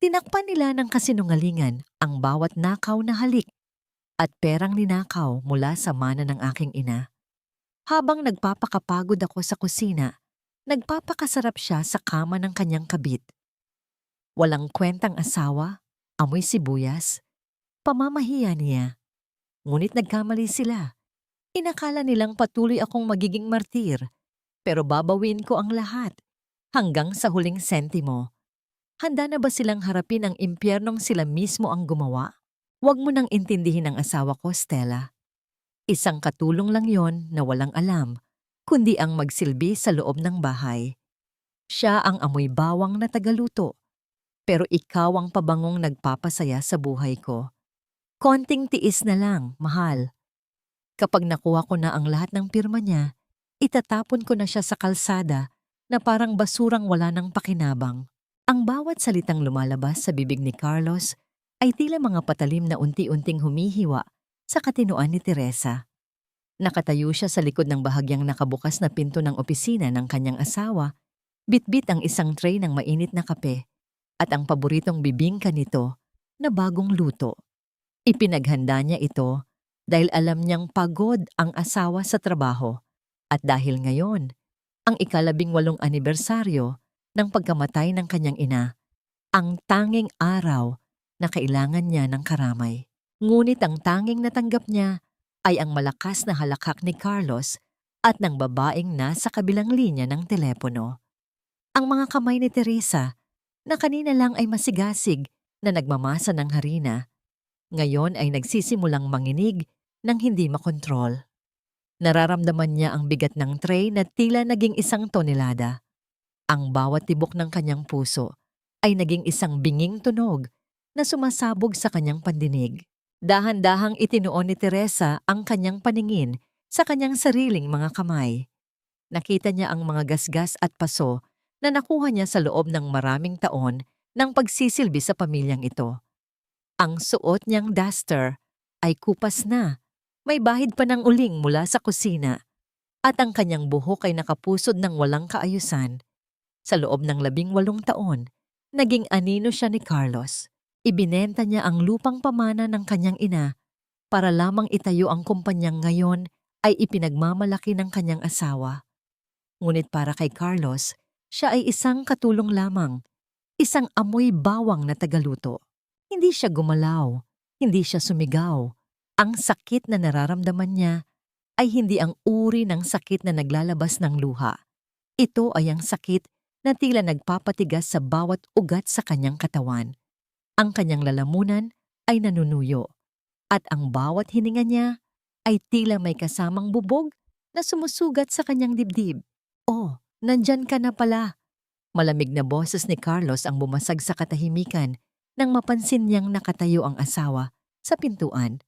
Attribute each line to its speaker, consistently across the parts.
Speaker 1: Tinakpan nila ng kasinungalingan ang bawat nakaw na halik at perang ninakaw mula sa mana ng aking ina. Habang nagpapakapagod ako sa kusina, nagpapakasarap siya sa kama ng kanyang kabit. Walang kwentang asawa, amoy sibuyas, pamamahiya niya. Ngunit nagkamali sila. Inakala nilang patuloy akong magiging martir, pero babawin ko ang lahat hanggang sa huling sentimo. Handa na ba silang harapin ang impyernong sila mismo ang gumawa? Huwag mo nang intindihin ang asawa ko, Stella. Isang katulong lang yon na walang alam, kundi ang magsilbi sa loob ng bahay. Siya ang amoy bawang na tagaluto, pero ikaw ang pabangong nagpapasaya sa buhay ko. Konting tiis na lang, mahal. Kapag nakuha ko na ang lahat ng pirma niya, itatapon ko na siya sa kalsada na parang basurang wala ng pakinabang. Ang bawat salitang lumalabas sa bibig ni Carlos ay tila mga patalim na unti-unting humihiwa sa katinoan ni Teresa. Nakatayo siya sa likod ng bahagyang nakabukas na pinto ng opisina ng kanyang asawa, bitbit ang isang tray ng mainit na kape at ang paboritong bibingka nito na bagong luto. Ipinaghanda niya ito dahil alam niyang pagod ang asawa sa trabaho at dahil ngayon, ang ika-18 anibersaryo ng pagkamatay ng kanyang ina, ang tanging araw na kailangan niya ng karamay. Ngunit ang tanging natanggap niya ay ang malakas na halakhak ni Carlos at ng babaeng nasa kabilang linya ng telepono. Ang mga kamay ni Teresa na kanina lang ay masigasig na nagmamasa ng harina, ngayon ay nagsisimulang manginig ng hindi makontrol. Nararamdaman niya ang bigat ng tray na tila naging 1 tonelada. Ang bawat tibok ng kanyang puso ay naging isang binging tunog na sumasabog sa kanyang pandinig. Dahan-dahang itinuon ni Teresa ang kanyang paningin sa kanyang sariling mga kamay. Nakita niya ang mga gasgas at paso na nakuha niya sa loob ng maraming taon ng pagsisilbi sa pamilyang ito. Ang suot niyang duster ay kupas na, may bahid pa ng uling mula sa kusina, at ang kanyang buhok ay nakapusod ng walang kaayusan. Sa loob ng 18 taon, naging anino siya ni Carlos. Ibinenta niya ang lupang pamana ng kanyang ina para lamang itayo ang kumpanyang ngayon ay ipinagmamalaki ng kanyang asawa. Ngunit para kay Carlos, siya ay isang katulong lamang, isang amoy bawang na tagaluto. Hindi siya gumalaw, hindi siya sumigaw. Ang sakit na nararamdaman niya ay hindi ang uri ng sakit na naglalabas ng luha. Ito ay ang sakit na tila nagpapatigas sa bawat ugat sa kanyang katawan. Ang kanyang lalamunan ay nanunuyo, at ang bawat hininga niya ay tila may kasamang bubog na sumusugat sa kanyang dibdib. "Oh, nandyan ka na pala." Malamig na boses ni Carlos ang bumasag sa katahimikan nang mapansin niyang nakatayo ang asawa sa pintuan.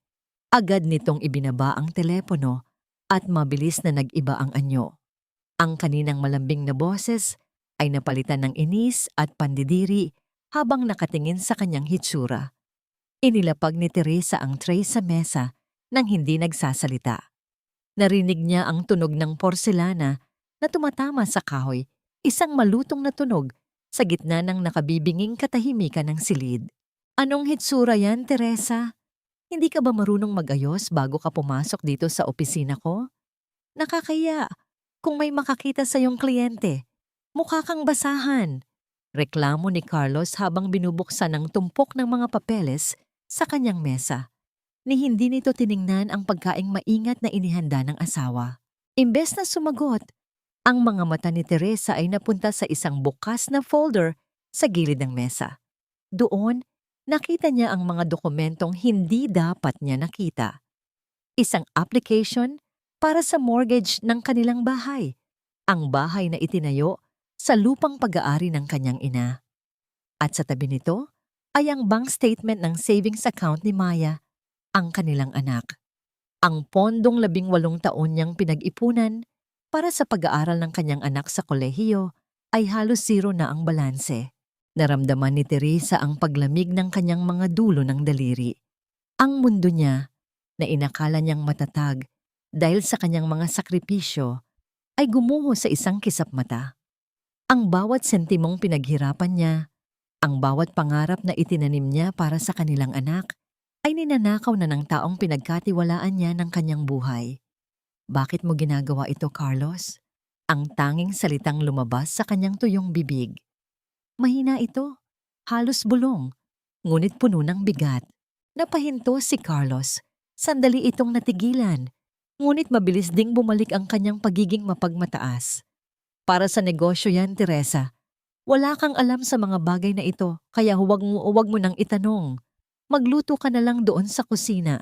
Speaker 1: Agad nitong ibinaba ang telepono at mabilis na nag-iba ang anyo. Ang kaninang malambing na boses ay napalitan ng inis at pandidiri habang nakatingin sa kanyang hitsura. Inilapag ni Teresa ang tray sa mesa nang hindi nagsasalita. Narinig niya ang tunog ng porselana na tumatama sa kahoy, isang malutong na tunog sa gitna ng nakabibinging katahimikan ng silid. "Anong hitsura yan, Teresa? Hindi ka ba marunong mag-ayos bago ka pumasok dito sa opisina ko? Nakakaya kung may makakita sa iyong kliyente. Mukha kang basahan." Reklamo ni Carlos habang binubuksan ang tumpok ng mga papeles sa kanyang mesa. Ni hindi nito tiningnan ang pagkaing maingat na inihanda ng asawa. Imbes na sumagot, ang mga mata ni Teresa ay napunta sa isang bukas na folder sa gilid ng mesa. Doon, nakita niya ang mga dokumentong hindi dapat niya nakita. Isang application para sa mortgage ng kanilang bahay, ang bahay na itinayo sa lupang pag-aari ng kanyang ina. At sa tabi nito ay ang bank statement ng savings account ni Maya, ang kanilang anak. Ang pondong 18 taon niyang pinag-ipunan para sa pag-aaral ng kanyang anak sa kolehiyo ay halos zero na ang balanse. Naramdaman ni Teresa ang paglamig ng kanyang mga dulo ng daliri. Ang mundo niya, na inakala niyang matatag dahil sa kanyang mga sakripisyo, ay gumuho sa isang kisap mata. Ang bawat sentimong pinaghirapan niya Ang bawat pangarap na itinanim niya para sa kanilang anak ay ninanakaw na ng taong pinagkatiwalaan niya ng kanyang buhay. Bakit mo ginagawa ito, Carlos? Ang tanging salitang lumabas sa kanyang tuyong bibig. Mahina ito, halos bulong, ngunit puno ng bigat. Napahinto si Carlos. Sandali itong natigilan, ngunit mabilis ding bumalik ang kanyang pagiging mapagmataas. Para sa negosyo yan, Teresa. Wala kang alam sa mga bagay na ito, kaya huwag mo nang itanong. Magluto ka na lang doon sa kusina.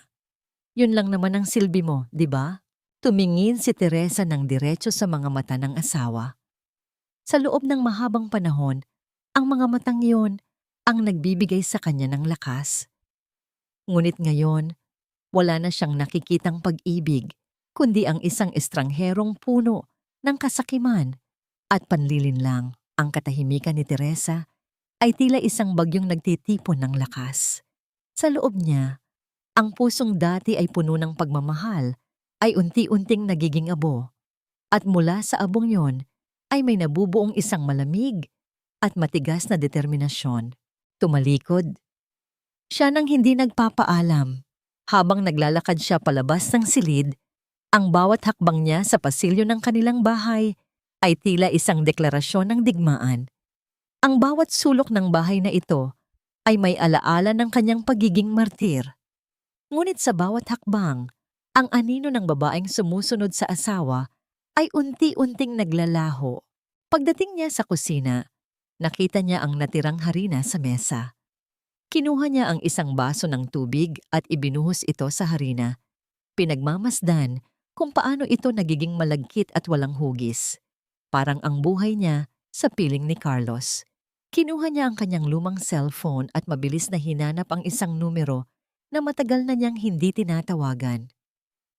Speaker 1: Yun lang naman ang silbi mo, di ba? Tumingin si Teresa ng diretso sa mga mata ng asawa. Sa loob ng mahabang panahon, ang mga matang iyon ang nagbibigay sa kanya ng lakas. Ngunit ngayon, wala na siyang nakikitang pag-ibig, kundi ang isang estrangherong puno ng kasakiman at panlilinlang. Ang katahimikan ni Teresa ay tila isang bagyong nagtitipon ng lakas. Sa loob niya, ang pusong dati ay puno ng pagmamahal ay unti-unting nagiging abo. At mula sa abong yon ay may nabubuong isang malamig at matigas na determinasyon. Tumalikod. Siya nang hindi nagpapaalam. Habang naglalakad siya palabas ng silid, ang bawat hakbang niya sa pasilyo ng kanilang bahay ay tila isang deklarasyon ng digmaan. Ang bawat sulok ng bahay na ito ay may alaala ng kanyang pagiging martir. Ngunit sa bawat hakbang, ang anino ng babaeng sumusunod sa asawa ay unti-unting naglalaho. Pagdating niya sa kusina, nakita niya ang natirang harina sa mesa. Kinuha niya ang isang baso ng tubig at ibinuhos ito sa harina. Pinagmamasdan kung paano ito nagiging malagkit at walang hugis. Parang ang buhay niya sa piling ni Carlos. Kinuha niya ang kanyang lumang cellphone at mabilis na hinanap ang isang numero na matagal na niyang hindi tinatawagan.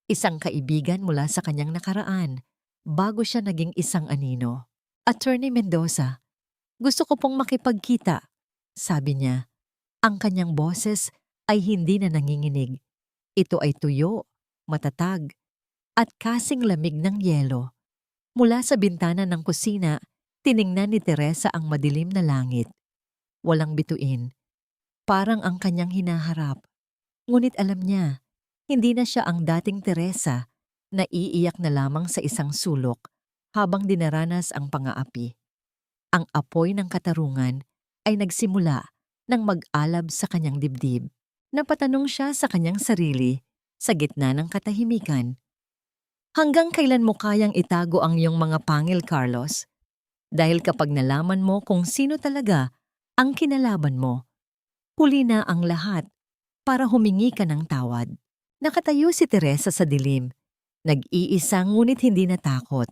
Speaker 1: Isang kaibigan mula sa kanyang nakaraan, bago siya naging isang anino. Attorney Mendoza, gusto ko pong makipagkita, sabi niya. Ang kanyang boses ay hindi na nanginginig. Ito ay tuyo, matatag, at kasing lamig ng yelo. Mula sa bintana ng kusina, tiningnan ni Teresa ang madilim na langit. Walang bituin. Parang ang kanyang hinaharap. Ngunit alam niya, hindi na siya ang dating Teresa na iiyak na lamang sa isang sulok habang dinaranas ang pang-aapi. Ang apoy ng katarungan ay nagsimula nang mag-alab sa kanyang dibdib. Napatanong siya sa kanyang sarili sa gitna ng katahimikan. Hanggang kailan mo kayang itago ang iyong mga pangil, Carlos? Dahil kapag nalaman mo kung sino talaga ang kinalaban mo, huli na ang lahat para humingi ka ng tawad. Nakatayo si Teresa sa dilim, nag-iisa ngunit hindi natakot.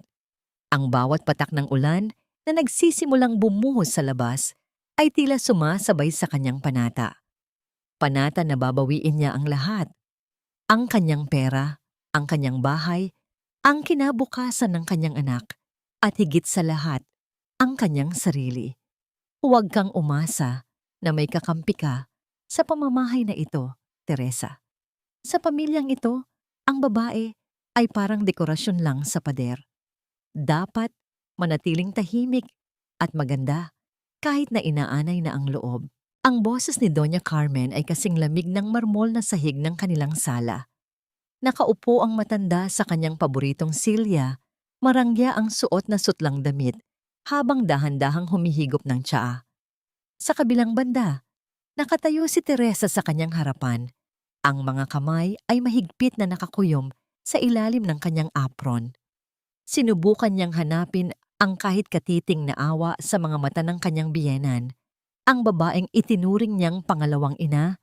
Speaker 1: Ang bawat patak ng ulan na nagsisimulang bumuhos sa labas ay tila sumasabay sa kanyang panata. Panata na babawiin niya ang lahat. Ang kanyang pera, ang kanyang bahay, ang kinabukasan ng kanyang anak, at higit sa lahat, ang kanyang sarili. Huwag kang umasa na may kakampi ka sa pamamahay na ito, Teresa. Sa pamilyang ito, ang babae ay parang dekorasyon lang sa pader. Dapat manatiling tahimik at maganda kahit na inaanay na ang loob. Ang boses ni Doña Carmen ay kasing lamig ng marmol na sahig ng kanilang sala. Nakaupo ang matanda sa kanyang paboritong silya, marangya ang suot na sutlang damit habang dahan-dahang humihigop ng tsaa. Sa kabilang banda, nakatayo si Teresa sa kanyang harapan. Ang mga kamay ay mahigpit na nakakuyom sa ilalim ng kanyang apron. Sinubukan niyang hanapin ang kahit katiting na awa sa mga mata ng kanyang biyenan, ang babaeng itinuring niyang pangalawang ina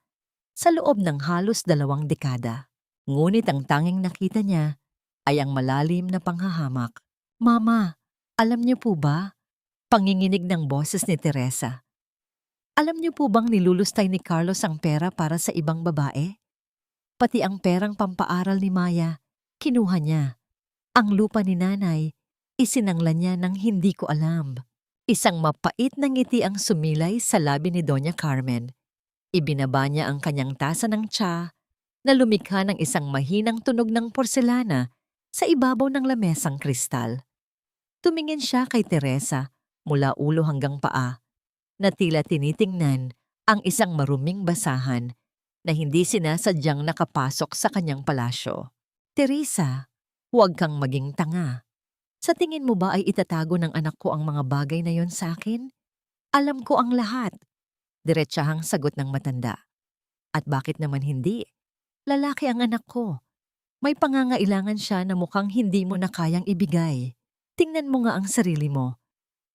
Speaker 1: sa loob ng halos 2 dekada. Ngunit ang tanging nakita niya ay ang malalim na panghahamak. Mama, alam niyo po ba? Panginginig ng boses ni Teresa. Alam niyo po bang nilulustay ni Carlos ang pera para sa ibang babae? Pati ang perang pampaaral ni Maya, kinuha niya. Ang lupa ni nanay, isinanglan niya ng hindi ko alam. Isang mapait na ngiti ang sumilay sa labi ni Doña Carmen. Ibinaba niya ang kanyang tasa ng tsa na lumikha ng isang mahinang tunog ng porselana sa ibabaw ng lamesang kristal. Tumingin siya kay Teresa mula ulo hanggang paa. na tila tinitingnan ang isang maruming basahan na hindi sinasadyang nakapasok sa kanyang palasyo. Teresa, huwag kang maging tanga. Sa tingin mo ba ay itatago ng anak ko ang mga bagay na yon sa akin? Alam ko ang lahat. Diretsahang sagot ng matanda. At bakit naman hindi? Lalaki ang anak ko. May pangangailangan siya na mukhang hindi mo na kayang ibigay. Tingnan mo nga ang sarili mo.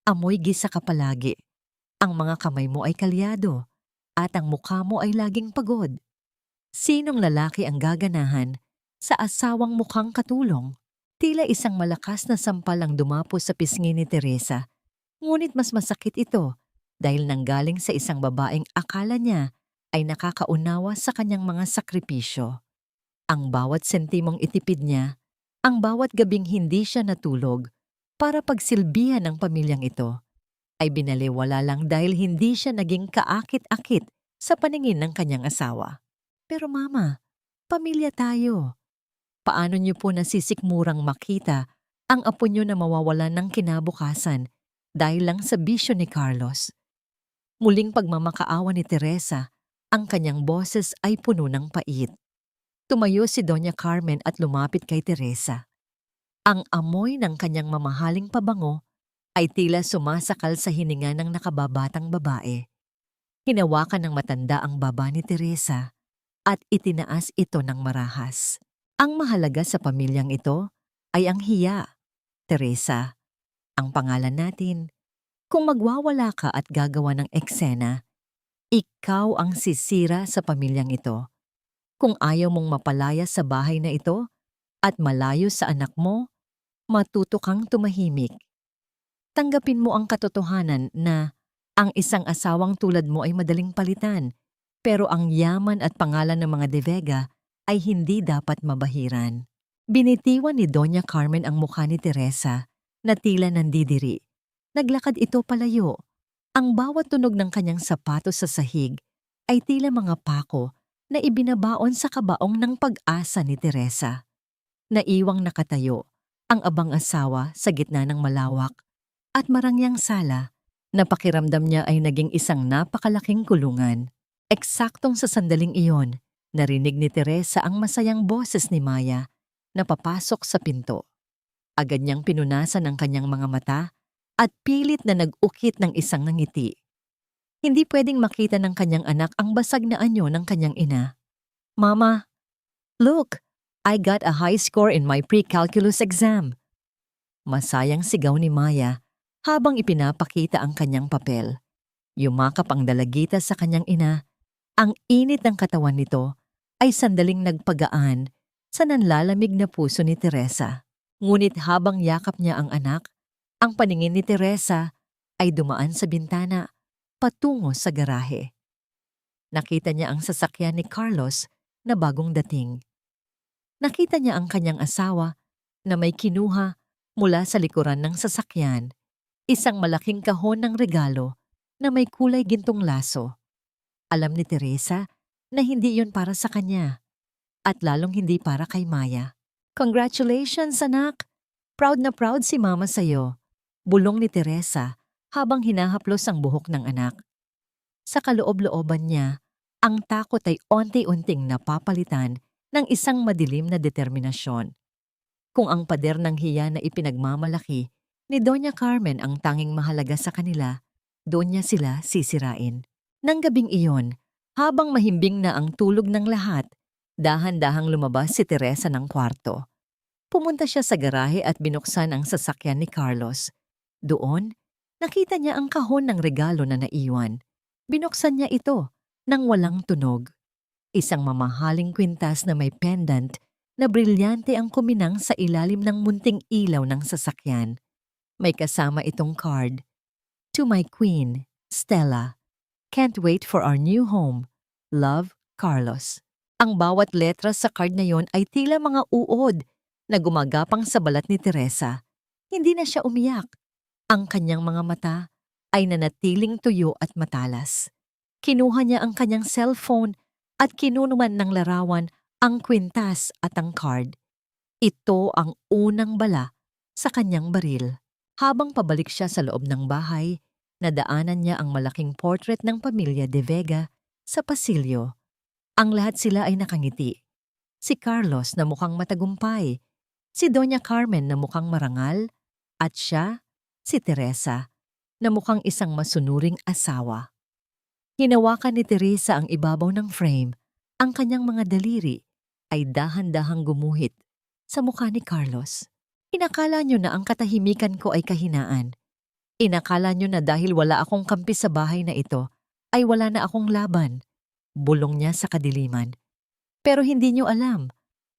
Speaker 1: Amoy gisa ka palagi. Ang mga kamay mo ay kalyado. At ang mukha mo ay laging pagod. Sinong lalaki ang gaganahan sa asawang mukhang katulong? Tila isang malakas na sampal ang dumapo sa pisngi ni Teresa. Ngunit mas masakit ito dahil nanggaling sa isang babaeng akala niya ay nakakaunawa sa kanyang mga sakripisyo. Ang bawat sentimong itipid niya, ang bawat gabing hindi siya natulog para pagsilbihan ng pamilyang ito, ay binaliwala lang dahil hindi siya naging kaakit-akit sa paningin ng kanyang asawa. Pero mama, pamilya tayo. Paano niyo po nasisikmurang makita ang apo niyo na mawawalan ng kinabukasan dahil lang sa bisyo ni Carlos? Muling pagmamakaawa ni Teresa, ang kanyang boses ay puno ng pait. Tumayo si Doña Carmen at lumapit kay Teresa. Ang amoy ng kanyang mamahaling pabango ay tila sumasakal sa hininga ng nakababatang babae. Hinawakan ng matanda ang baba ni Teresa at itinaas ito ng marahas. Ang mahalaga sa pamilyang ito ay ang hiya. Teresa, ang pangalan natin. Kung magwawala ka at gagawa ng eksena, ikaw ang sisira sa pamilyang ito. Kung ayaw mong mapalaya sa bahay na ito at malayo sa anak mo, matuto kang tumahimik. Tanggapin mo ang katotohanan na ang isang asawang tulad mo ay madaling palitan, pero ang yaman at pangalan ng mga De Vega ay hindi dapat mabahiran. Binitiwan ni Doña Carmen ang mukha ni Teresa na tila nandidiri. Naglakad ito palayo. Ang bawat tunog ng kanyang sapatos sa sahig ay tila mga pako na ibinabaon sa kabaong ng pag-asa ni Teresa. Naiwang nakatayo ang abang asawa sa gitna ng malawak at marangyang sala na pakiramdam niya ay naging isang napakalaking kulungan. Eksaktong sa sandaling iyon, narinig ni Teresa ang masayang boses ni Maya na papasok sa pinto. Agad niyang pinunasan ang kanyang mga mata at pilit na nag-ukit ng isang ngiti. Hindi pwedeng makita ng kanyang anak ang basag na anyo ng kanyang ina. Mama, look, I got a high score in my pre-calculus exam. Masayang sigaw ni Maya habang ipinapakita ang kanyang papel. Yumakap ang dalagita sa kanyang ina. Ang init ng katawan nito ay sandaling nagpagaan sa nanlalamig na puso ni Teresa. Ngunit habang yakap niya ang anak, ang paningin ni Teresa ay dumaan sa bintana patungo sa garahe. Nakita niya ang sasakyan ni Carlos na bagong dating. Nakita niya ang kanyang asawa na may kinuha mula sa likuran ng sasakyan, isang malaking kahon ng regalo na may kulay gintong laso. Alam ni Teresa na hindi yun para sa kanya at lalong hindi para kay Maya. Congratulations, anak! Proud na proud si Mama sa'yo, bulong ni Teresa habang hinahaplos ang buhok ng anak. Sa kaloob-looban niya, ang takot ay unti-unting napapalitan ng isang madilim na determinasyon. Kung ang pader ng hiya na ipinagmamalaki ni Doña Carmen ang tanging mahalaga sa kanila, doon niya sila sisirain. Nang gabing iyon, habang mahimbing na ang tulog ng lahat, dahan-dahang lumabas si Teresa ng kwarto. Pumunta siya sa garahe at binuksan ang sasakyan ni Carlos. Doon, nakita niya ang kahon ng regalo na naiwan. Binuksan niya ito nang walang tunog. Isang mamahaling kwintas na may pendant na brilyante ang kuminang sa ilalim ng munting ilaw ng sasakyan. May kasama itong card. To my queen, Stella. Can't wait for our new home. Love, Carlos. Ang bawat letra sa card na yon ay tila mga uod na gumagapang sa balat ni Teresa. Hindi na siya umiyak. Ang kanyang mga mata ay nanatiling tuyo at matalas. Kinuha niya ang kanyang cellphone at kinunuman ng larawan ang kwintas at ang card. Ito ang unang bala sa kanyang baril. Habang pabalik siya sa loob ng bahay, Nadaanan niya ang malaking portrait ng pamilya De Vega sa pasilyo. Ang lahat sila ay nakangiti. Si Carlos na mukhang matagumpay, si Doña Carmen na mukhang marangal, at siya, si Teresa, na mukhang isang masunuring asawa. Hinawakan ni Teresa ang ibabaw ng frame. Ang kanyang mga daliri ay dahan-dahang gumuhit sa mukha ni Carlos. Inakala niyo na ang katahimikan ko ay kahinaan. Inakala niyo na dahil wala akong kampi sa bahay na ito, ay wala na akong laban. Bulong niya sa kadiliman. Pero hindi niyo alam,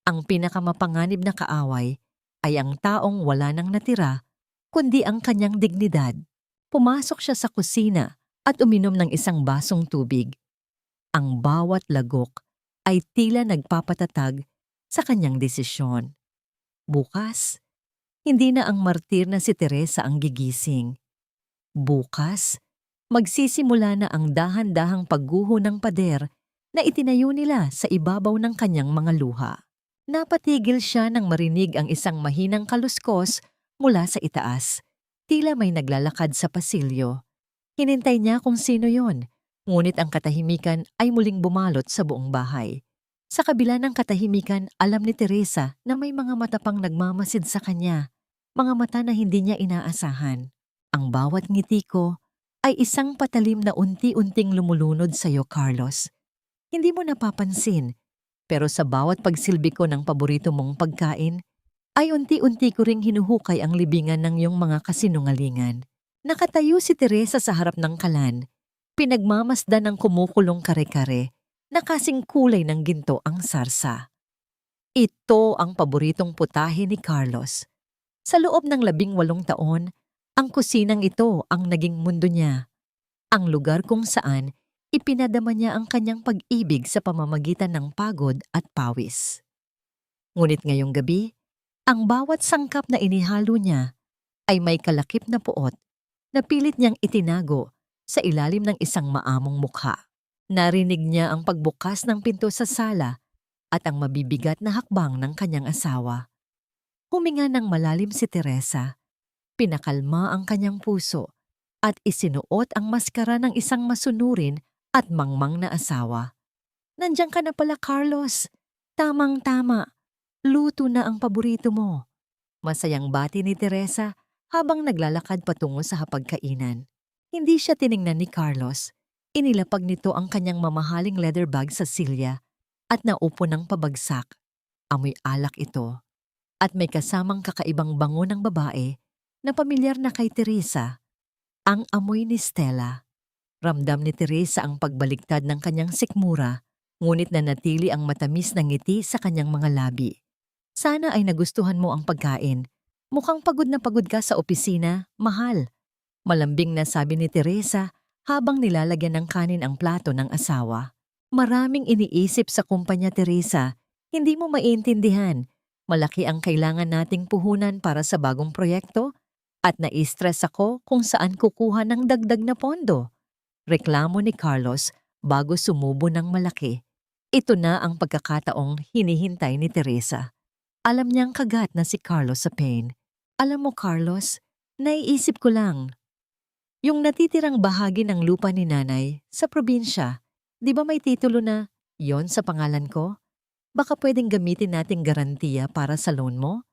Speaker 1: ang pinakamapanganib na kaaway ay ang taong wala nang natira, kundi ang kanyang dignidad. Pumasok siya sa kusina at uminom ng isang basong tubig. Ang bawat lagok ay tila nagpapatatag sa kanyang desisyon. Bukas, hindi na ang martir na si Teresa ang gigising. Bukas, magsisimula na ang dahan-dahang pagguho ng pader na itinayo nila sa ibabaw ng kanyang mga luha. Napatigil siya nang marinig ang isang mahinang kaluskos mula sa itaas. Tila may naglalakad sa pasilyo. Hinintay niya kung sino yon, ngunit ang katahimikan ay muling bumalot sa buong bahay. Sa kabila ng katahimikan, alam ni Teresa na may mga mata pang nagmamasid sa kanya, mga mata na hindi niya inaasahan. Ang bawat ngiti ko ay isang patalim na unti-unting lumulunod sa iyo, Carlos. Hindi mo napapansin, pero sa bawat pagsilbi ko ng paborito mong pagkain, ay unti-unti ko ring hinuhukay ang libingan ng iyong mga kasinungalingan. Nakatayo si Teresa sa harap ng kalan, pinagmamasdan ng kumukulong kare-kare, na kasing kulay ng ginto ang sarsa. Ito ang paboritong putahe ni Carlos. Sa loob ng 18 taon, ang kusinang ito ang naging mundo niya. Ang lugar kung saan ipinadama niya ang kanyang pag-ibig sa pamamagitan ng pagod at pawis. Ngunit ngayong gabi, ang bawat sangkap na inihalo niya ay may kalakip na puot na pilit niyang itinago sa ilalim ng isang maamong mukha. Narinig niya ang pagbukas ng pinto sa sala at ang mabibigat na hakbang ng kanyang asawa. Huminga ng malalim si Teresa, pinakalma ang kanyang puso at isinuot ang maskara ng isang masunurin at mangmang na asawa. Nandiyan ka na pala, Carlos. Tamang-tama. Luto na ang paborito mo. Masayang bati ni Teresa habang naglalakad patungo sa hapagkainan. Hindi siya tiningnan ni Carlos. Inilapag nito ang kanyang mamahaling leather bag sa silya at naupo ng pabagsak. Amoy alak ito at may kasamang kakaibang bango ng babae na pamilyar na kay Teresa, ang amoy ni Stella. Ramdam ni Teresa ang pagbaliktad ng kanyang sikmura, ngunit nanatili ang matamis na ngiti sa kanyang mga labi. Sana ay nagustuhan mo ang pagkain. Mukhang pagod na pagod ka sa opisina, mahal. Malambing na sabi ni Teresa habang nilalagyan ng kanin ang plato ng asawa. Maraming iniisip sa kumpanya, Teresa. Hindi mo maiintindihan. Malaki ang kailangan nating puhunan para sa bagong proyekto at naistress ako kung saan kukuha ng dagdag na pondo. Reklamo ni Carlos bago sumubo ng malaki. Ito na ang pagkakataong hinihintay ni Teresa. Alam niyang kagat na si Carlos sa pain. Alam mo, Carlos, naiisip ko lang. Yung natitirang bahagi ng lupa ni nanay sa probinsya, di ba may titulo na yon sa pangalan ko? Baka pwedeng gamitin nating garantiya para sa loan mo?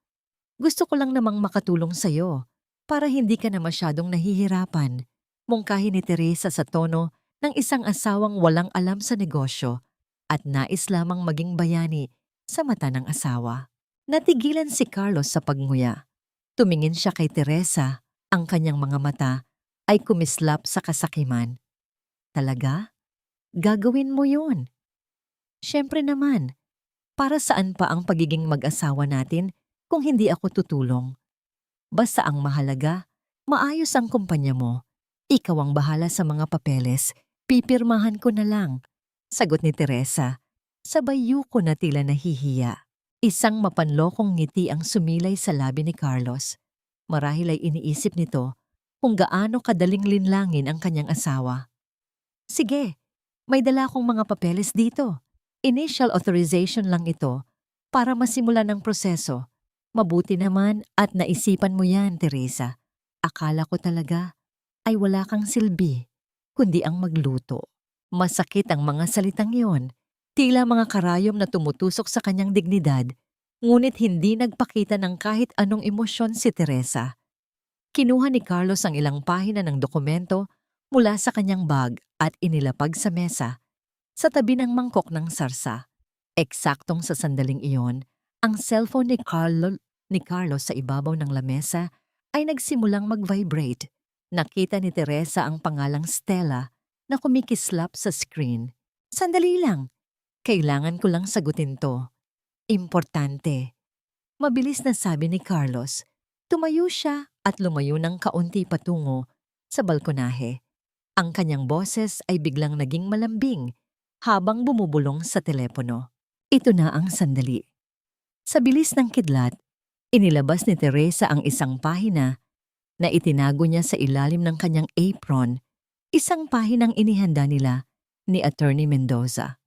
Speaker 1: Gusto ko lang namang makatulong sa'yo para hindi ka na masyadong nahihirapan. Mungkahi ni Teresa sa tono ng isang asawang walang alam sa negosyo at nais lamang maging bayani sa mata ng asawa. Natigilan si Carlos sa pagnguya. Tumingin siya kay Teresa, ang kanyang mga mata ay kumislap sa kasakiman. Talaga? Gagawin mo yun? Siyempre naman, para saan pa ang pagiging mag-asawa natin kung hindi ako tutulong? Basta ang mahalaga, maayos ang kumpanya mo. Ikaw ang bahala sa mga papeles, pipirmahan ko na lang. Sagot ni Teresa, sabay yuko na tila nahihiya. Isang mapanlokong ngiti ang sumilay sa labi ni Carlos. Marahil ay iniisip nito kung gaano kadaling linlangin ang kanyang asawa. Sige, may dala akong mga papeles dito. Initial authorization lang ito para masimulan ang proseso. Mabuti naman at naisipan mo yan, Teresa. Akala ko talaga ay wala kang silbi, kundi ang magluto. Masakit ang mga salitang iyon, tila mga karayom na tumutusok sa kanyang dignidad, ngunit hindi nagpakita ng kahit anong emosyon si Teresa. Kinuha ni Carlos ang ilang pahina ng dokumento mula sa kanyang bag at inilapag sa mesa, sa tabi ng mangkok ng sarsa. Eksaktong sa sandaling iyon, ang cellphone ni Carlos sa ibabaw ng lamesa ay nagsimulang mag-vibrate. Nakita ni Teresa ang pangalang Stella na kumikislap sa screen. Sandali lang, kailangan ko lang sagutin to. Importante. Mabilis na sabi ni Carlos. Tumayo siya at lumayo ng kaunti patungo sa balkonahe. Ang kanyang boses ay biglang naging malambing habang bumubulong sa telepono. Ito na ang sandali. Sa bilis ng kidlat, inilabas ni Teresa ang isang pahina na itinago niya sa ilalim ng kanyang apron, isang pahinang inihanda nila ni Attorney Mendoza.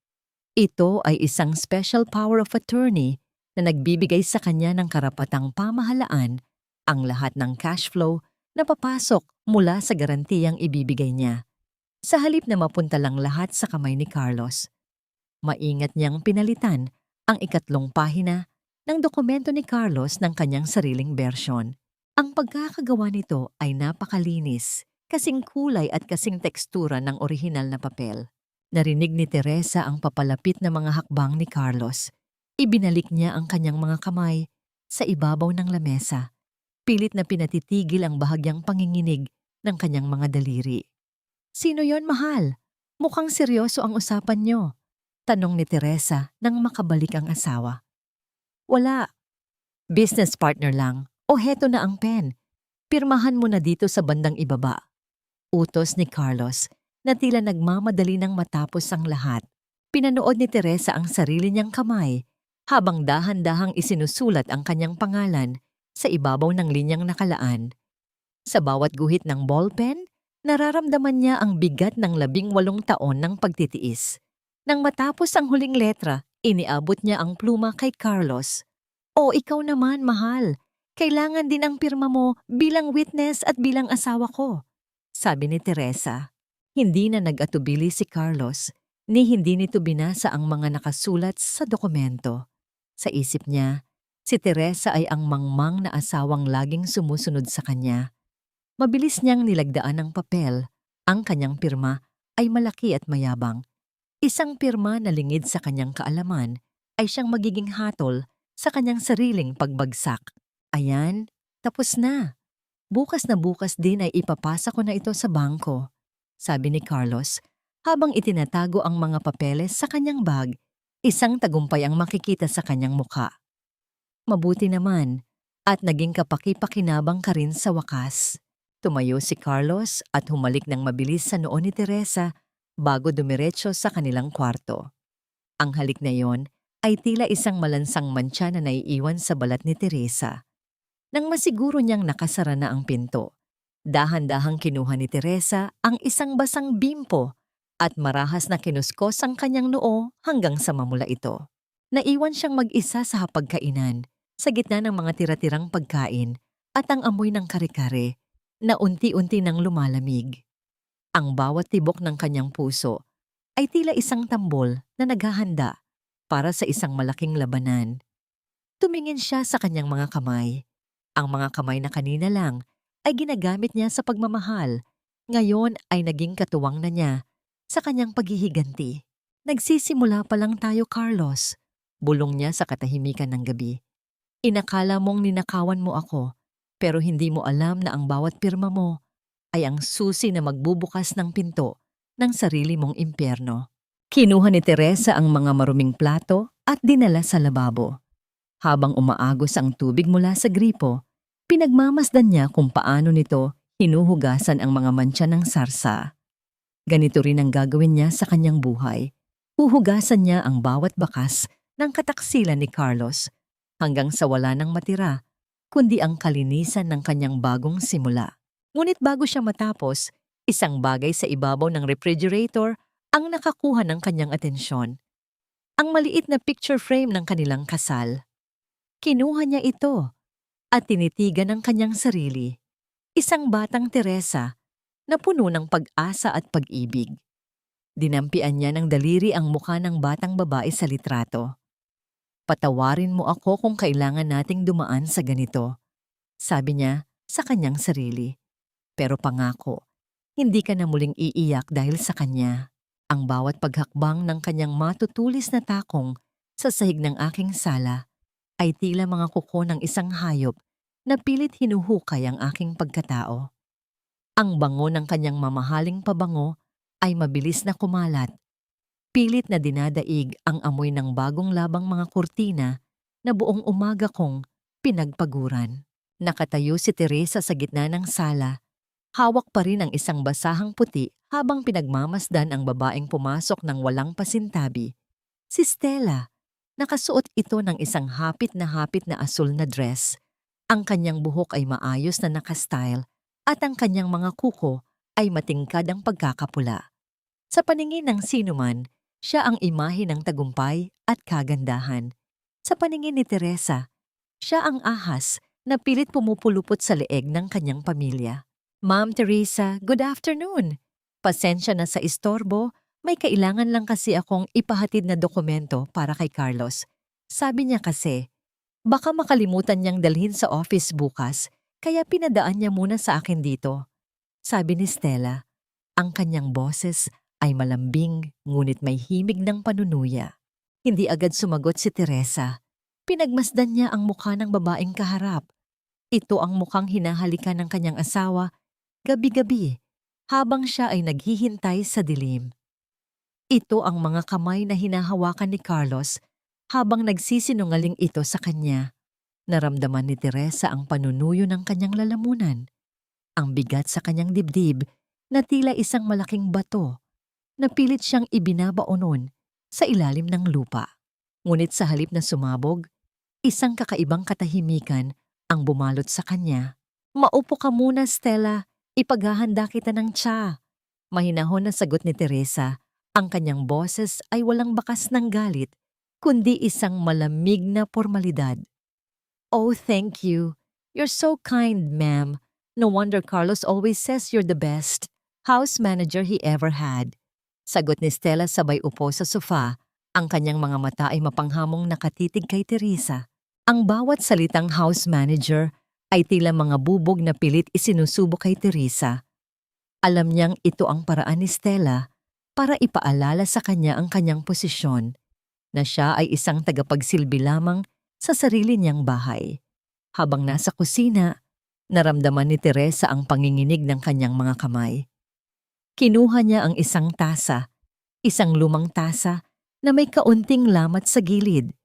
Speaker 1: Ito ay isang special power of attorney na nagbibigay sa kanya ng karapatang pamahalaan ang lahat ng cash flow na papasok mula sa garantiyang ibibigay niya. Sa halip na mapunta lang lahat sa kamay ni Carlos, maingat niyang pinalitan ang ikatlong pahina ng dokumento ni Carlos ng kanyang sariling bersyon. Ang pagkakagawa nito ay napakalinis, kasing kulay at kasing tekstura ng orihinal na papel. Narinig ni Teresa ang papalapit na mga hakbang ni Carlos. Ibinalik niya ang kanyang mga kamay sa ibabaw ng lamesa. Pilit na pinatitigil ang bahagyang panginginig ng kanyang mga daliri. "Sino yon, mahal? Mukhang seryoso ang usapan niyo," tanong ni Teresa nang makabalik ang asawa. "Wala. Business partner lang. O heto na ang pen. Pirmahan mo na dito sa bandang ibaba." Utos ni Carlos na tila nagmamadali nang matapos ang lahat. Pinanood ni Teresa ang sarili niyang kamay habang dahan-dahang isinusulat ang kanyang pangalan sa ibabaw ng linyang nakalaan. Sa bawat guhit ng ballpen, nararamdaman niya ang bigat ng 18 taon ng pagtitiis. Nang matapos ang huling letra, iniabot niya ang pluma kay Carlos. "O ikaw naman, mahal. Kailangan din ang pirma mo bilang witness at bilang asawa ko," sabi ni Teresa. Hindi na nag-atubili si Carlos, ni hindi nito binasa ang mga nakasulat sa dokumento. Sa isip niya, si Teresa ay ang mangmang na asawang laging sumusunod sa kanya. Mabilis niyang nilagdaan ng papel. Ang kanyang pirma ay malaki at mayabang. Isang pirma na lingid sa kanyang kaalaman ay siyang magiging hatol sa kanyang sariling pagbagsak. "Ayan, tapos na. Bukas na bukas din ay ipapasa ko na ito sa bangko," sabi ni Carlos habang itinatago ang mga papeles sa kanyang bag. Isang tagumpay ang makikita sa kanyang mukha. Mabuti naman at naging kapaki-pakinabang ka rin sa wakas. Tumayo si Carlos at humalik ng mabilis sa noo ni Teresa bago dumiretso sa kanilang kwarto. Ang halik na yon ay tila isang malansang mantsa na naiiwan sa balat ni Teresa. Nang masiguro niyang nakasara na ang pinto, dahan-dahang kinuha ni Teresa ang isang basang bimpo at marahas na kinuskos ang kanyang noo hanggang sa mamula ito. Naiwan siyang mag-isa sa hapagkainan sa gitna ng mga tira-tirang pagkain at ang amoy ng kare-kare na unti-unti nang lumalamig. Ang bawat tibok ng kanyang puso ay tila isang tambol na naghahanda para sa isang malaking labanan. Tumingin siya sa kanyang mga kamay. Ang mga kamay na kanina lang ay ginagamit niya sa pagmamahal. Ngayon ay naging katuwang na niya sa kanyang paghihiganti. "Nagsisimula pa lang tayo, Carlos," bulong niya sa katahimikan ng gabi. "Inakala mong ninakawan mo ako, pero hindi mo alam na ang bawat pirma mo ay ang susi na magbubukas ng pinto ng sarili mong impyerno." Kinuha ni Teresa ang mga maruming plato at dinala sa lababo. Habang umaagos ang tubig mula sa gripo, pinagmamasdan niya kung paano nito hinuhugasan ang mga mantsa ng sarsa. Ganito rin ang gagawin niya sa kanyang buhay. Huhugasan niya ang bawat bakas ng kataksilan ni Carlos hanggang sa wala nang matira, kundi ang kalinisan ng kanyang bagong simula. Ngunit bago siya matapos, isang bagay sa ibabaw ng refrigerator ang nakakuha ng kanyang atensyon. Ang maliit na picture frame ng kanilang kasal. Kinuha niya ito at tinitigan ng kanyang sarili. Isang batang Teresa na puno ng pag-asa at pag-ibig. Dinampian niya ng daliri ang mukha ng batang babae sa litrato. "Patawarin mo ako kung kailangan nating dumaan sa ganito," sabi niya sa kanyang sarili. "Pero pangako, hindi ka na muling iiyak dahil sa kanya." Ang bawat paghakbang ng kanyang matutulis na takong sa sahig ng aking sala ay tila mga kuko ng isang hayop na pilit hinuhukay ang aking pagkatao. Ang bango ng kanyang mamahaling pabango ay mabilis na kumalat. Pilit na dinadaig ang amoy ng bagong labang mga kurtina na buong umaga kong pinagpaguran. Nakatayo si Teresa sa gitna ng sala. Hawak pa rin ang isang basahang puti habang pinagmamasdan ang babaeng pumasok ng walang pasintabi. Si Stella. Nakasuot ito ng isang hapit na asul na dress. Ang kanyang buhok ay maayos na nakastyle at ang kanyang mga kuko ay matingkad ang pagkakapula. Sa paningin ng sinuman, siya ang imahe ng tagumpay at kagandahan. Sa paningin ni Teresa, siya ang ahas na pilit pumupulupot sa leeg ng kanyang pamilya. "Ma'am Teresa, good afternoon. Pasensya na sa istorbo, may kailangan lang kasi akong ipahatid na dokumento para kay Carlos. Sabi niya kasi, baka makalimutan niyang dalhin sa office bukas, kaya pinadaan niya muna sa akin dito," sabi ni Stella. Ang kanyang boses ay malambing ngunit may himig ng panunuya. Hindi agad sumagot si Teresa. Pinagmasdan niya ang mukha ng babaeng kaharap. Ito ang mukhang hinahalikan ng kanyang asawa gabi-gabi habang siya ay naghihintay sa dilim. Ito ang mga kamay na hinahawakan ni Carlos habang nagsisinungaling ito sa kanya. Naramdaman ni Teresa ang panunuyo ng kanyang lalamunan. Ang bigat sa kanyang dibdib na tila isang malaking bato na pilit siyang ibinabaonon sa ilalim ng lupa. Ngunit sa halip na sumabog, isang kakaibang katahimikan ang bumalot sa kanya. "Maupo ka muna, Stella. Ipaghahanda kita ng tsa." Mahinahon na sagot ni Teresa. Ang kanyang boses ay walang bakas ng galit, kundi isang malamig na pormalidad. "Oh, thank you. You're so kind, ma'am. No wonder Carlos always says you're the best house manager he ever had." Sagot ni Stella sabay upo sa sofa. Ang kanyang mga mata ay mapanghamong nakatitig kay Teresa. Ang bawat salitang house manager ay tila mga bubog na pilit isinusubo kay Teresa. Alam niyang ito ang paraan ni Stella para ipaalala sa kanya ang kanyang posisyon, na siya ay isang tagapagsilbi lamang sa sarili niyang bahay. Habang nasa kusina, naramdaman ni Teresa ang panginginig ng kanyang mga kamay. Kinuha niya ang isang lumang tasa na may kaunting lamat sa gilid.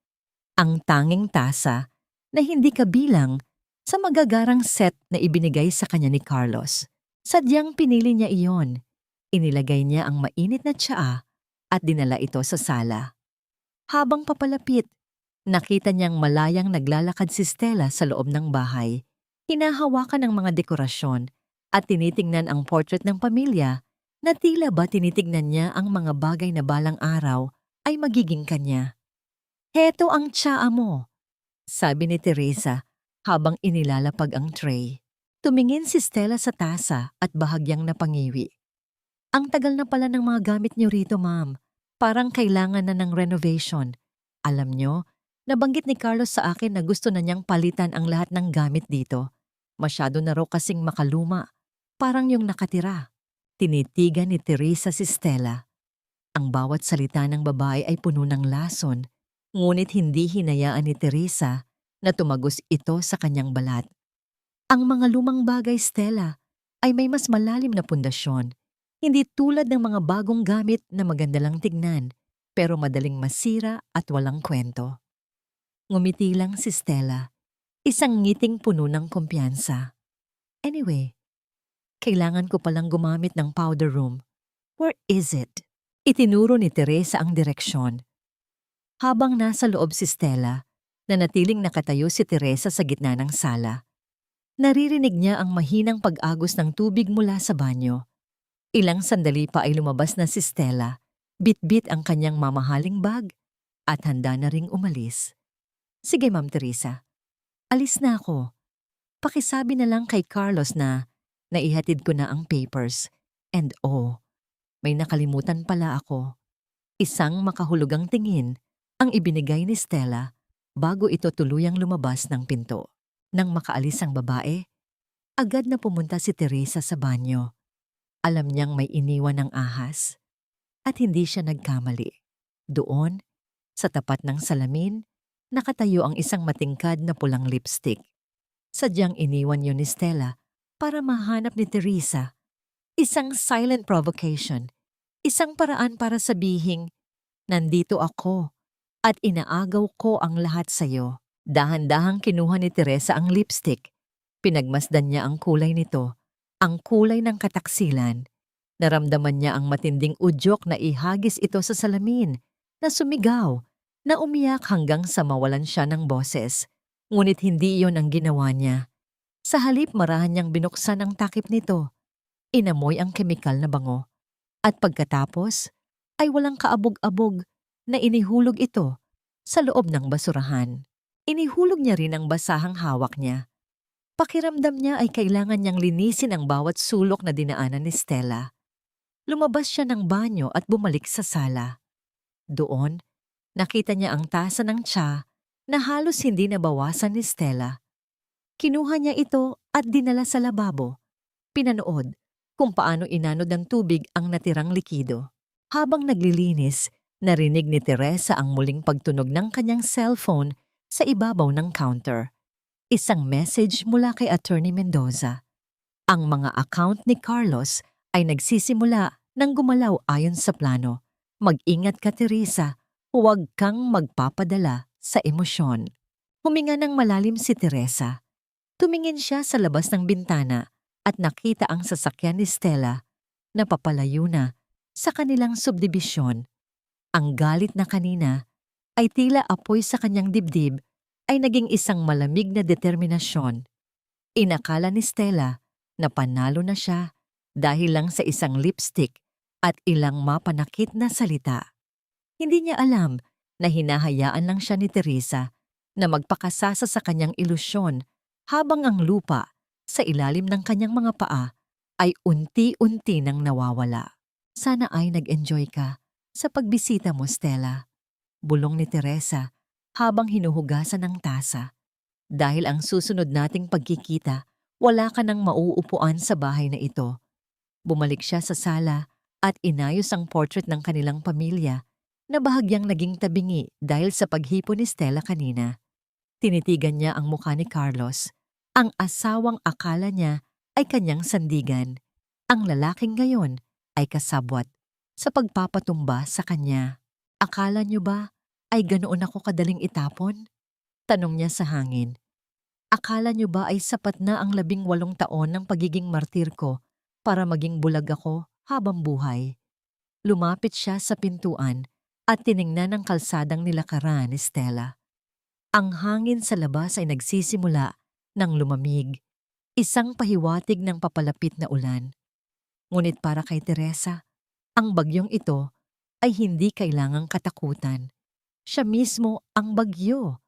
Speaker 1: Ang tanging tasa na hindi kabilang sa magagarang set na ibinigay sa kanya ni Carlos. Sadyang pinili niya iyon. Inilagay niya ang mainit na tsaa at dinala ito sa sala. Habang papalapit, nakita niyang malayang naglalakad si Stella sa loob ng bahay. Hinahawakan ng mga dekorasyon at tinitingnan ang portrait ng pamilya na tila ba tinitignan niya ang mga bagay na balang araw ay magiging kanya. "Heto ang tsaa mo," sabi ni Teresa habang inilalapag ang tray. Tumingin si Stella sa tasa at bahagyang napangiwi. "Ang tagal na pala ng mga gamit niyo rito, ma'am. Parang kailangan na ng renovation. Alam niyo, nabanggit ni Carlos sa akin na gusto na niyang palitan ang lahat ng gamit dito. Masyado na raw kasing makaluma. Parang yung nakatira." Tinitigan ni Teresa si Stella. Ang bawat salita ng babae ay puno ng lason, ngunit hindi hinayaan ni Teresa na tumagos ito sa kanyang balat. "Ang mga lumang bagay, Stella, ay may mas malalim na pundasyon. Hindi tulad ng mga bagong gamit na maganda lang tignan, pero madaling masira at walang kwento." Ngumiti lang si Stella, isang ngiting puno ng kumpiyansa. "Anyway, kailangan ko palang gumamit ng powder room. Where is it?" Itinuro ni Teresa ang direksyon. Habang nasa loob si Stella, nanatiling nakatayo si Teresa sa gitna ng sala. Naririnig niya ang mahinang pag-agos ng tubig mula sa banyo. Ilang sandali pa ay lumabas na si Stella, bitbit ang kanyang mamahaling bag at handa na ring umalis. "Sige, Ma'am Teresa, alis na ako. Pakisabi na lang kay Carlos na Naihatid ko na ang papers. And may nakalimutan pala ako. Isang makahulugang tingin ang ibinigay ni Stella bago ito tuluyang lumabas ng pinto. Nang makaalis ang babae, agad na pumunta si Teresa sa banyo. Alam niyang may iniwan ng ahas at hindi siya nagkamali. Doon, sa tapat ng salamin, nakatayo ang isang matingkad na pulang lipstick. Sadyang iniwan yun ni Stella para mahanap ni Teresa. Isang silent provocation. Isang paraan para sabihing, nandito ako at inaagaw ko ang lahat sa'yo. Dahan-dahang kinuha ni Teresa ang lipstick. Pinagmasdan niya ang kulay nito, ang kulay ng kataksilan. Naramdaman niya ang matinding udyok na ihagis ito sa salamin, na sumigaw, na umiyak hanggang sa mawalan siya ng boses. Ngunit hindi iyon ang ginawa niya. Sa halip marahan niyang binuksan ang takip nito. Inamoy ang kemikal na bango. At pagkatapos, ay walang kaabog-abog na inihulog ito sa loob ng basurahan. Inihulog niya rin ang basahang hawak niya. Pakiramdam niya ay kailangan niyang linisin ang bawat sulok na dinaanan ni Stella. Lumabas siya ng banyo at bumalik sa sala. Doon, nakita niya ang tasa ng tsa na halos hindi nabawasan ni Stella. Kinuha niya ito at dinala sa lababo. Pinanood kung paano inanod ng tubig ang natirang likido. Habang naglilinis, narinig ni Teresa ang muling pagtunog ng kanyang cellphone sa ibabaw ng counter. Isang message mula kay Attorney Mendoza. Ang mga account ni Carlos ay nagsisimula ng gumalaw ayon sa plano. Mag-ingat ka, Teresa. Huwag kang magpapadala sa emosyon. Huminga ng malalim si Teresa. Tumingin siya sa labas ng bintana at nakita ang sasakyan ni Stella na papalayo na sa kanilang subdibisyon. Ang galit na kanina ay tila apoy sa kanyang dibdib ay naging isang malamig na determinasyon. Inakala ni Stella na panalo na siya dahil lang sa isang lipstick at ilang mapanakit na salita. Hindi niya alam na hinahayaan lang siya ni Teresa na magpakasasa sa kanyang ilusyon habang ang lupa sa ilalim ng kanyang mga paa ay unti-unti nang nawawala. Sana ay nag-enjoy ka sa pagbisita mo, Stella. Bulong ni Teresa habang hinuhugasan ng tasa. Dahil ang susunod nating pagkikita, wala ka nang mauupuan sa bahay na ito. Bumalik siya sa sala at inayos ang portrait ng kanilang pamilya na bahagyang naging tabingi dahil sa paghipo ni Stella kanina. Tinitigan niya ang mukha ni Carlos. Ang asawang akala niya ay kanyang sandigan. Ang lalaking ngayon ay kasabwat sa pagpapatumba sa kanya. Akala niyo ba ay ganoon ako kadaling itapon? Tanong niya sa hangin. Akala niyo ba ay sapat na ang 18 taon ng pagiging martir ko para maging bulag ako habang buhay? Lumapit siya sa pintuan at tiningnan ang kalsadang nilakaran ni Stella. Ang hangin sa labas ay nagsisimula nang lumamig, isang pahiwatig ng papalapit na ulan. Ngunit para kay Teresa, ang bagyong ito ay hindi kailangang katakutan. Siya mismo ang bagyo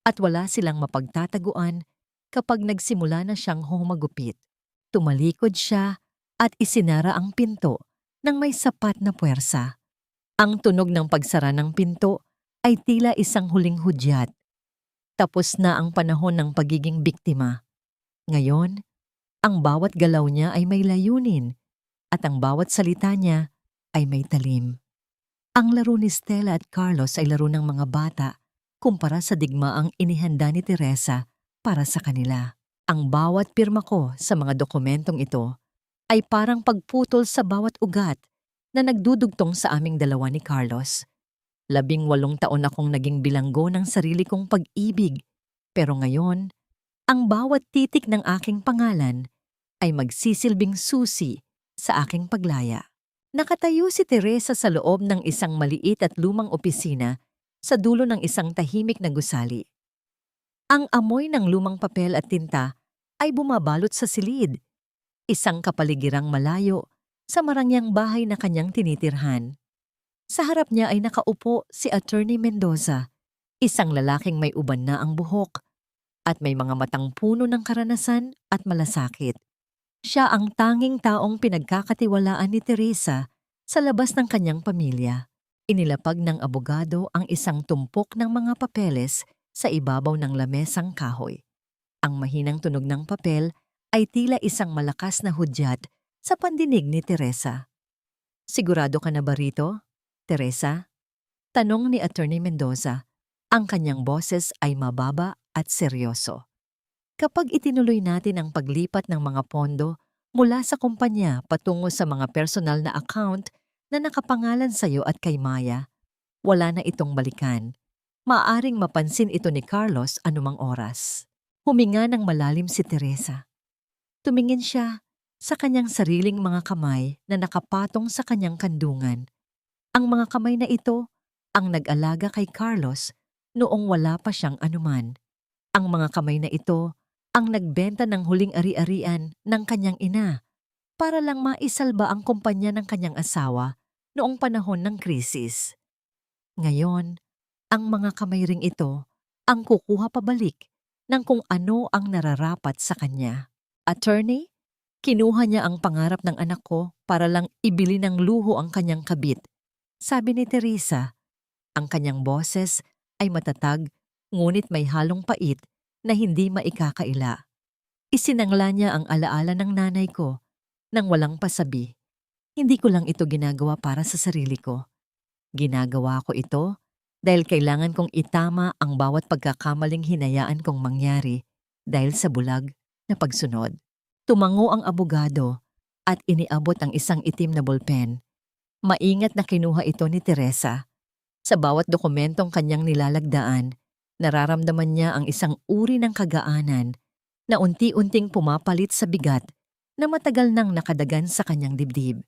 Speaker 1: at wala silang mapagtataguan kapag nagsimula na siyang humagupit. Tumalikod siya at isinara ang pinto ng may sapat na puwersa. Ang tunog ng pagsara ng pinto ay tila isang huling hudyat. Tapos na ang panahon ng pagiging biktima. Ngayon, ang bawat galaw niya ay may layunin at ang bawat salita niya ay may talim. Ang laro ni Stella at Carlos ay laro ng mga bata kumpara sa digmaang inihanda ni Teresa para sa kanila. Ang bawat pirma ko sa mga dokumentong ito ay parang pagputol sa bawat ugat na nagdudugtong sa aming dalawa ni Carlos. 18 taon akong naging bilanggo ng sarili kong pag-ibig. Pero ngayon, ang bawat titik ng aking pangalan ay magsisilbing susi sa aking paglaya. Nakatayo si Teresa sa loob ng isang maliit at lumang opisina sa dulo ng isang tahimik na gusali. Ang amoy ng lumang papel at tinta ay bumabalot sa silid, isang kapaligirang malayo sa marangyang bahay na kanyang tinitirhan. Sa harap niya ay nakaupo si Attorney Mendoza, isang lalaking may uban na ang buhok at may mga matang puno ng karanasan at malasakit. Siya ang tanging taong pinagkakatiwalaan ni Teresa sa labas ng kanyang pamilya. Inilapag ng abogado ang isang tumpok ng mga papeles sa ibabaw ng lamesang kahoy. Ang mahinang tunog ng papel ay tila isang malakas na hudyat sa pandinig ni Teresa. "Sigurado ka na ba rito, Teresa?" Tanong ni Attorney Mendoza. Ang kanyang boses ay mababa at seryoso. "Kapag itinuloy natin ang paglipat ng mga pondo mula sa kumpanya patungo sa mga personal na account na nakapangalan sa iyo at kay Maya, wala na itong balikan. Maaaring mapansin ito ni Carlos anumang oras." Huminga ng malalim si Teresa. Tumingin siya sa kanyang sariling mga kamay na nakapatong sa kanyang kandungan. Ang mga kamay na ito ang nag-alaga kay Carlos noong wala pa siyang anuman. Ang mga kamay na ito ang nagbenta ng huling ari-arian ng kanyang ina para lang maisalba ang kumpanya ng kanyang asawa noong panahon ng krisis. Ngayon, ang mga kamay ring ito ang kukuha pabalik ng kung ano ang nararapat sa kanya. "Attorney, kinuha niya ang pangarap ng anak ko para lang ibili ng luho ang kanyang kabit," sabi ni Teresa. Ang kanyang boses ay matatag ngunit may halong pait na hindi maikakaila. Isinangla niya ang alaala ng nanay ko nang walang pasabi. "Hindi ko lang ito ginagawa para sa sarili ko. Ginagawa ko ito dahil kailangan kong itama ang bawat pagkakamaling hinayaan kong mangyari dahil sa bulag na pagsunod." Tumango ang abogado at iniabot ang isang itim na bolpen. Maingat na kinuha ito ni Teresa. Sa bawat dokumentong kanyang nilalagdaan, nararamdaman niya ang isang uri ng kagaanan na unti-unting pumapalit sa bigat na matagal nang nakadagan sa kanyang dibdib.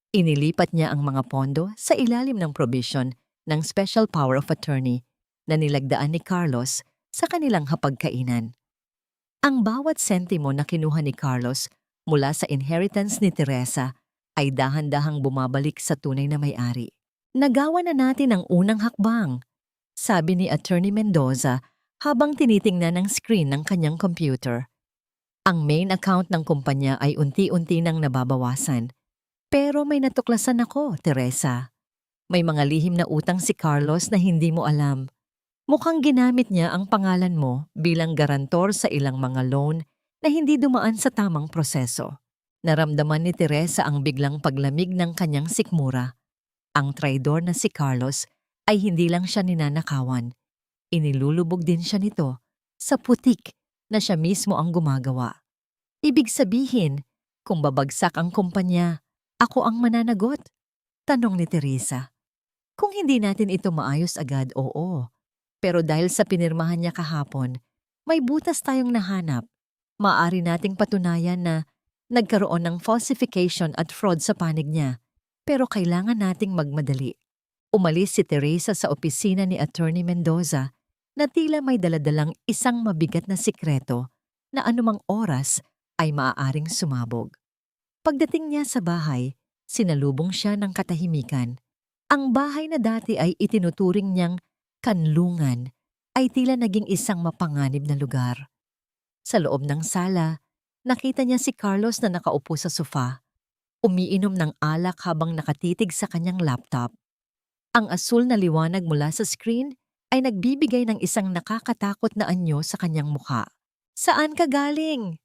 Speaker 1: Inilipat niya ang mga pondo sa ilalim ng provision ng Special Power of Attorney na nilagdaan ni Carlos sa kanilang hapagkainan. Ang bawat sentimo na kinuha ni Carlos mula sa inheritance ni Teresa ay dahan-dahang bumabalik sa tunay na may-ari. "Nagawa na natin ang unang hakbang," sabi ni Attorney Mendoza habang tinitingnan ang screen ng kanyang computer. Ang main account ng kumpanya ay unti-unti nang nababawasan. "Pero may natuklasan ako, Teresa. May mga lihim na utang si Carlos na hindi mo alam. Mukhang ginamit niya ang pangalan mo bilang garantor sa ilang mga loan na hindi dumaan sa tamang proseso." Naramdaman ni Teresa ang biglang paglamig ng kanyang sikmura. Ang traidor na si Carlos ay hindi lang siya ninanakawan. Inilulubog din siya nito sa putik na siya mismo ang gumagawa. "Ibig sabihin, kung babagsak ang kumpanya, ako ang mananagot?" tanong ni Teresa. "Kung hindi natin ito maayos agad, oo. Pero dahil sa pinirmahan niya kahapon, may butas tayong nahanap. Maaari nating patunayan na nagkaroon ng falsification at fraud sa panig niya. Pero kailangan nating magmadali." Umalis si Teresa sa opisina ni Attorney Mendoza na tila may daladalang isang mabigat na sikreto na anumang oras ay maaaring sumabog. Pagdating niya sa bahay, sinalubong siya ng katahimikan. Ang bahay na dati ay itinuturing niyang kanlungan ay tila naging isang mapanganib na lugar. Sa loob ng sala, nakita niya si Carlos na nakaupo sa sofa, umiinom ng alak habang nakatitig sa kanyang laptop. Ang asul na liwanag mula sa screen ay nagbibigay ng isang nakakatakot na anyo sa kanyang mukha. "Saan ka galing?"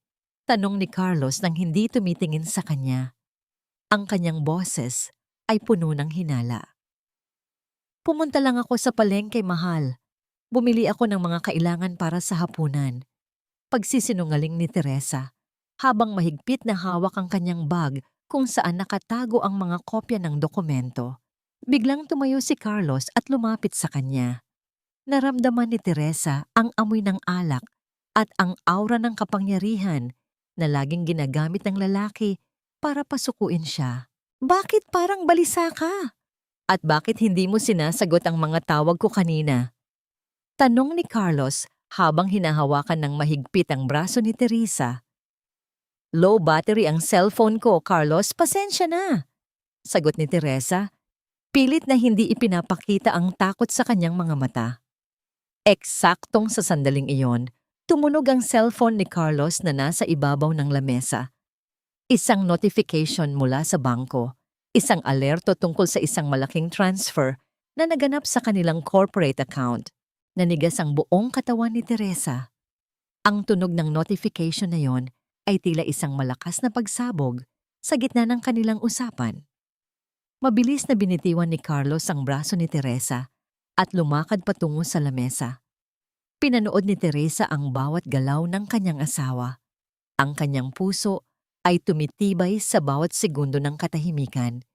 Speaker 1: tanong ni Carlos nang hindi tumitingin sa kanya. Ang kanyang boses ay puno ng hinala. "Pumunta lang ako sa palengke, mahal. Bumili ako ng mga kailangan para sa hapunan." Pagsisinungaling ni Teresa, habang mahigpit na hawak ang kanyang bag kung saan nakatago ang mga kopya ng dokumento. Biglang tumayo si Carlos at lumapit sa kanya. Naramdaman ni Teresa ang amoy ng alak at ang aura ng kapangyarihan na laging ginagamit ng lalaki para pasukuin siya. "Bakit parang balisa ka? At bakit hindi mo sinasagot ang mga tawag ko kanina?" tanong ni Carlos habang hinahawakan ng mahigpit ang braso ni Teresa. "Low battery ang cellphone ko, Carlos. Pasensya na," sagot ni Teresa, pilit na hindi ipinapakita ang takot sa kanyang mga mata. Eksaktong sa sandaling iyon, tumunog ang cellphone ni Carlos na nasa ibabaw ng lamesa. Isang notification mula sa bangko, isang alerto tungkol sa isang malaking transfer na naganap sa kanilang corporate account. Nanigas ang buong katawan ni Teresa. Ang tunog ng notification na yon ay tila isang malakas na pagsabog sa gitna ng kanilang usapan. Mabilis na binitiwan ni Carlos ang braso ni Teresa at lumakad patungo sa lamesa. Pinanood ni Teresa ang bawat galaw ng kanyang asawa. Ang kanyang puso ay tumitibay sa bawat segundo ng katahimikan.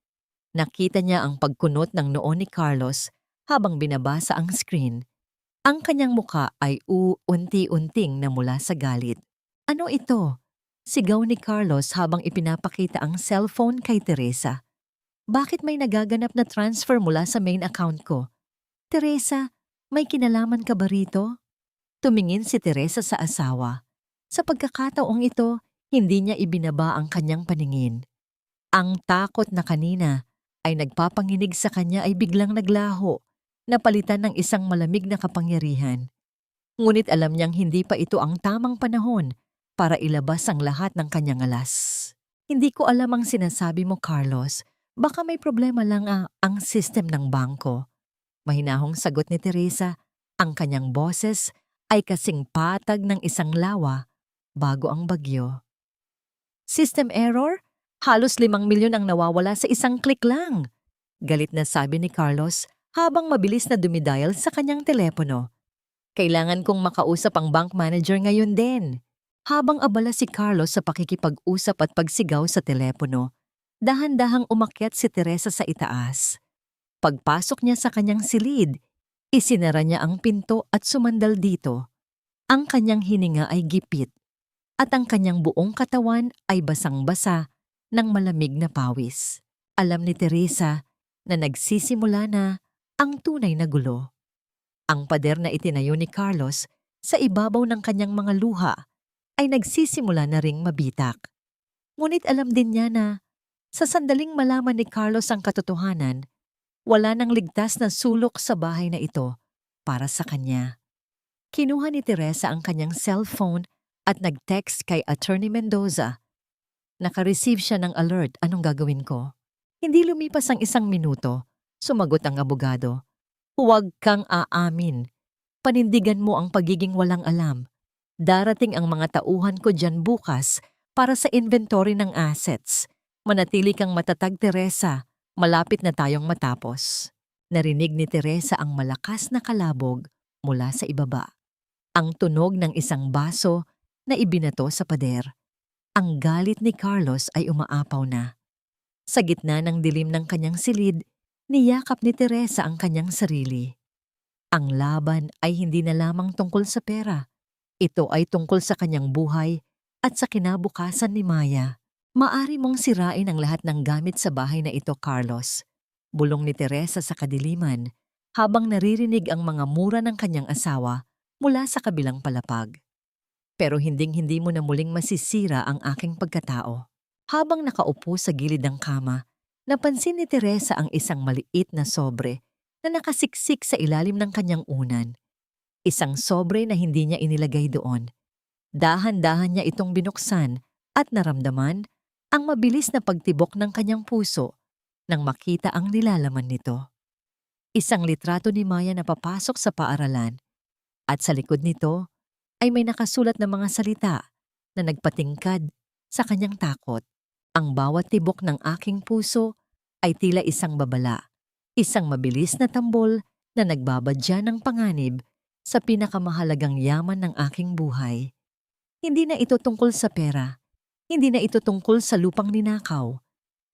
Speaker 1: Nakita niya ang pagkunot ng noo ni Carlos habang binabasa ang screen. Ang kanyang muka ay unti-unting namula sa galit. Ano ito? Sigaw ni Carlos habang ipinapakita ang cellphone kay Teresa. Bakit may nagaganap na transfer mula sa main account ko? Teresa, may kinalaman ka ba rito? Tumingin si Teresa sa asawa. Sa pagkakataong ito, hindi niya ibinaba ang kanyang paningin. Ang takot na kanina ay nagpapanginig sa kanya ay biglang naglaho, napalitan ng isang malamig na kapangyarihan. Ngunit alam niyang hindi pa ito ang tamang panahon para ilabas ang lahat ng kanyang alas. Hindi ko alam ang sinasabi mo, Carlos. Baka may problema lang ang system ng bangko. Mahinahong sagot ni Teresa. Ang kanyang boses ay kasing patag ng isang lawa bago ang bagyo. System error? Halos 5 milyon ang nawawala sa isang click lang. Galit na sabi ni Carlos habang mabilis na dumidial sa kanyang telepono. Kailangan kong makausap ang bank manager ngayon din. Habang abala si Carlos sa pakikipag-usap at pagsigaw sa telepono, dahan-dahang umakyat si Teresa sa itaas. Pagpasok niya sa kanyang silid, isinara niya ang pinto at sumandal dito. Ang kanyang hininga ay gipit at ang kanyang buong katawan ay basang-basa ng malamig na pawis. Alam ni Teresa na nagsisimula na ang tunay na gulo. Ang pader na itinayo ni Carlos sa ibabaw ng kanyang mga luha ay nagsisimula na ring mabitak. Ngunit alam din niya na sa sandaling malaman ni Carlos ang katotohanan, wala nang ligtas na sulok sa bahay na ito para sa kanya. Kinuha ni Teresa ang kanyang cellphone at nag-text kay Attorney Mendoza. Naka-receive siya ng alert, anong gagawin ko? Hindi lumipas ang 1 minuto, sumagot ang abogado. Huwag kang aamin. Panindigan mo ang pagiging walang alam. Darating ang mga tauhan ko dyan bukas para sa inventory ng assets. Manatili kang matatag, Teresa. Malapit na tayong matapos. Narinig ni Teresa ang malakas na kalabog mula sa ibaba. Ang tunog ng isang baso na ibinato sa pader. Ang galit ni Carlos ay umaapaw na. Sa gitna ng dilim ng kanyang silid, niyakap ni Teresa ang kanyang sarili. Ang laban ay hindi na lamang tungkol sa pera. Ito ay tungkol sa kanyang buhay at sa kinabukasan ni Maya. Maari mong sirain ang lahat ng gamit sa bahay na ito, Carlos. Bulong ni Teresa sa kadiliman habang naririnig ang mga mura ng kanyang asawa mula sa kabilang palapag. Pero hinding-hindi mo na muling masisira ang aking pagkatao. Habang nakaupo sa gilid ng kama, napansin ni Teresa ang isang maliit na sobre na nakasiksik sa ilalim ng kanyang unan. Isang sobre na hindi niya inilagay doon. Dahan-dahan niya itong binuksan at naramdaman ang mabilis na pagtibok ng kanyang puso nang makita ang nilalaman nito. Isang litrato ni Maya na papasok sa paaralan at sa likod nito ay may nakasulat na mga salita na nagpatingkad sa kanyang takot. Ang bawat tibok ng aking puso ay tila isang babala, isang mabilis na tambol na nagbabadya ng panganib sa pinakamahalagang yaman ng aking buhay. Hindi na ito tungkol sa pera. Hindi na ito tungkol sa lupang ninakaw.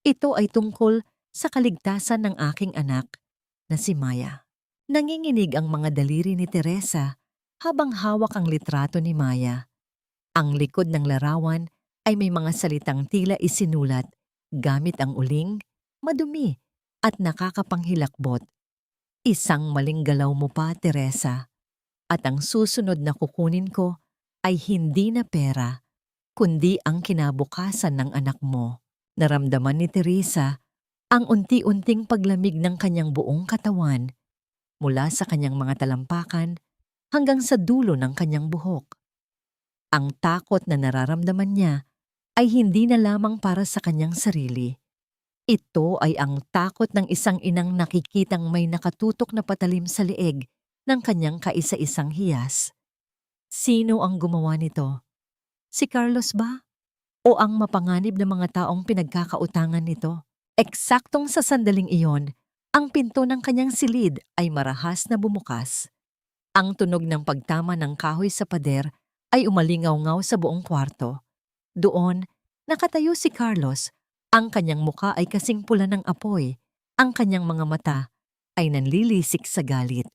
Speaker 1: Ito ay tungkol sa kaligtasan ng aking anak na si Maya. Nanginginig ang mga daliri ni Teresa habang hawak ang litrato ni Maya. Ang likod ng larawan ay may mga salitang tila isinulat gamit ang uling, madumi at nakakapanghilakbot. Isang maling galaw mo pa, Teresa. At ang susunod na kukunin ko ay hindi na pera, kundi ang kinabukasan ng anak mo. Naramdaman ni Teresa ang unti-unting paglamig ng kanyang buong katawan mula sa kanyang mga talampakan hanggang sa dulo ng kanyang buhok. Ang takot na nararamdaman niya ay hindi na lamang para sa kanyang sarili. Ito ay ang takot ng isang inang nakikitang may nakatutok na patalim sa leeg ng kanyang kaisa-isang hiyas. Sino ang gumawa nito? Si Carlos ba? O ang mapanganib na mga taong pinagkakautangan nito? Eksaktong sa sandaling iyon, ang pinto ng kanyang silid ay marahas na bumukas. Ang tunog ng pagtama ng kahoy sa pader ay umalingaw-ngaw sa buong kwarto. Doon, nakatayo si Carlos. Ang kanyang muka ay kasing pula ng apoy. Ang kanyang mga mata ay nanlilisik sa galit.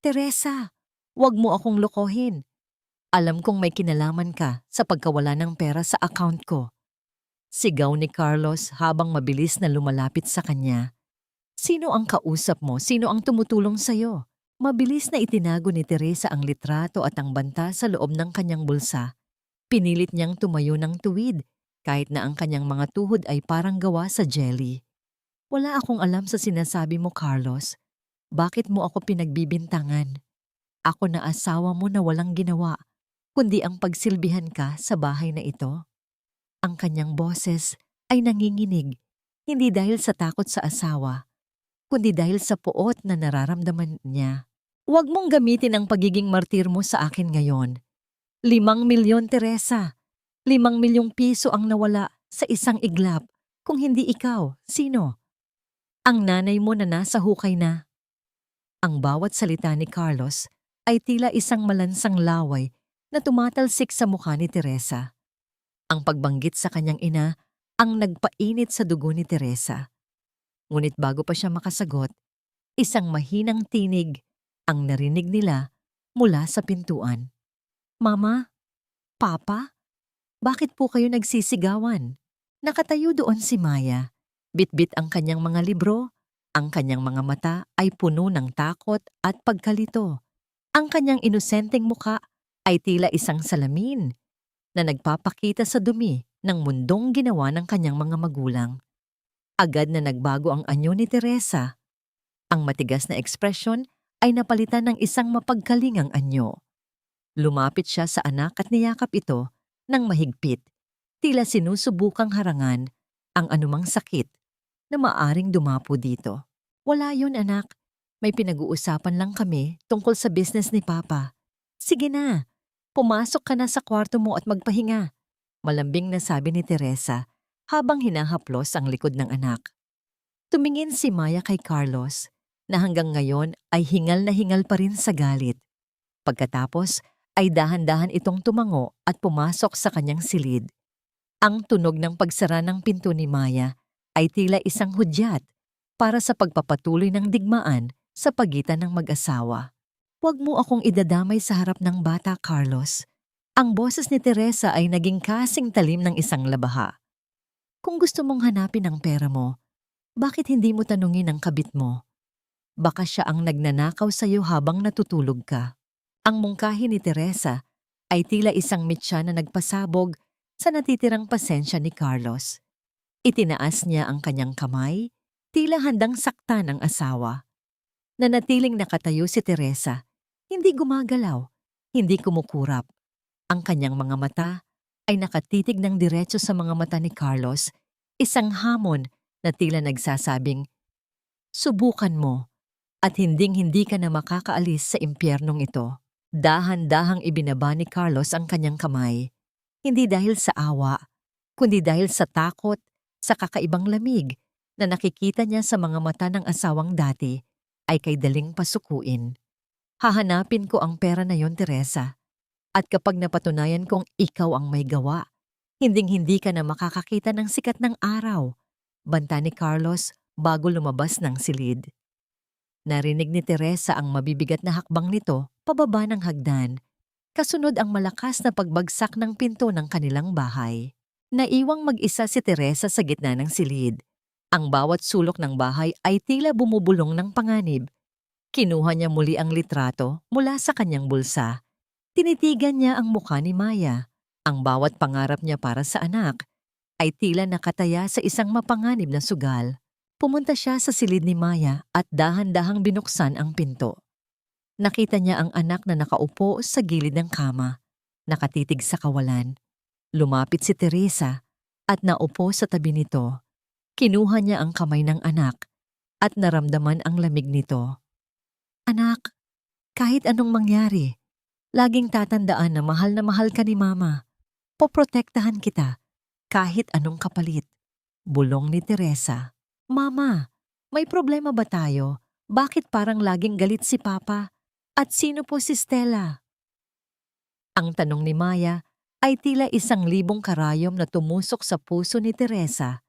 Speaker 1: Teresa, wag mo akong lokohin. Alam kong may kinalaman ka sa pagkawala ng pera sa account ko. Sigaw ni Carlos habang mabilis na lumalapit sa kanya. Sino ang kausap mo? Sino ang tumutulong sa'yo? Mabilis na itinago ni Teresa ang litrato at ang banta sa loob ng kanyang bulsa. Pinilit niyang tumayo ng tuwid, kahit na ang kanyang mga tuhod ay parang gawa sa jelly. Wala akong alam sa sinasabi mo, Carlos. Bakit mo ako pinagbibintangan? Ako na asawa mo na walang ginawa, kundi ang pagsilbihan ka sa bahay na ito. Ang kanyang boses ay nanginginig, hindi dahil sa takot sa asawa, kundi dahil sa puot na nararamdaman niya. Huwag mong gamitin ang pagiging martir mo sa akin ngayon. 5 milyon, Teresa. 5 milyong piso ang nawala sa isang iglap. Kung hindi ikaw, sino? Ang nanay mo na nasa hukay na. Ang bawat salita ni Carlos ay tila isang malansang laway na tumatalsik sa mukha ni Teresa. Ang pagbanggit sa kanyang ina ang nagpainit sa dugo ni Teresa. Ngunit bago pa siya makasagot, isang mahinang tinig ang narinig nila mula sa pintuan. Mama? Papa? Bakit po kayo nagsisigawan? Nakatayo doon si Maya. Bitbit ang kanyang mga libro. Ang kanyang mga mata ay puno ng takot at pagkalito. Ang kanyang inosenteng muka ay tila isang salamin na nagpapakita sa dumi ng mundong ginawa ng kanyang mga magulang. Agad na nagbago ang anyo ni Teresa. Ang matigas na ekspresyon ay napalitan ng isang mapagkalingang anyo. Lumapit siya sa anak at niyakap ito ng mahigpit, tila sinusubukang harangan ang anumang sakit na maaring dumapo dito. Wala yun, anak. May pinag-uusapan lang kami tungkol sa business ni Papa. Sige na, pumasok ka na sa kwarto mo at magpahinga, malambing na sabi ni Teresa habang hinahaplos ang likod ng anak. Tumingin si Maya kay Carlos na hanggang ngayon ay hingal na hingal pa rin sa galit. Pagkatapos ay dahan-dahan itong tumango at pumasok sa kanyang silid. Ang tunog ng pagsara ng pinto ni Maya ay tila isang hudyat para sa pagpapatuloy ng digmaan sa pagitan ng mag-asawa. Huwag mo akong idadamay sa harap ng bata, Carlos. Ang boses ni Teresa ay naging kasing talim ng isang labaha. Kung gusto mong hanapin ang pera mo, bakit hindi mo tanungin ang kabit mo? Baka siya ang nagnanakaw sa iyo habang natutulog ka. Ang mungkahi ni Teresa ay tila isang mitya na nagpasabog sa natitirang pasensya ni Carlos. Itinaas niya ang kanyang kamay, tila handang saktan ang asawa. Nanatiling nakatayo si Teresa, hindi gumagalaw, hindi kumukurap. Ang kanyang mga mata ay nakatitig ng diretso sa mga mata ni Carlos, isang hamon na tila nagsasabing, subukan mo at hinding-hindi ka na makakaalis sa impyernong ito. Dahan-dahang ibinaba ni Carlos ang kanyang kamay, hindi dahil sa awa, kundi dahil sa takot, sa kakaibang lamig na nakikita niya sa mga mata ng asawang dati ay kay daling pasukuin. Hahanapin ko ang pera na yon, Teresa. At kapag napatunayan kong ikaw ang may gawa, hinding-hindi ka na makakakita ng sikat ng araw, banta ni Carlos bago lumabas ng silid. Narinig ni Teresa ang mabibigat na hakbang nito pababa ng hagdan. Kasunod ang malakas na pagbagsak ng pinto ng kanilang bahay. Naiwang mag-isa si Teresa sa gitna ng silid. Ang bawat sulok ng bahay ay tila bumubulong ng panganib. Kinuha niya muli ang litrato mula sa kanyang bulsa. Tinitigan niya ang mukha ni Maya. Ang bawat pangarap niya para sa anak ay tila nakataya sa isang mapanganib na sugal. Pumunta siya sa silid ni Maya at dahan-dahang binuksan ang pinto. Nakita niya ang anak na nakaupo sa gilid ng kama, nakatitig sa kawalan. Lumapit si Teresa at naupo sa tabi nito. Kinuha niya ang kamay ng anak at naramdaman ang lamig nito. Anak, kahit anong mangyari, laging tatandaan na mahal ka ni Mama. Poprotektahan kita kahit anong kapalit. Bulong ni Teresa. Mama, may problema ba tayo? Bakit parang laging galit si Papa? At sino po si Stella? Ang tanong ni Maya ay tila 1,000 karayom na tumusok sa puso ni Teresa.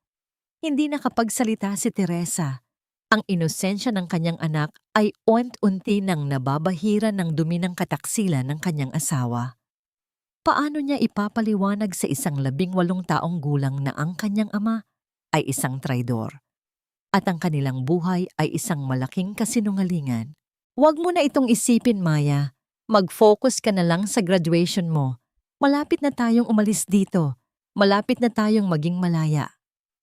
Speaker 1: Hindi nakapagsalita si Teresa. Ang inosensya ng kanyang anak ay unti-unti nang nababahiran ng dumi ng kataksilan ng kanyang asawa. Paano niya ipapaliwanag sa 18 taong gulang na ang kanyang ama ay isang traidor at ang kanilang buhay ay isang malaking kasinungalingan? Huwag mo na itong isipin, Maya. Mag-focus ka na lang sa graduation mo. Malapit na tayong umalis dito. Malapit na tayong maging malaya.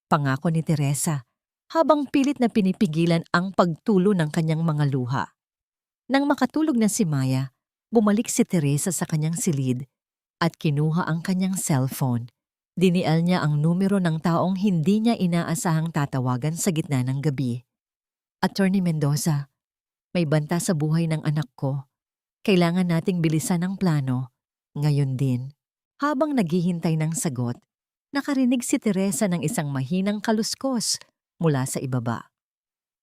Speaker 1: Pangako ni Teresa, habang pilit na pinipigilan ang pagtulo ng kanyang mga luha. Nang makatulog na si Maya, bumalik si Teresa sa kanyang silid at kinuha ang kanyang cellphone. Dinial niya ang numero ng taong hindi niya inaasahang tatawagan sa gitna ng gabi. Attorney Mendoza, may banta sa buhay ng anak ko. Kailangan nating bilisan ang plano. Ngayon din. Habang naghihintay ng sagot, nakarinig si Teresa ng isang mahinang kaluskos mula sa ibaba.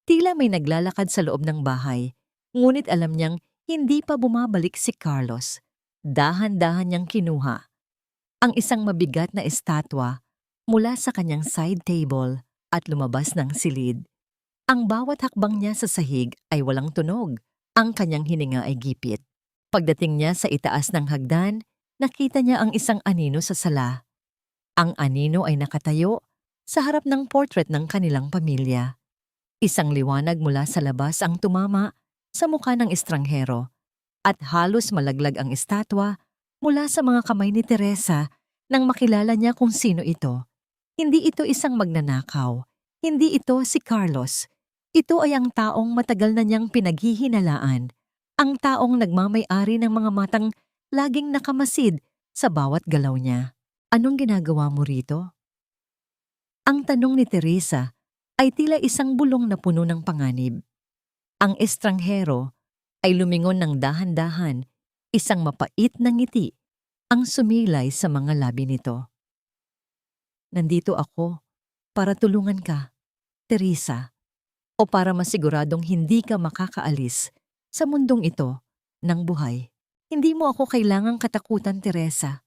Speaker 1: Tila may naglalakad sa loob ng bahay, ngunit alam niyang hindi pa bumabalik si Carlos. Dahan-dahan niyang kinuha ang isang mabigat na estatwa mula sa kanyang side table at lumabas ng silid. Ang bawat hakbang niya sa sahig ay walang tunog. Ang kanyang hininga ay gipit. Pagdating niya sa itaas ng hagdan, nakita niya ang isang anino sa sala. Ang anino ay nakatayo sa harap ng portrait ng kanilang pamilya. Isang liwanag mula sa labas ang tumama sa mukha ng estranghero at halos malaglag ang estatwa mula sa mga kamay ni Teresa nang makilala niya kung sino ito. Hindi ito isang magnanakaw. Hindi ito si Carlos. Ito ay ang taong matagal na niyang pinaghihinalaan. Ang taong nagmamay-ari ng mga matang laging nakamasid sa bawat galaw niya. Anong ginagawa mo rito? Ang tanong ni Teresa ay tila isang bulong na puno ng panganib. Ang estranghero ay lumingon ng dahan-dahan, isang mapait na ngiti ang sumilay sa mga labi nito. Nandito ako para tulungan ka, Teresa, o para masiguradong hindi ka makakaalis sa mundong ito ng buhay. Hindi mo ako kailangang katakutan, Teresa.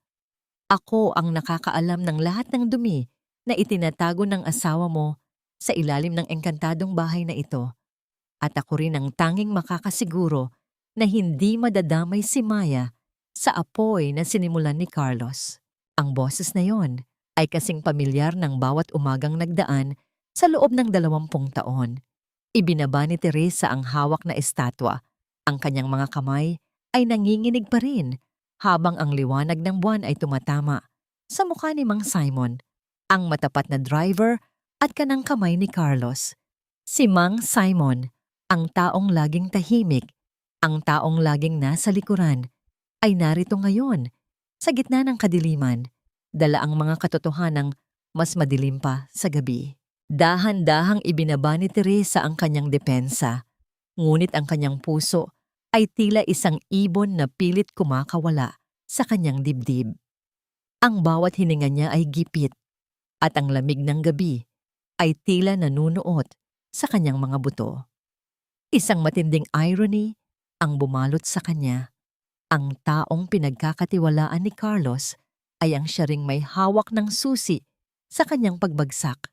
Speaker 1: Ako ang nakakaalam ng lahat ng dumi na itinatago ng asawa mo sa ilalim ng engkantadong bahay na ito. At ako rin ang tanging makakasiguro na hindi madadamay si Maya sa apoy na sinimulan ni Carlos. Ang boses na yon ay kasing pamilyar ng bawat umagang nagdaan sa loob ng 20 taon. Ibinaba ni Teresa ang hawak na estatwa. Ang kanyang mga kamay ay nanginginig pa rin habang ang liwanag ng buwan ay tumatama sa mukha ni Mang Simon, ang matapat na driver at kanang kamay ni Carlos. Si Mang Simon, ang taong laging tahimik, ang taong laging nasa likuran, ay narito ngayon sa gitna ng kadiliman, dala ang mga katotohanang mas madilim pa sa gabi. Dahan-dahang ibinaba ni Teresa ang kanyang depensa, ngunit ang kanyang puso ay tila isang ibon na pilit kumakawala sa kanyang dibdib. Ang bawat hininga niya ay gipit, at ang lamig ng gabi ay tila nanunuot sa kanyang mga buto. Isang matinding irony ang bumalot sa kanya. Ang taong pinagkakatiwalaan ni Carlos ay ang siya ring may hawak ng susi sa kanyang pagbagsak.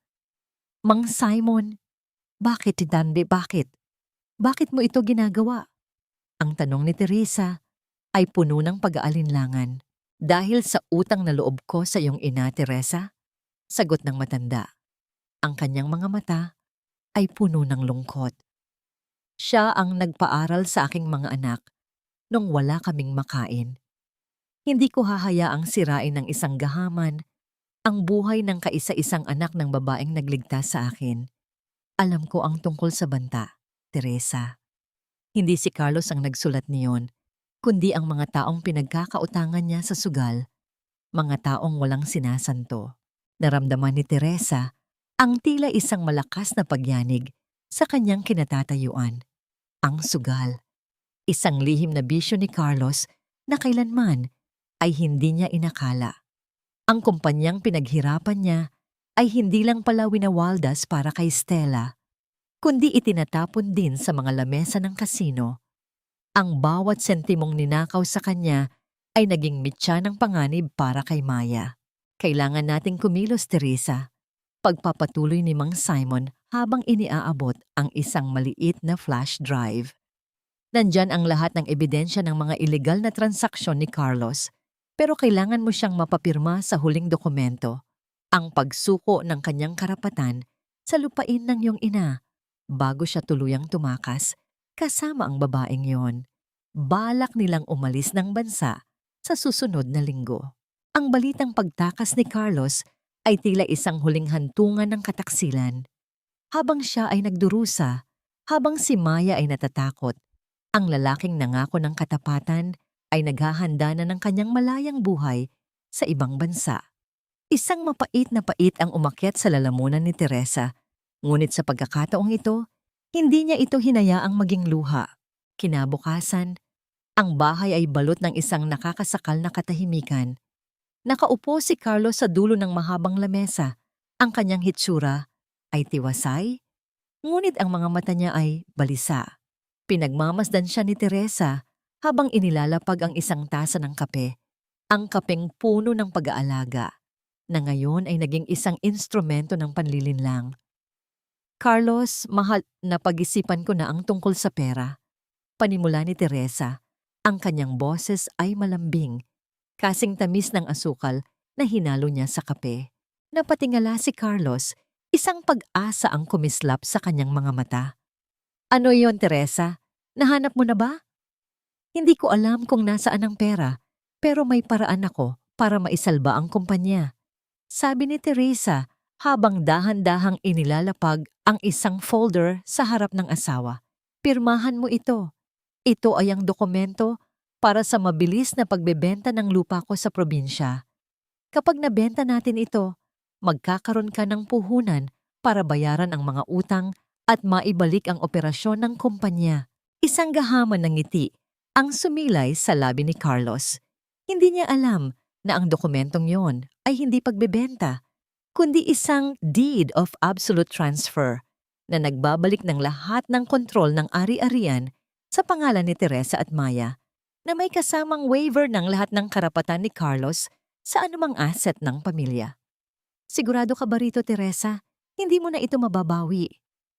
Speaker 1: Mang Simon, bakit Dande, bakit? Bakit mo ito ginagawa? Ang tanong ni Teresa ay puno ng pag-aalinlangan. Dahil sa utang na loob ko sa iyong ina, Teresa? Sagot ng matanda. Ang kanyang mga mata ay puno ng lungkot. Siya ang nagpaaral sa aking mga anak nung wala kaming makain. Hindi ko hahayaang sirain ng isang gahaman ang buhay ng kaisa-isang anak ng babaeng nagligtas sa akin. Alam ko ang tungkol sa banta, Teresa. Hindi si Carlos ang nagsulat niyon, kundi ang mga taong pinagkakautangan niya sa sugal. mga taong walang sinasanto. Naramdaman ni Teresa ang tila isang malakas na pagyanig sa kanyang kinatatayuan. Ang sugal, isang lihim na bisyo ni Carlos na kailanman ay hindi niya inakala. Ang kumpanyang pinaghirapan niya ay hindi lang pala winawaldas para kay Stella, kundi itinatapon din sa mga lamesa ng kasino. Ang bawat sentimong ninakaw sa kanya ay naging mitya ng panganib para kay Maya. Kailangan nating kumilos, Teresa. Pagpapatuloy ni Mang Simon habang iniaabot ang isang maliit na flash drive. Nandyan ang lahat ng ebidensya ng mga ilegal na transaksyon ni Carlos, pero kailangan mo siyang mapapirma sa huling dokumento, ang pagsuko ng kanyang karapatan sa lupain ng iyong ina bago siya tuluyang tumakas kasama ang babaeng yon. Balak nilang umalis ng bansa sa susunod na linggo. Ang balitang pagtakas ni Carlos ay tila isang huling hantungan ng kataksilan. Habang siya ay nagdurusa, habang si Maya ay natatakot, ang lalaking nangako ng katapatan ay naghahanda na ng kanyang malayang buhay sa ibang bansa. Isang mapait na pait ang umakyat sa lalamunan ni Teresa, ngunit sa pagkakataong ito, hindi niya ito hinayaang maging luha. Kinabukasan, ang bahay ay balot ng isang nakakasakal na katahimikan. Nakaupo si Carlos sa dulo ng mahabang lamesa. Ang kanyang hitsura ay tiwasay, ngunit ang mga mata niya ay balisa. Pinagmamasdan siya ni Teresa habang inilalapag ang isang tasa ng kape, ang kapeng puno ng pag-aalaga, na ngayon ay naging isang instrumento ng panlilinlang. Carlos, mahal na pag-isipan ko na ang tungkol sa pera. Panimula ni Teresa, ang kanyang boses ay malambing, kasing tamis ng asukal na hinalo niya sa kape. Napatingala si Carlos, isang pag-asa ang kumislap sa kanyang mga mata. Ano yon, Teresa? Nahanap mo na ba? Hindi ko alam kung nasaan ang pera, pero may paraan ako para maisalba ang kumpanya. Sabi ni Teresa habang dahan-dahang inilalapag ang isang folder sa harap ng asawa. Pirmahan mo ito. Ito ay ang dokumento para sa mabilis na pagbebenta ng lupa ko sa probinsya. Kapag nabenta natin ito, magkakaroon ka ng puhunan para bayaran ang mga utang at maibalik ang operasyon ng kumpanya. Isang gahaman ng ngiti ang sumilay sa labi ni Carlos. Hindi niya alam na ang dokumentong yon ay hindi pagbebenta, kundi isang deed of absolute transfer na nagbabalik ng lahat ng kontrol ng ari-arian sa pangalan ni Teresa at Maya, na may kasamang waiver ng lahat ng karapatan ni Carlos sa anumang asset ng pamilya. Sigurado ka ba rito, Teresa? Hindi mo na ito mababawi?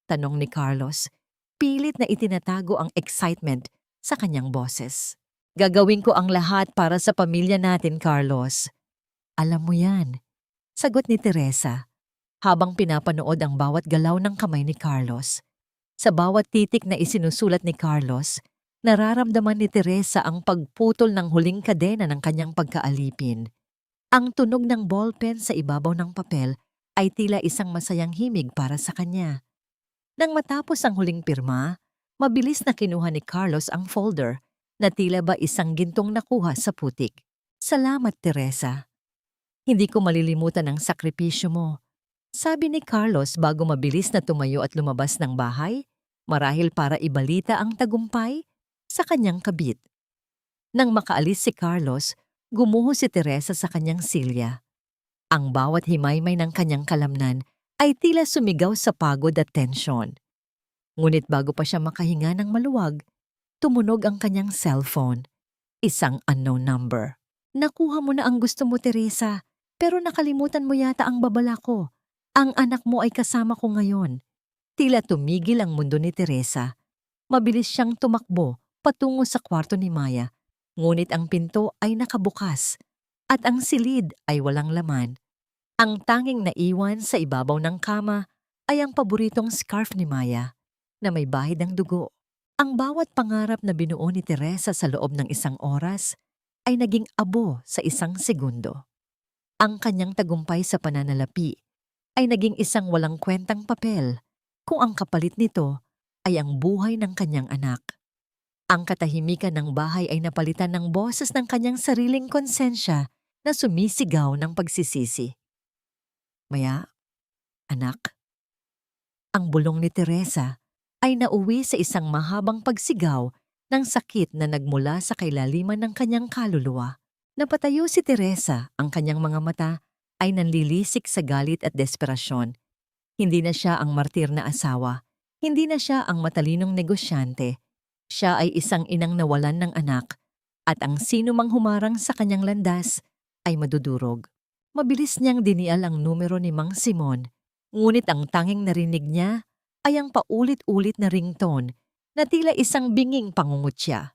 Speaker 1: Tanong ni Carlos. Pilit na itinatago ang excitement sa kanyang boses. Gagawin ko ang lahat para sa pamilya natin, Carlos. Alam mo yan, sagot ni Teresa, habang pinapanood ang bawat galaw ng kamay ni Carlos. Sa bawat titik na isinusulat ni Carlos, nararamdaman ni Teresa ang pagputol ng huling kadena ng kanyang pagkaalipin. Ang tunog ng ballpen sa ibabaw ng papel ay tila isang masayang himig para sa kanya. Nang matapos ang huling pirma, mabilis na kinuha ni Carlos ang folder na tila ba isang gintong nakuha sa putik. Salamat, Teresa. Hindi ko malilimutan ang sakripisyo mo. Sabi ni Carlos bago mabilis na tumayo at lumabas ng bahay, marahil para ibalita ang tagumpay sa kanyang kabit. Nang makaalis si Carlos, gumuho si Teresa sa kanyang silya. Ang bawat himaymay ng kanyang kalamnan ay tila sumigaw sa pagod at tensyon. Ngunit bago pa siya makahinga ng maluwag, tumunog ang kanyang cellphone. Isang unknown number. Nakuha mo na ang gusto mo, Teresa, pero nakalimutan mo yata ang babala ko. Ang anak mo ay kasama ko ngayon. Tila tumigil ang mundo ni Teresa. Mabilis siyang tumakbo patungo sa kwarto ni Maya, ngunit ang pinto ay nakabukas at ang silid ay walang laman. Ang tanging naiwan sa ibabaw ng kama ay ang paboritong scarf ni Maya na may bahid ng dugo. Ang bawat pangarap na binuo ni Teresa sa loob ng isang oras ay naging abo sa isang segundo. Ang kanyang tagumpay sa pananalapi ay naging isang walang kwentang papel kung ang kapalit nito ay ang buhay ng kanyang anak. Ang katahimikan ng bahay ay napalitan ng boses ng kanyang sariling konsensya na sumisigaw ng pagsisisi. Maya, anak, ang bulong ni Teresa ay nauwi sa isang mahabang pagsigaw ng sakit na nagmula sa kailaliman ng kanyang kaluluwa. Napatayo si Teresa, ang kanyang mga mata ay nanlilisik sa galit at desperasyon. Hindi na siya ang martir na asawa, hindi na siya ang matalinong negosyante. Siya ay isang inang nawalan ng anak at ang sino mang humarang sa kanyang landas ay madudurog. Mabilis niyang dinial ang numero ni Mang Simon, ngunit ang tanging narinig niya ay ang paulit-ulit na ringtone na tila isang binging pangungutya.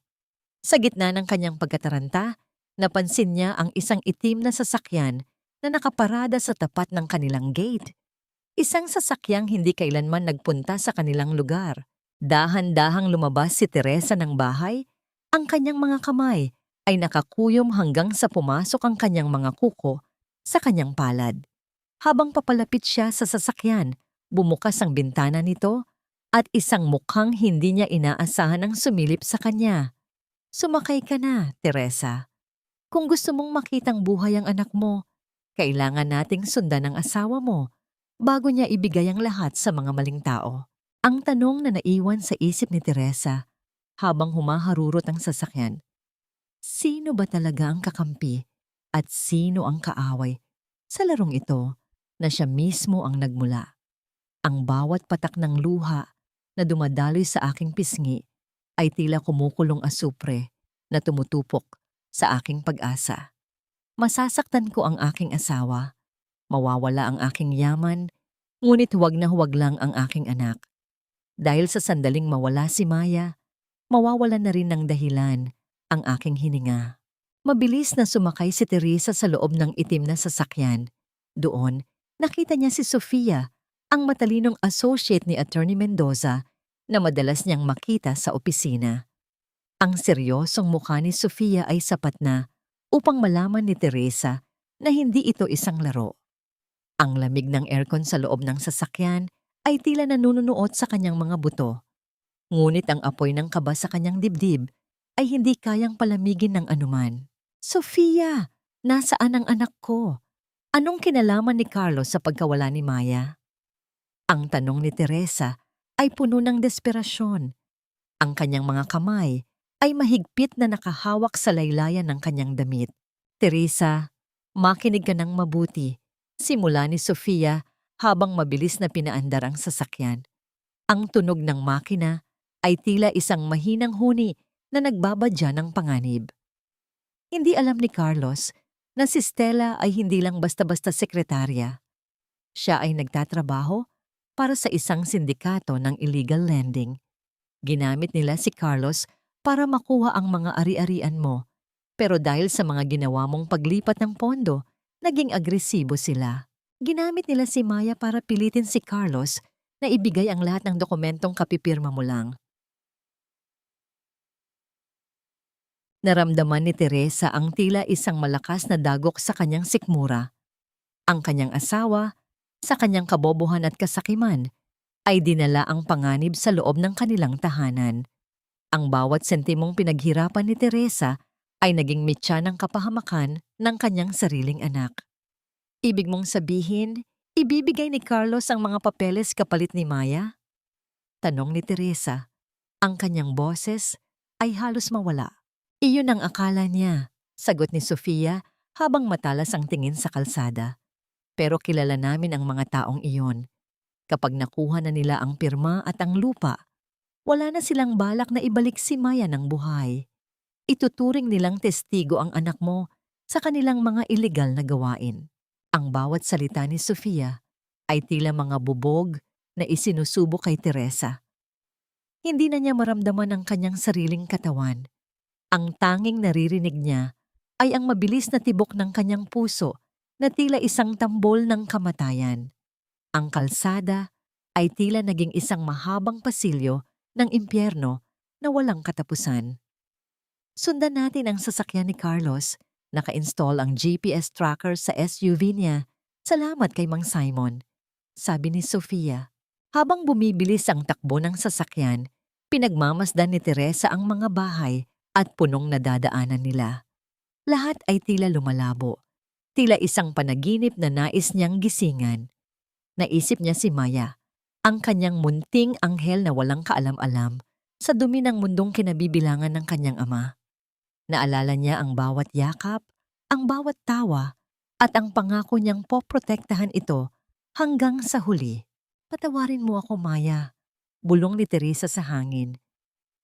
Speaker 1: Sa gitna ng kanyang pagkataranta, napansin niya ang isang itim na sasakyan na nakaparada sa tapat ng kanilang gate. Isang sasakyang hindi kailanman nagpunta sa kanilang lugar. Dahan-dahang lumabas si Teresa ng bahay, ang kanyang mga kamay ay nakakuyom hanggang sa pumasok ang kanyang mga kuko sa kanyang palad. Habang papalapit siya sa sasakyan, bumukas ang bintana nito at isang mukhang hindi niya inaasahan ang sumilip sa kanya. Sumakay ka na, Teresa. Kung gusto mong makitang buhay ang anak mo, kailangan nating sundan ang asawa mo bago niya ibigay ang lahat sa mga maling tao. Ang tanong na naiwan sa isip ni Teresa habang humaharurot ang sasakyan, sino ba talaga ang kakampi at sino ang kaaway sa larong ito na siya mismo ang nagmula? Ang bawat patak ng luha na dumadaloy sa aking pisngi ay tila kumukulong asupre na tumutupok sa aking pag-asa. Masasaktan ko ang aking asawa, mawawala ang aking yaman, ngunit huwag na huwag lang ang aking anak. Dahil sa sandaling mawala si Maya, mawawala na rin ng dahilan ang aking hininga. Mabilis na sumakay si Teresa sa loob ng itim na sasakyan. Doon, nakita niya si Sofia, ang matalinong associate ni Attorney Mendoza na madalas niyang makita sa opisina. Ang seryosong mukha ni Sofia ay sapat na upang malaman ni Teresa na hindi ito isang laro. Ang lamig ng aircon sa loob ng sasakyan ay tila nanunuot sa kanyang mga buto. Ngunit ang apoy ng kaba sa kanyang dibdib ay hindi kayang palamigin ng anuman. Sofia, nasaan ang anak ko? Anong kinalaman ni Carlos sa pagkawala ni Maya? Ang tanong ni Teresa ay puno ng desperasyon. Ang kanyang mga kamay ay mahigpit na nakahawak sa laylayan ng kanyang damit. Teresa, makinig ka ng mabuti. Simula ni Sofia habang mabilis na pinaandar ang sasakyan. Ang tunog ng makina ay tila isang mahinang huni na nagbabadya ng panganib. Hindi alam ni Carlos na si Stella ay hindi lang basta-basta sekretarya. Siya ay nagtatrabaho para sa isang sindikato ng illegal lending. Ginamit nila si Carlos para makuha ang mga ari-arian mo, pero dahil sa mga ginawa mong paglipat ng pondo, naging agresibo sila. Ginamit nila si Maya para pilitin si Carlos na ibigay ang lahat ng dokumentong kapipirma mo lang. Naramdaman ni Teresa ang tila isang malakas na dagok sa kanyang sikmura. Ang kanyang asawa, sa kanyang kabobohan at kasakiman, ay dinala ang panganib sa loob ng kanilang tahanan. Ang bawat sentimong pinaghirapan ni Teresa ay naging mitya ng kapahamakan ng kanyang sariling anak. Ibig mong sabihin, ibibigay ni Carlos ang mga papeles kapalit ni Maya? Tanong ni Teresa. Ang kanyang boses ay halos mawala. Iyon ang akala niya, sagot ni Sofia habang matalas ang tingin sa kalsada. Pero kilala namin ang mga taong iyon. Kapag nakuha na nila ang pirma at ang lupa, wala na silang balak na ibalik si Maya ng buhay. Ituturing nilang testigo ang anak mo sa kanilang mga ilegal na gawain. Ang bawat salita ni Sofia ay tila mga bubog na isinusubo kay Teresa. Hindi na niya maramdaman ang kanyang sariling katawan. Ang tanging naririnig niya ay ang mabilis na tibok ng kanyang puso na tila isang tambol ng kamatayan. Ang kalsada ay tila naging isang mahabang pasilyo ng impyerno na walang katapusan. Sundan natin ang sasakyan ni Carlos. Naka-install ang GPS tracker sa SUV niya. Salamat kay Mang Simon, sabi ni Sofia. Habang bumibilis ang takbo ng sasakyan, pinagmamasdan ni Teresa ang mga bahay at punong nadadaanan nila. Lahat ay tila lumalabo, Tila isang panaginip na nais niyang gisingan. Naisip niya si Maya, ang kanyang munting anghel na walang kaalam-alam sa dumi ng mundong kinabibilangan ng kanyang ama. Naalala niya ang bawat yakap, ang bawat tawa, at ang pangako niyang poprotektahan ito hanggang sa huli. Patawarin mo ako, Maya, bulong ni Teresa sa hangin.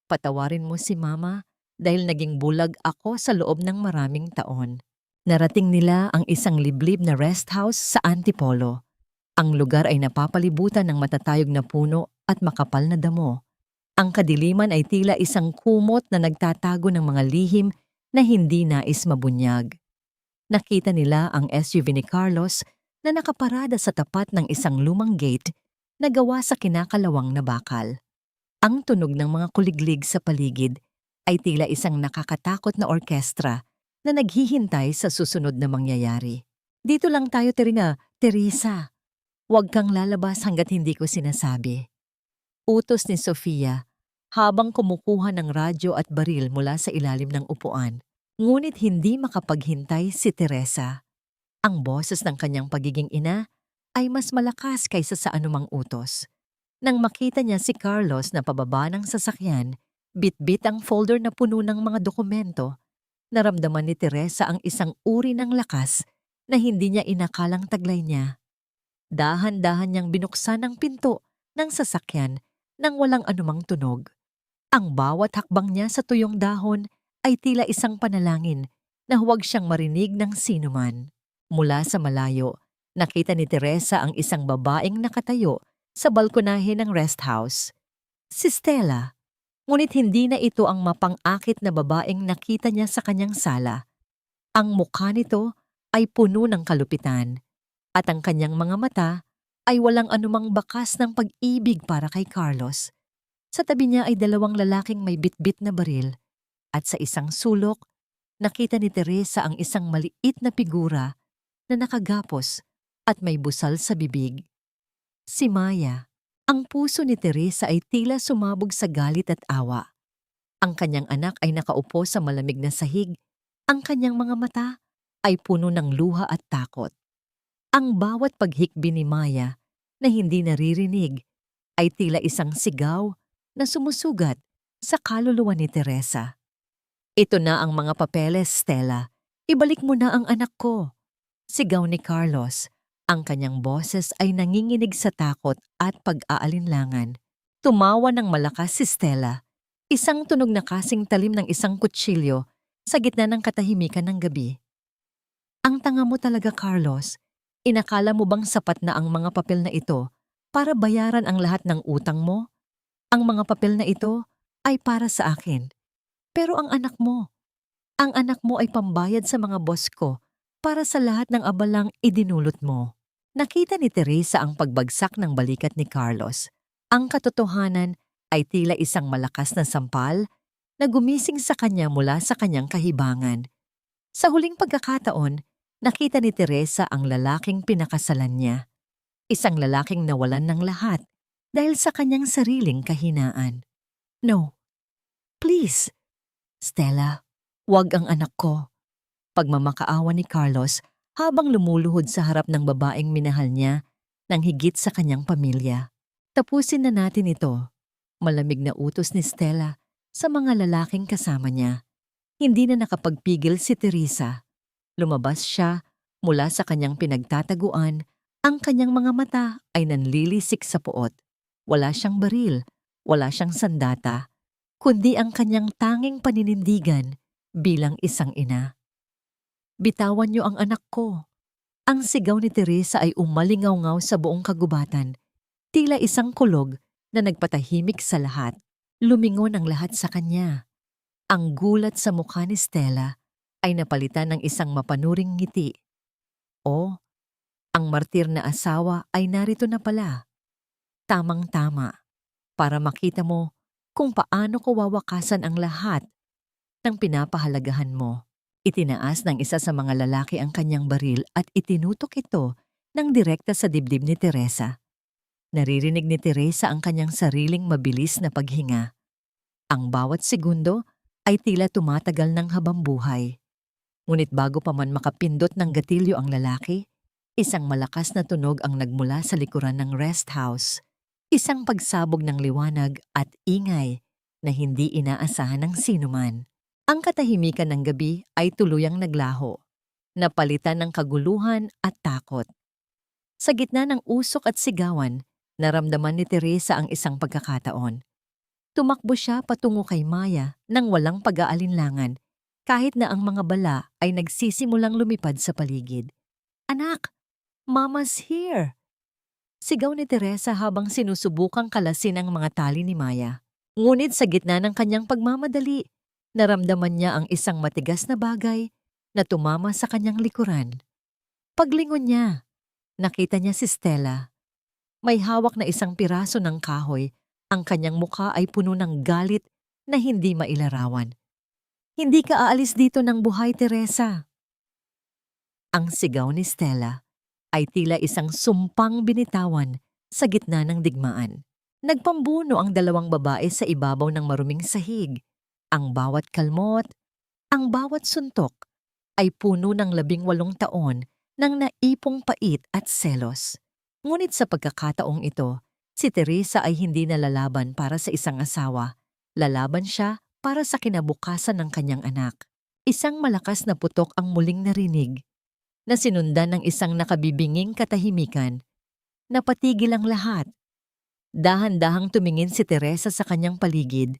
Speaker 1: Patawarin mo si Mama dahil naging bulag ako sa loob ng maraming taon. Narating nila ang isang liblib na rest house sa Antipolo. Ang lugar ay napapalibutan ng matatayog na puno at makapal na damo. Ang kadiliman ay tila isang kumot na nagtatago ng mga lihim na hindi nais mabunyag. Nakita nila ang SUV ni Carlos na nakaparada sa tapat ng isang lumang gate na gawa sa kinakalawang na bakal. Ang tunog ng mga kuliglig sa paligid ay tila isang nakakatakot na orkestra na naghihintay sa susunod na mangyayari. Dito lang tayo, Teresa. Huwag kang lalabas hanggat hindi ko sinasabi. Utos ni Sofia habang kumukuha ng radyo at baril mula sa ilalim ng upuan. Ngunit hindi makapaghintay si Teresa. Ang boses ng kanyang pagiging ina ay mas malakas kaysa sa anumang utos. Nang makita niya si Carlos na pababa ng sasakyan, bitbit ang folder na puno ng mga dokumento, naramdaman ni Teresa ang isang uri ng lakas na hindi niya inakalang taglay niya. Dahan-dahan niyang binuksan ang pinto ng sasakyan nang walang anumang tunog. Ang bawat hakbang niya sa tuyong dahon ay tila isang panalangin na huwag siyang marinig ng sinuman. Mula sa malayo, nakita ni Teresa ang isang babaeng nakatayo sa balkonahe ng rest house. Si Stella, ngunit hindi na ito ang mapang-akit na babaeng nakita niya sa kanyang sala. Ang mukha nito ay puno ng kalupitan at ang kanyang mga mata ay walang anumang bakas ng pag-ibig para kay Carlos. Sa tabi niya ay dalawang lalaking may bitbit na baril at sa isang sulok, nakita ni Teresa ang isang maliit na figura na nakagapos at may busal sa bibig. Si Maya. Ang puso ni Teresa ay tila sumabog sa galit at awa. Ang kanyang anak ay nakaupo sa malamig na sahig. Ang kanyang mga mata ay puno ng luha at takot. Ang bawat paghikbi ni Maya na hindi naririnig ay tila isang sigaw na sumusugat sa kaluluwa ni Teresa. Ito na ang mga papeles, Stella. Ibalik mo na ang anak ko. Sigaw ni Carlos. Ang kanyang boses ay nanginginig sa takot at pag-aalinlangan. Tumawa ng malakas si Stella. Isang tunog na kasing talim ng isang kutsilyo sa gitna ng katahimikan ng gabi. Ang tanga mo talaga, Carlos. Inakala mo bang sapat na ang mga papel na ito para bayaran ang lahat ng utang mo? Ang mga papel na ito ay para sa akin. Pero ang anak mo ay pambayad sa mga boss ko para sa lahat ng abalang idinulot mo. Nakita ni Teresa ang pagbagsak ng balikat ni Carlos. Ang katotohanan ay tila isang malakas na sampal na gumising sa kanya mula sa kanyang kahibangan. Sa huling pagkakataon, nakita ni Teresa ang lalaking pinakasalan niya. Isang lalaking nawalan ng lahat dahil sa kanyang sariling kahinaan. No. Please. Stella, wag ang anak ko. Pagmamakaawa ni Carlos habang lumuluhod sa harap ng babaeng minahal niya nang higit sa kanyang pamilya. Tapusin na natin ito. Malamig na utos ni Stella sa mga lalaking kasama niya. Hindi na nakapagpigil si Teresa. Lumabas siya mula sa kanyang pinagtataguan. Ang kanyang mga mata ay nanlilisik sa puot. Wala siyang baril, wala siyang sandata, kundi ang kanyang tanging paninindigan bilang isang ina. Bitawan niyo ang anak ko. Ang sigaw ni Teresa ay umalingaw-ngaw sa buong kagubatan. Tila isang kulog na nagpatahimik sa lahat. Lumingon ang lahat sa kanya. Ang gulat sa mukha ni Stella ay napalitan ng isang mapanuring ngiti. O, ang martir na asawa ay narito na pala. Tamang-tama, para makita mo kung paano ko wawakasan ang lahat ng pinapahalagahan mo. Itinaas ng isa sa mga lalaki ang kanyang baril at itinutok ito ng direkta sa dibdib ni Teresa. Naririnig ni Teresa ang kanyang sariling mabilis na paghinga. Ang bawat segundo ay tila tumatagal ng habambuhay. Ngunit bago pa man makapindot ng gatilyo ang lalaki, isang malakas na tunog ang nagmula sa likuran ng rest house. Isang pagsabog ng liwanag at ingay na hindi inaasahan ng sinuman. Ang katahimikan ng gabi ay tuluyang naglaho, napalitan ng kaguluhan at takot. Sa gitna ng usok at sigawan, naramdaman ni Teresa ang isang pagkakataon. Tumakbo siya patungo kay Maya nang walang pag-aalinlangan, kahit na ang mga bala ay nagsisimulang lumipad sa paligid. "Anak, Mama's here!" Sigaw ni Teresa habang sinusubukang kalasin ang mga tali ni Maya. Ngunit sa gitna ng kanyang pagmamadali, naramdaman niya ang isang matigas na bagay na tumama sa kanyang likuran. Paglingon niya, nakita niya si Stella. May hawak na isang piraso ng kahoy. Ang kanyang mukha ay puno ng galit na hindi mailarawan. "Hindi ka aalis dito ng buhay, Teresa." Ang sigaw ni Stella ay tila isang sumpang binitawan sa gitna ng digmaan. Nagpambuno ang dalawang babae sa ibabaw ng maruming sahig. Ang bawat kalmot, ang bawat suntok ay puno ng 18 taon ng naipong pait at selos. Ngunit sa pagkakataong ito, si Teresa ay hindi nalalaban para sa isang asawa. Lalaban siya para sa kinabukasan ng kanyang anak. Isang malakas na putok ang muling narinig, na sinundan ng isang nakabibinging katahimikan. Napatigil ang lahat. Dahan-dahang tumingin si Teresa sa kanyang paligid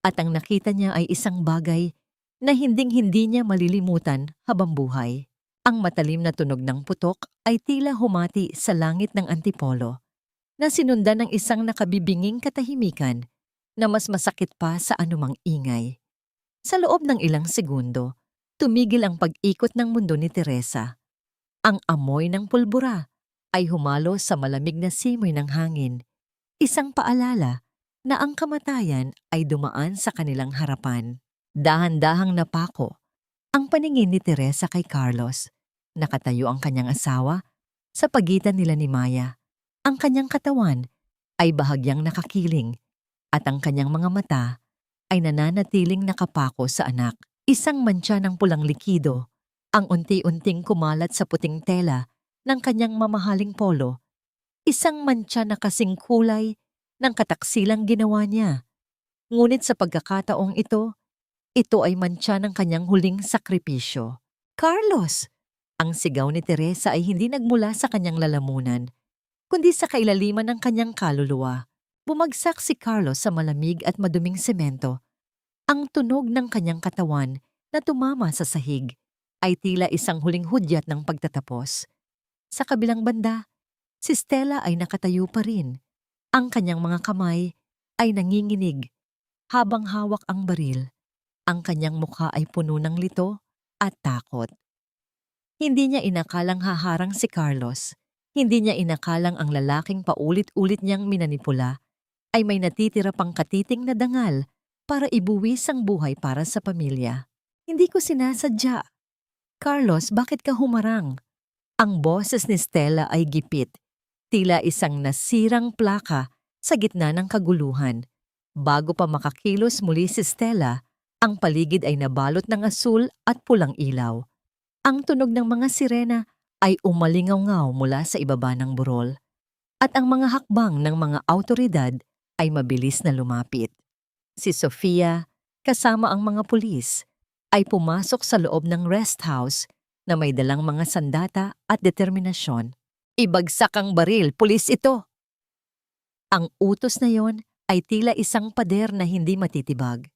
Speaker 1: at ang nakita niya ay isang bagay na hinding-hindi niya malilimutan habang buhay. Ang matalim na tunog ng putok ay tila humati sa langit ng Antipolo, na sinundan ng isang nakabibinging katahimikan na mas masakit pa sa anumang ingay. Sa loob ng ilang segundo, tumigil ang pag-ikot ng mundo ni Teresa. Ang amoy ng pulbura ay humalo sa malamig na simoy ng hangin, isang paalala na ang kamatayan ay dumaan sa kanilang harapan. Dahan-dahang napako ang paningin ni Teresa kay Carlos. Nakatayo ang kanyang asawa sa pagitan nila ni Maya. Ang kanyang katawan ay bahagyang nakakiling at ang kanyang mga mata ay nananatiling nakapako sa anak. Isang mantsa ng pulang likido ang unti-unting kumalat sa puting tela ng kanyang mamahaling polo. Isang mantsa na kasing kulay ng kataksilang ginawa niya. Ngunit sa pagkakataong ito ay mantsa ng kanyang huling sakripisyo. "Carlos!" Ang sigaw ni Teresa ay hindi nagmula sa kanyang lalamunan, kundi sa kailaliman ng kanyang kaluluwa. Bumagsak si Carlos sa malamig at maduming semento. Ang tunog ng kanyang katawan na tumama sa sahig ay tila isang huling hudyat ng pagtatapos. Sa kabilang banda, si Stella ay nakatayo pa rin. Ang kanyang mga kamay ay nanginginig habang hawak ang baril. Ang kanyang mukha ay puno ng lito at takot. Hindi niya inakalang haharang si Carlos. Hindi niya inakalang ang lalaking paulit-ulit niyang minanipula ay may natitira pang katiting na dangal para ibuwis ang buhay para sa pamilya. "Hindi ko sinasadya." "Carlos, bakit ka humarang?" Ang boses ni Stella ay gipit, tila isang nasirang plaka sa gitna ng kaguluhan. Bago pa makakilos muli si Stella, ang paligid ay nabalot ng asul at pulang ilaw. Ang tunog ng mga sirena ay umalingaw-ngaw mula sa ibaba ng burol, at ang mga hakbang ng mga awtoridad ay mabilis na lumapit. Si Sofia, kasama ang mga pulis, ay pumasok sa loob ng rest house na may dalang mga sandata at determinasyon. "Ibagsak ang baril, pulis ito!" Ang utos na yon ay tila isang pader na hindi matitibag.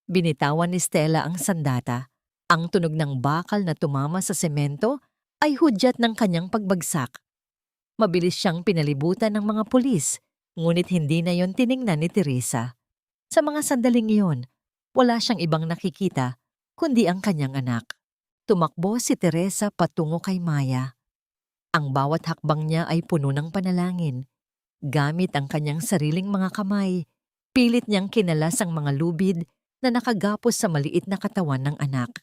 Speaker 1: Binitawan ni Stella ang sandata. Ang tunog ng bakal na tumama sa semento ay hudyat ng kanyang pagbagsak. Mabilis siyang pinalibutan ng mga pulis, ngunit hindi na yon tiningnan ni Teresa. Sa mga sandaling iyon, wala siyang ibang nakikita kundi ang kanyang anak. Tumakbo si Teresa patungo kay Maya. Ang bawat hakbang niya ay puno ng panalangin. Gamit ang kanyang sariling mga kamay, pilit niyang kinalas ang mga lubid na nakagapos sa maliit na katawan ng anak.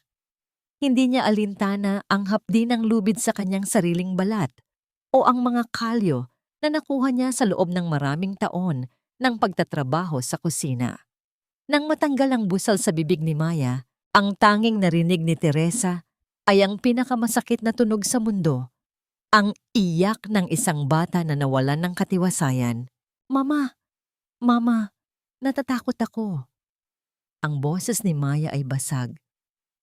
Speaker 1: Hindi niya alintana ang hapdi ng lubid sa kanyang sariling balat o ang mga kalyo na nakuha niya sa loob ng maraming taon ng pagtatrabaho sa kusina. Nang matanggal ang busal sa bibig ni Maya, ang tanging narinig ni Teresa ay ang pinakamasakit na tunog sa mundo, ang iyak ng isang bata na nawalan ng katiwasayan. "Mama! Mama! Natatakot ako." Ang boses ni Maya ay basag,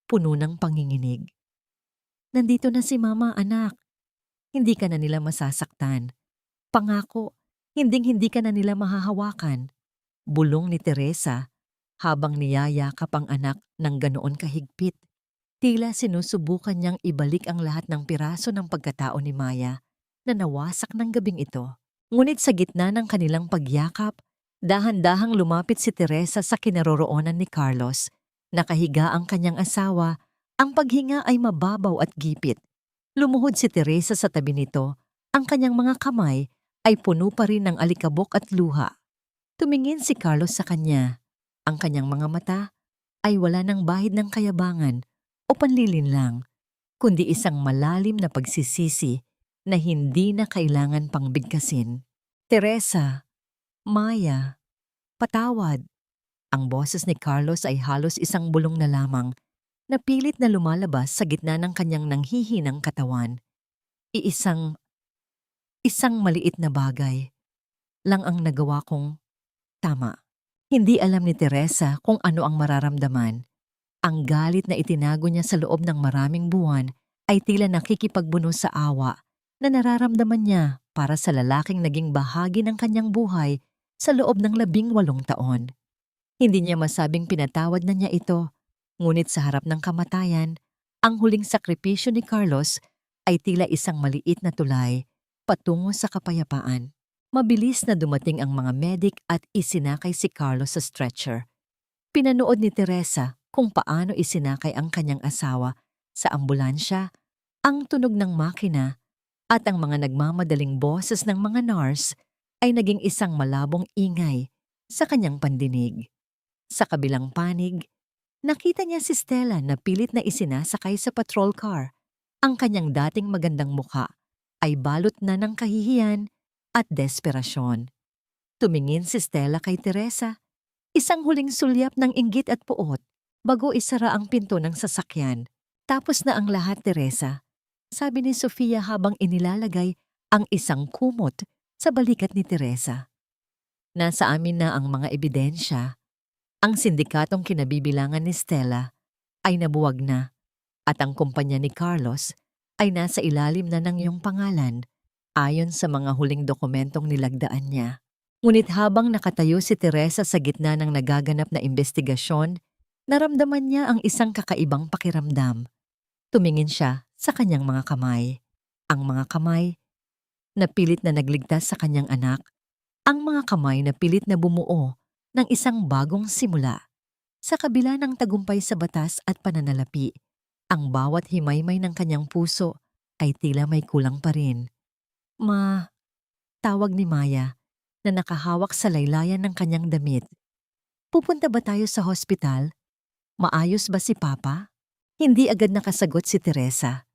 Speaker 1: puno ng panginginig. "Nandito na si Mama, anak. Hindi ka na nila masasaktan. Pangako, hinding-hindi ka na nila mahahawakan." Bulong ni Teresa habang niyayakap ang anak ng ganoon kahigpit. Tila sinusubukan niyang ibalik ang lahat ng piraso ng pagkatao ni Maya na nawasak ng gabing ito. Ngunit sa gitna ng kanilang pagyakap, dahan-dahang lumapit si Teresa sa kinaroroonan ni Carlos. Nakahiga ang kanyang asawa, ang paghinga ay mababaw at gipit. Lumuhod si Teresa sa tabi nito, ang kanyang mga kamay ay puno pa rin ng alikabok at luha. Tumingin si Carlos sa kanya. Ang kanyang mga mata ay wala ng bahid ng kayabangan o panlilinlang, kundi isang malalim na pagsisisi na hindi na kailangan pang bigkasin. "Teresa, Maya, patawad." Ang boses ni Carlos ay halos isang bulong na lamang na pilit na lumalabas sa gitna ng kanyang nanghihinang katawan. Isang maliit na bagay lang ang nagawa kong tama. Hindi alam ni Teresa kung ano ang mararamdaman. Ang galit na itinago niya sa loob ng maraming buwan ay tila nakikipagbuno sa awa na nararamdaman niya para sa lalaking naging bahagi ng kanyang buhay sa loob ng 18 taon. Hindi niya masabing pinatawad na niya ito, ngunit sa harap ng kamatayan, ang huling sakripisyo ni Carlos ay tila isang maliit na tulay patungo sa kapayapaan. Mabilis na dumating ang mga medic at isinakay si Carlos sa stretcher. Pinanood ni Teresa kung paano isinakay ang kanyang asawa sa ambulansya, ang tunog ng makina at ang mga nagmamadaling boses ng mga nurse ay naging isang malabong ingay sa kanyang pandinig. Sa kabilang panig, nakita niya si Stella na pilit na isinasakay sa patrol car. Ang kanyang dating magandang mukha ay balot na ng kahihiyan at desperasyon. Tumingin si Stella kay Teresa, isang huling sulyap ng inggit at puot bago isara ang pinto ng sasakyan. "Tapos na ang lahat, Teresa," sabi ni Sofia habang inilalagay ang isang kumot sa balikat ni Teresa. "Nasa amin na ang mga ebidensya. Ang sindikatong kinabibilangan ni Stella ay nabuwag na at ang kumpanya ni Carlos ay nasa ilalim na ng iyong pangalan ayon sa mga huling dokumentong nilagdaan niya." Ngunit habang nakatayo si Teresa sa gitna ng nagaganap na investigasyon, naramdaman niya ang isang kakaibang pakiramdam. Tumingin siya sa kanyang mga kamay. Ang mga kamay na pilit na nagligtas sa kanyang anak, ang mga kamay na pilit na bumuo ng isang bagong simula. Sa kabila ng tagumpay sa batas at pananalapi, ang bawat himaymay ng kanyang puso ay tila may kulang pa rin. Tawag ni Maya na nakahawak sa laylayan ng kanyang damit. "Pupunta ba tayo sa hospital? Maayos ba si Papa?" Hindi agad nakasagot si Teresa.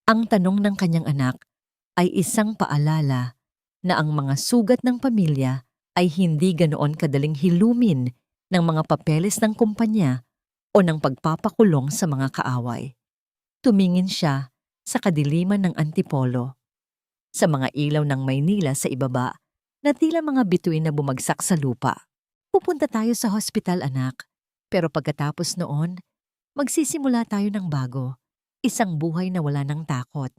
Speaker 1: Ang tanong ng kanyang anak ay isang paalala na ang mga sugat ng pamilya ay hindi ganoon kadaling hilumin ng mga papeles ng kumpanya o ng pagpapakulong sa mga kaaway. Tumingin siya sa kadiliman ng Antipolo, sa mga ilaw ng Maynila sa ibaba na tila mga bituin na bumagsak sa lupa. "Pupunta tayo sa hospital, anak. Pero pagkatapos noon, magsisimula tayo ng bago. Isang buhay na wala ng takot,"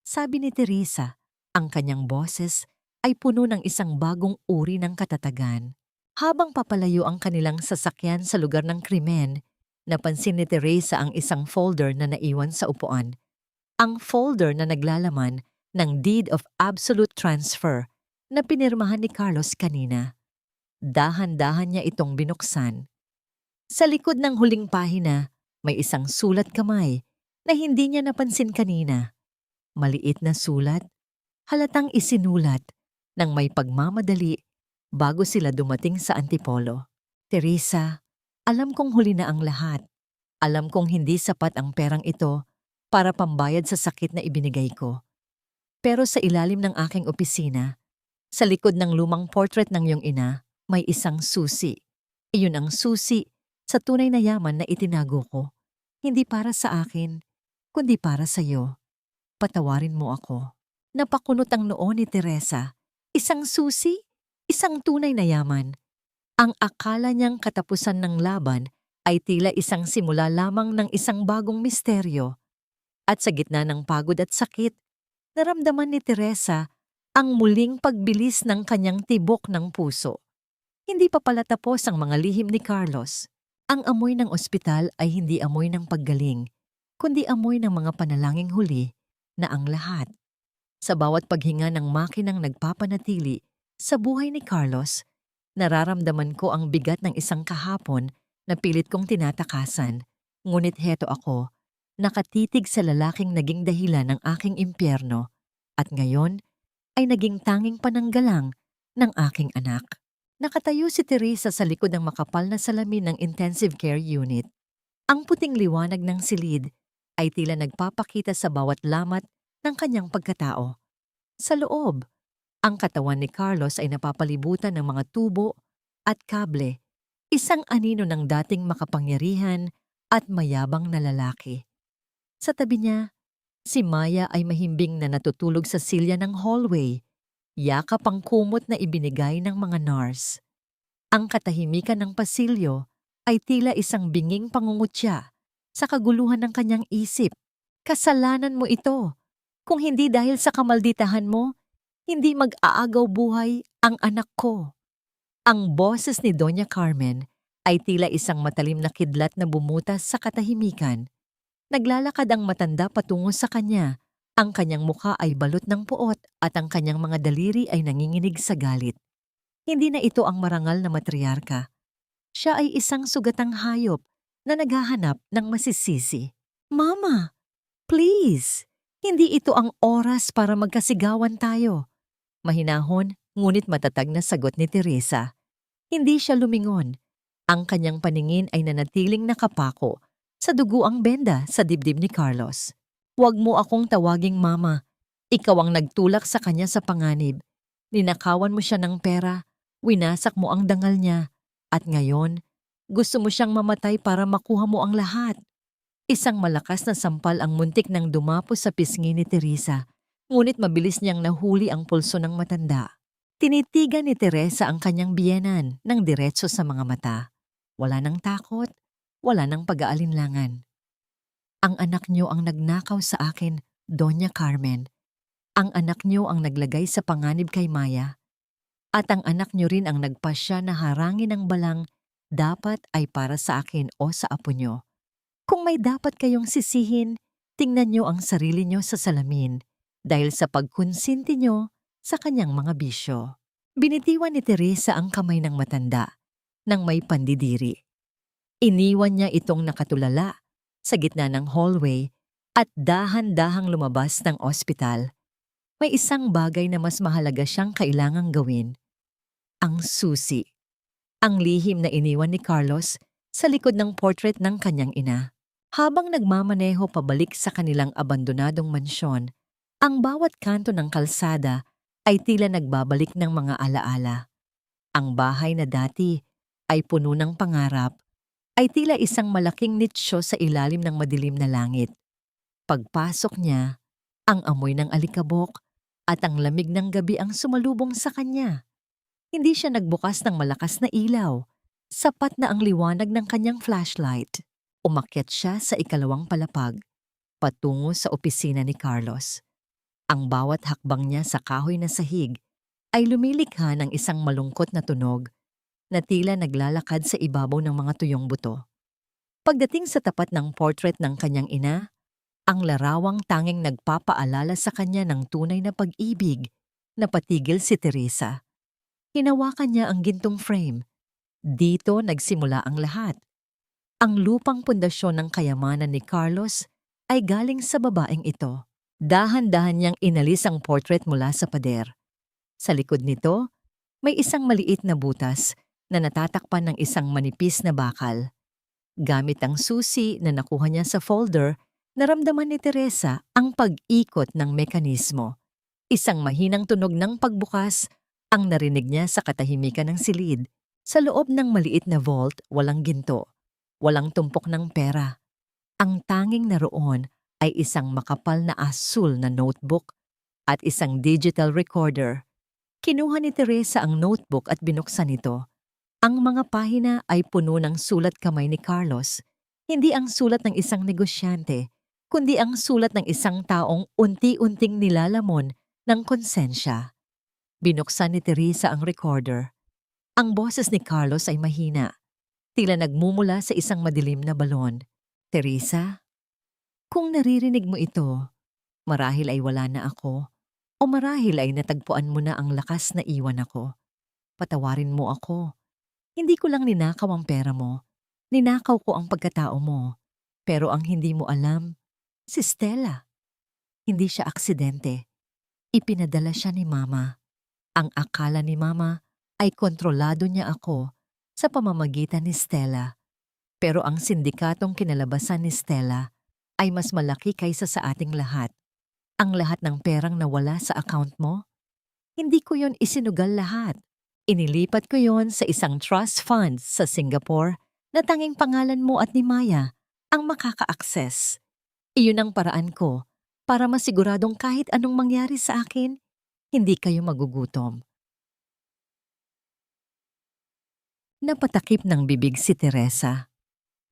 Speaker 1: sabi ni Teresa. Ang kanyang boses ay puno ng isang bagong uri ng katatagan. Habang papalayo ang kanilang sasakyan sa lugar ng krimen, napansin ni Teresa ang isang folder na naiwan sa upuan. Ang folder na naglalaman ng Deed of Absolute Transfer na pinirmahan ni Carlos kanina. Dahan-dahan niya itong binuksan. Sa likod ng huling pahina, may isang sulat kamay na hindi niya napansin kanina. Maliit na sulat, halatang isinulat ng may pagmamadali bago sila dumating sa Antipolo. "Teresa, alam kong huli na ang lahat. Alam kong hindi sapat ang perang ito para pambayad sa sakit na ibinigay ko. Pero sa ilalim ng aking opisina, sa likod ng lumang portrait ng iyong ina, may isang susi. Iyon ang susi sa tunay na yaman na itinago ko. Hindi para sa akin, kundi para sa'yo. Patawarin mo ako. Napakunot ang noo ni Teresa. Isang susi, isang tunay na yaman. Ang akala niyang katapusan ng laban ay tila isang simula lamang ng isang bagong misteryo. At sa gitna ng pagod at sakit, naramdaman ni Teresa ang muling pagbilis ng kanyang tibok ng puso. Hindi pa pala tapos ang mga lihim ni Carlos. Ang amoy ng ospital ay hindi amoy ng paggaling, kundi amoy ng mga panalangin huli na ang lahat. Sa bawat paghinga ng makinang nagpapanatili sa buhay ni Carlos, nararamdaman ko ang bigat ng isang kahapon na pilit kong tinatakasan. Ngunit heto ako, nakatitig sa lalaking naging dahilan ng aking impyerno at ngayon ay naging tanging pananggalang ng aking anak. Nakatayo si Teresa sa likod ng makapal na salamin ng intensive care unit. Ang puting liwanag ng silid ay tila nagpapakita sa bawat lamat ng kanyang pagkatao. Sa loob, ang katawan ni Carlos ay napapalibutan ng mga tubo at kable, isang anino ng dating makapangyarihan at mayabang na lalaki. Sa tabi niya, si Maya ay mahimbing na natutulog sa silya ng hallway, yakap ang kumot na ibinigay ng mga nurse. Ang katahimikan ng pasilyo ay tila isang binging pangungutya sa kaguluhan ng kanyang isip. Kasalanan mo ito. Kung hindi dahil sa kamalditahan mo, hindi mag-aagaw buhay ang anak ko. Ang boses ni Doña Carmen ay tila isang matalim na kidlat na bumutas sa katahimikan. Naglalakad ang matanda patungo sa kanya. Ang kanyang mukha ay balot ng puot at ang kanyang mga daliri ay nanginginig sa galit. Hindi na ito ang marangal na matriarka. Siya ay isang sugatang hayop na naghahanap ng masisisi. Mama, please! Hindi ito ang oras para magkasigawan tayo. Mahinahon, ngunit matatag na sagot ni Teresa. Hindi siya lumingon. Ang kanyang paningin ay nanatiling nakapako sa duguang benda sa dibdib ni Carlos. Huwag mo akong tawaging mama. Ikaw ang nagtulak sa kanya sa panganib. Ninakawan mo siya ng pera, winasak mo ang dangal niya, at ngayon, gusto mo siyang mamatay para makuha mo ang lahat. Isang malakas na sampal ang muntik nang dumapos sa pisngi ni Teresa, ngunit mabilis niyang nahuli ang pulso ng matanda. Tinitigan ni Teresa ang kanyang biyenan ng diretso sa mga mata. Wala nang takot, wala nang pag-aalinlangan. Ang anak niyo ang nagnakaw sa akin, Doña Carmen. Ang anak niyo ang naglagay sa panganib kay Maya. At ang anak niyo rin ang nagpasya na harangin ang balang dapat ay para sa akin o sa apo niyo. Kung may dapat kayong sisihin, tingnan niyo ang sarili niyo sa salamin dahil sa pagkonsinti niyo sa kanyang mga bisyo. Binitiwan ni Teresa ang kamay ng matanda nang may pandidiri. Iniwan niya itong nakatulala sa gitna ng hallway at dahan-dahang lumabas ng ospital. May isang bagay na mas mahalaga siyang kailangang gawin. Ang susi. Ang lihim na iniwan ni Carlos sa likod ng portrait ng kanyang ina. Habang nagmamaneho pabalik sa kanilang abandonadong mansyon, ang bawat kanto ng kalsada ay tila nagbabalik ng mga alaala. Ang bahay na dati ay puno ng pangarap, ay tila isang malaking nitsyo sa ilalim ng madilim na langit. Pagpasok niya, ang amoy ng alikabok at ang lamig ng gabi ang sumalubong sa kanya. Hindi siya nagbukas ng malakas na ilaw, sapat na ang liwanag ng kanyang flashlight. Umakyat siya sa ikalawang palapag, patungo sa opisina ni Carlos. Ang bawat hakbang niya sa kahoy na sahig ay lumilikha ng isang malungkot na tunog na tila naglalakad sa ibabaw ng mga tuyong buto. Pagdating sa tapat ng portrait ng kanyang ina, ang larawang tanging nagpapaalala sa kanya ng tunay na pag-ibig, napatigil si Teresa. Hinawakan niya ang gintong frame. Dito nagsimula ang lahat. Ang lupang pundasyon ng kayamanan ni Carlos ay galing sa babaeng ito. Dahan-dahan niyang inalis ang portrait mula sa pader. Sa likod nito, may isang maliit na butas na natatakpan ng isang manipis na bakal. Gamit ang susi na nakuha niya sa folder, naramdaman ni Teresa ang pag-ikot ng mekanismo. Isang mahinang tunog ng pagbukas ang narinig niya sa katahimikan ng silid. Sa loob ng maliit na vault, walang ginto. Walang tumpok ng pera. Ang tanging naroon ay isang makapal na asul na notebook at isang digital recorder. Kinuha ni Teresa ang notebook at binuksan ito. Ang mga pahina ay puno ng sulat kamay ni Carlos, hindi ang sulat ng isang negosyante, kundi ang sulat ng isang taong unti-unting nilalamon ng konsensya. Binuksan ni Teresa ang recorder. Ang boses ni Carlos ay mahina, tila nagmumula sa isang madilim na balon. Teresa, kung naririnig mo ito, marahil ay wala na ako, o marahil ay natagpuan mo na ang lakas na iwan ako. Patawarin mo ako. Hindi ko lang ninakaw ang pera mo. Ninakaw ko ang pagkatao mo. Pero ang hindi mo alam, si Stella. Hindi siya aksidente. Ipinadala siya ni Mama. Ang akala ni Mama ay kontrolado niya ako sa pamamagitan ni Stella. Pero ang sindikatong kinalabasan ni Stella ay mas malaki kaysa sa ating lahat. Ang lahat ng perang nawala sa account mo, hindi ko yon isinugal lahat. Inilipat ko yon sa isang trust fund sa Singapore na tanging pangalan mo at ni Maya ang makaka-access. Iyon ang paraan ko para masiguradong kahit anong mangyari sa akin, hindi kayo magugutom. Napatakip ng bibig si Teresa.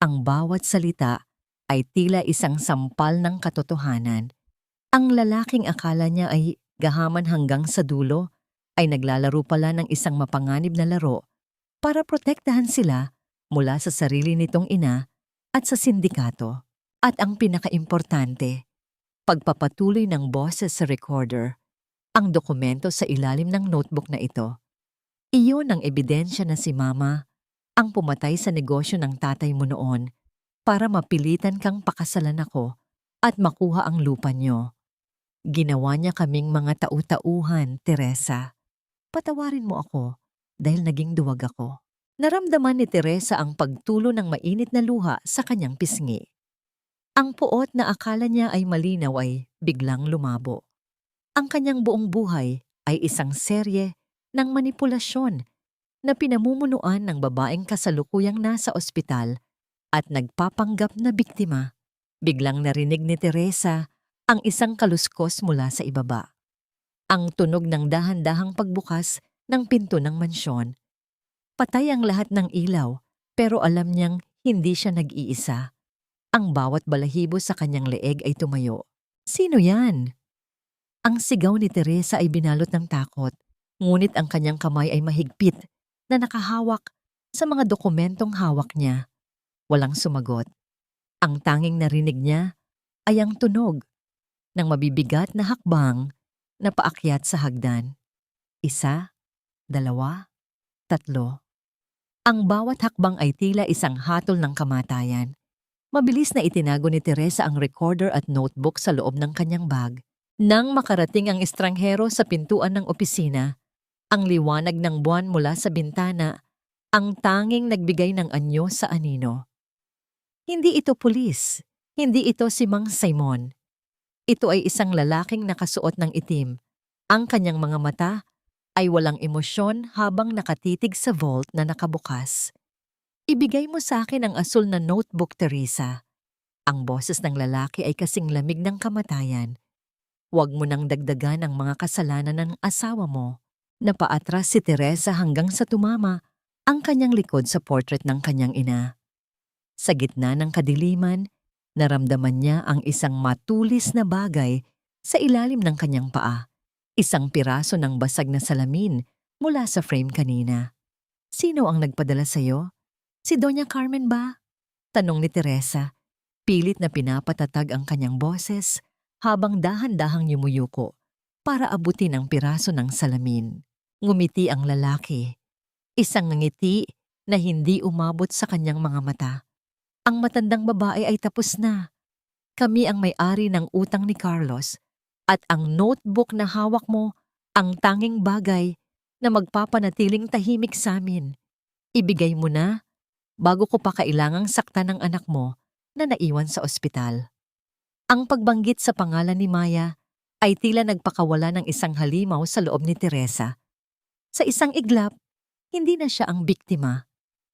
Speaker 1: Ang bawat salita ay tila isang sampal ng katotohanan. Ang lalaking akala niya ay gahaman hanggang sa dulo ay naglalaro pala ng isang mapanganib na laro para protektahan sila mula sa sarili nitong ina at sa sindikato. At ang pinakaimportante, pagpapatuloy ng boses sa recorder, ang dokumento sa ilalim ng notebook na ito. Iyon ang ebidensya na si Mama ang pumatay sa negosyo ng tatay mo noon para mapilitan kang pakasalan ako at makuha ang lupa niyo. Ginawa niya kaming mga tau-tauhan, Teresa. Patawarin mo ako dahil naging duwag ako. Naramdaman ni Teresa ang pagtulo ng mainit na luha sa kanyang pisngi. Ang puot na akala niya ay malinaw ay biglang lumabo. Ang kanyang buong buhay ay isang serye ng manipulasyon na pinamumunuan ng babaeng kasalukuyang nasa ospital at nagpapanggap na biktima. Biglang narinig ni Teresa ang isang kaluskos mula sa ibaba. Ang tunog ng dahan-dahang pagbukas ng pinto ng mansyon. Patay ang lahat ng ilaw pero alam niyang hindi siya nag-iisa. Ang bawat balahibo sa kanyang leeg ay tumayo. Sino yan? Ang sigaw ni Teresa ay binalot ng takot, ngunit ang kanyang kamay ay mahigpit na nakahawak sa mga dokumentong hawak niya. Walang sumagot. Ang tanging narinig niya ay ang tunog ng mabibigat na hakbang na paakyat sa hagdan. 1, 2, 3. Ang bawat hakbang ay tila isang hatol ng kamatayan. Mabilis na itinago ni Teresa ang recorder at notebook sa loob ng kanyang bag. Nang makarating ang estranghero sa pintuan ng opisina, ang liwanag ng buwan mula sa bintana, ang tanging nagbigay ng anyo sa anino. Hindi ito pulis, hindi ito si Mang Simon. Ito ay isang lalaking nakasuot ng itim. Ang kanyang mga mata ay walang emosyon habang nakatitig sa vault na nakabukas. Ibigay mo sa akin ang asul na notebook, Teresa. Ang boses ng lalaki ay kasing lamig ng kamatayan. Huwag mo nang dagdagan ang mga kasalanan ng asawa mo. Napaatras si Teresa hanggang sa tumama ang kanyang likod sa portrait ng kanyang ina. Sa gitna ng kadiliman, naramdaman niya ang isang matulis na bagay sa ilalim ng kanyang paa. Isang piraso ng basag na salamin mula sa frame kanina. Sino ang nagpadala sa'yo? Si Doña Carmen ba? Tanong ni Teresa. Pilit na pinapatatag ang kanyang boses habang dahan-dahang yumuyuko para abutin ang piraso ng salamin. Ngumiti ang lalaki. Isang ngiti na hindi umabot sa kanyang mga mata. Ang matandang babae ay tapos na. Kami ang may-ari ng utang ni Carlos at ang notebook na hawak mo ang tanging bagay na magpapanatiling tahimik sa amin. Ibigay mo na bago ko pa kailangang saktan ng anak mo na naiwan sa ospital. Ang pagbanggit sa pangalan ni Maya ay tila nagpakawala ng isang halimaw sa loob ni Teresa. Sa isang iglap, hindi na siya ang biktima.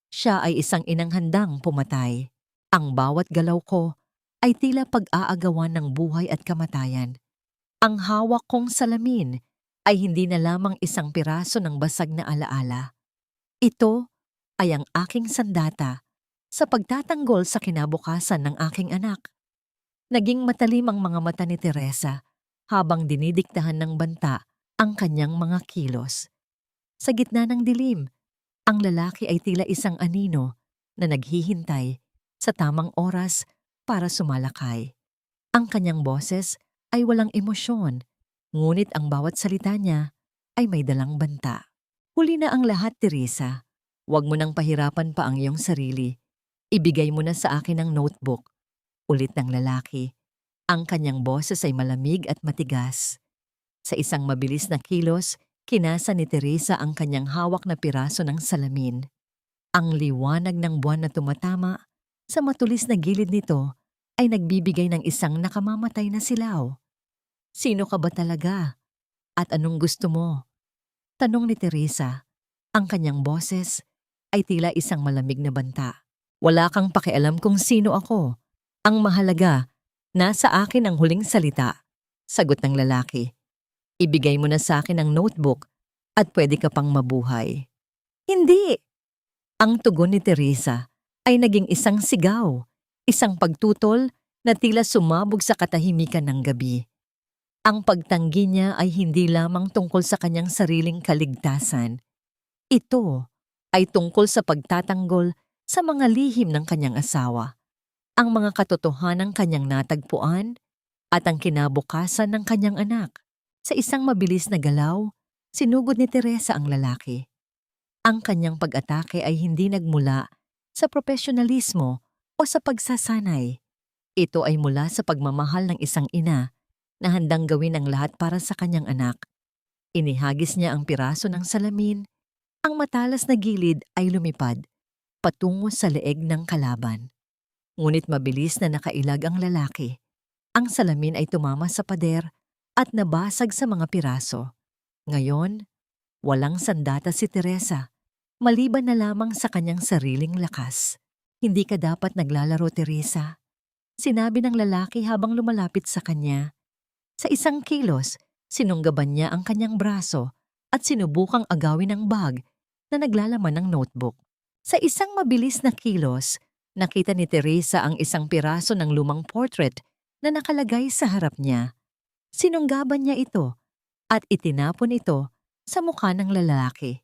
Speaker 1: Siya ay isang inang handang pumatay. Ang bawat galaw ko ay tila pag-aagawan ng buhay at kamatayan. Ang hawak kong salamin ay hindi na lamang isang piraso ng basag na alaala. Ito ay ang aking sandata sa pagtatanggol sa kinabukasan ng aking anak. Naging matalim ang mga mata ni Teresa habang dinidiktahan ng banta ang kanyang mga kilos. Sa gitna ng dilim, ang lalaki ay tila isang anino na naghihintay sa tamang oras para sumalakay. Ang kanyang boses ay walang emosyon, ngunit ang bawat salita niya ay may dalang banta. Huli na ang lahat, Teresa. Huwag mo nang pahirapan pa ang iyong sarili. Ibigay mo na sa akin ang notebook. Ulit ng lalaki. Ang kanyang boses ay malamig at matigas. Sa isang mabilis na kilos, kinasa ni Teresa ang kanyang hawak na piraso ng salamin. Ang liwanag ng buwan na tumatama sa matulis na gilid nito ay nagbibigay ng isang nakamamatay na silaw. Sino ka ba talaga? At anong gusto mo? Tanong ni Teresa. Ang kanyang boses ay tila isang malamig na banta. Wala kang pakialam kung sino ako. Ang mahalaga, nasa akin ang huling salita. Sagot ng lalaki. Ibigay mo na sa akin ang notebook at pwede ka pang mabuhay. Hindi! Ang tugon ni Teresa ay naging isang sigaw, isang pagtutol na tila sumabog sa katahimikan ng gabi. Ang pagtanggi niya ay hindi lamang tungkol sa kanyang sariling kaligtasan. Ito ay tungkol sa pagtatanggol sa mga lihim ng kanyang asawa, ang mga katotohanang kanyang natagpuan at ang kinabukasan ng kanyang anak. Sa isang mabilis na galaw, sinugod ni Teresa ang lalaki. Ang kanyang pag-atake ay hindi nagmula sa profesionalismo o sa pagsasanay. Ito ay mula sa pagmamahal ng isang ina na handang gawin ang lahat para sa kanyang anak. Inihagis niya ang piraso ng salamin. Ang matalas na gilid ay lumipad patungo sa leeg ng kalaban. Ngunit mabilis na nakailag ang lalaki. Ang salamin ay tumama sa pader at nabasag sa mga piraso. Ngayon, walang sandata si Teresa, maliban na lamang sa kanyang sariling lakas. Hindi ka dapat naglalaro, Teresa. Sinabi ng lalaki habang lumalapit sa kanya. Sa isang kilos, sinunggaban niya ang kanyang braso at sinubukang agawin ang bag na naglalaman ng notebook. Sa isang mabilis na kilos, nakita ni Teresa ang isang piraso ng lumang portrait na nakalagay sa harap niya. Sinunggaban niya ito at itinapon ito sa mukha ng lalaki.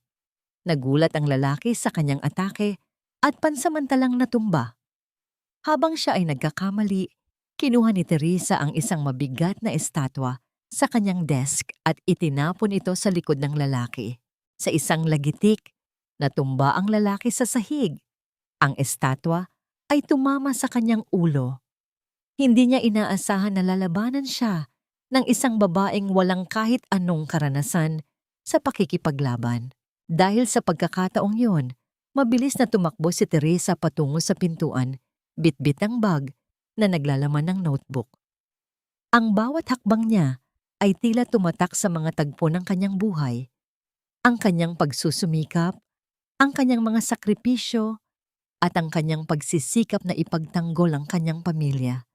Speaker 1: Nagulat ang lalaki sa kanyang atake at pansamantalang natumba. Habang siya ay nagkakamali, kinuha ni Teresa ang isang mabigat na estatwa sa kanyang desk at itinapon ito sa likod ng lalaki. Sa isang lagitik, natumba ang lalaki sa sahig. Ang estatwa ay tumama sa kanyang ulo. Hindi niya inaasahan na lalabanan siya ng isang babaeng walang kahit anong karanasan sa pakikipaglaban. Dahil sa pagkakataong yun, mabilis na tumakbo si Teresa patungo sa pintuan, bitbit ang bag na naglalaman ng notebook. Ang bawat hakbang niya ay tila tumatak sa mga tagpo ng kanyang buhay. Ang kanyang pagsusumikap, ang kanyang mga sakripisyo, at ang kanyang pagsisikap na ipagtanggol ang kanyang pamilya.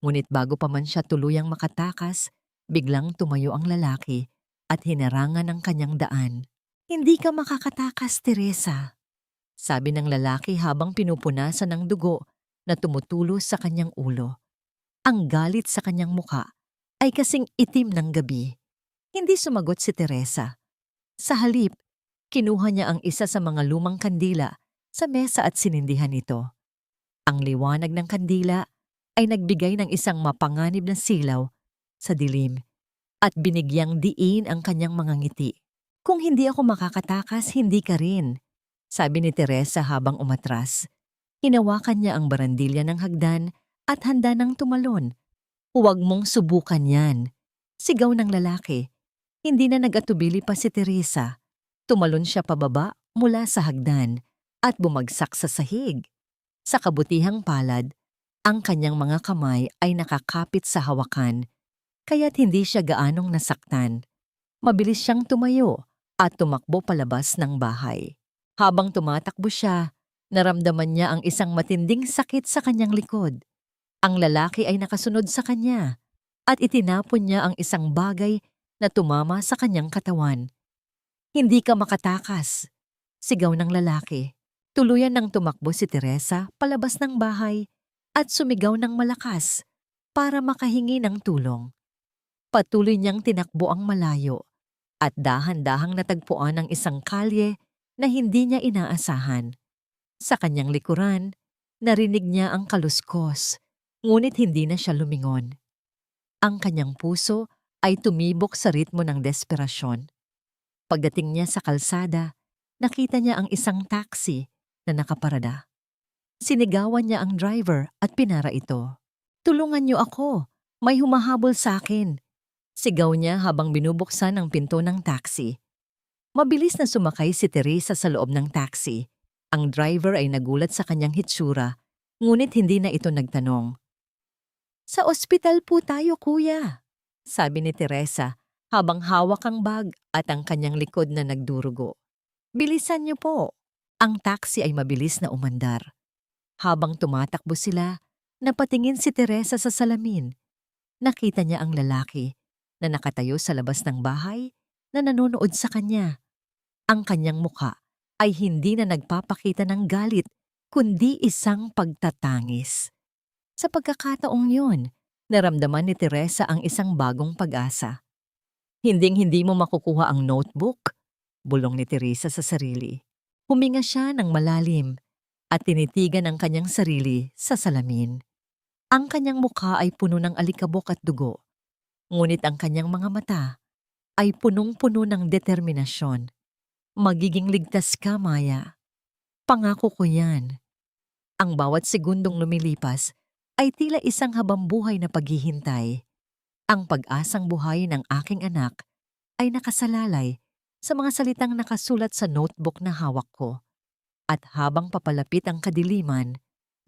Speaker 1: Ngunit bago pa man siya tuluyang makatakas, biglang tumayo ang lalaki at hinarangan ang kanyang daan. Hindi ka makakatakas, Teresa, sabi ng lalaki habang pinupunasan ng dugo na tumutulo sa kanyang ulo. Ang galit sa kanyang muka ay kasing itim ng gabi. Hindi sumagot si Teresa. Sa halip, kinuha niya ang isa sa mga lumang kandila sa mesa at sinindihan ito. Ang liwanag ng kandila ay nagbigay ng isang mapanganib na silaw sa dilim at binigyang diin ang kanyang mga ngiti. Kung hindi ako makakatakas, hindi ka rin, sabi ni Teresa habang umatras. Hinawakan niya ang barandilya ng hagdan at handa nang tumalon. Huwag mong subukan yan, sigaw ng lalaki. Hindi na nag-atubili pa si Teresa. Tumalon siya pababa mula sa hagdan at bumagsak sa sahig. Sa kabutihang palad, ang kanyang mga kamay ay nakakapit sa hawakan, kaya't hindi siya gaanong nasaktan. Mabilis siyang tumayo at tumakbo palabas ng bahay. Habang tumatakbo siya, naramdaman niya ang isang matinding sakit sa kanyang likod. Ang lalaki ay nakasunod sa kanya at itinapon niya ang isang bagay na tumama sa kanyang katawan. Hindi ka makatakas, sigaw ng lalaki. Tuluyan nang tumakbo si Teresa palabas ng bahay at sumigaw ng malakas para makahingi ng tulong. Patuloy niyang tinakbo ang malayo at dahan-dahang natagpuan ang isang kalye na hindi niya inaasahan. Sa kanyang likuran, narinig niya ang kaluskos, ngunit hindi na siya lumingon. Ang kanyang puso ay tumibok sa ritmo ng desperasyon. Pagdating niya sa kalsada, nakita niya ang isang taxi na nakaparada. Sinigawan niya ang driver at pinara ito. "Tulungan niyo ako, may humahabol sa akin," sigaw niya habang binubuksan ang pinto ng taxi. Mabilis na sumakay si Teresa sa loob ng taxi. Ang driver ay nagulat sa kanyang hitsura, ngunit hindi na ito nagtanong. "Sa ospital po tayo, kuya," sabi ni Teresa habang hawak ang bag at ang kanyang likod na nagdurugo. "Bilisan niyo po." Ang taxi ay mabilis na umandar. Habang tumatakbo sila, napatingin si Teresa sa salamin. Nakita niya ang lalaki na nakatayo sa labas ng bahay na nanonood sa kanya. Ang kanyang muka ay hindi na nagpapakita ng galit kundi isang pagtatangis. Sa pagkakataong yun, naramdaman ni Teresa ang isang bagong pag-asa. "Hinding-hindi mo makukuha ang notebook," bulong ni Teresa sa sarili. Huminga siya ng malalim at tinitigan ang kanyang sarili sa salamin. Ang kanyang mukha ay puno ng alikabok at dugo, ngunit ang kanyang mga mata ay punong-puno ng determinasyon. "Magiging ligtas ka, Maya. Pangako ko yan." Ang bawat segundong lumilipas ay tila isang habambuhay na paghihintay. Ang pag-asang buhay ng aking anak ay nakasalalay sa mga salitang nakasulat sa notebook na hawak ko. At habang papalapit ang kadiliman,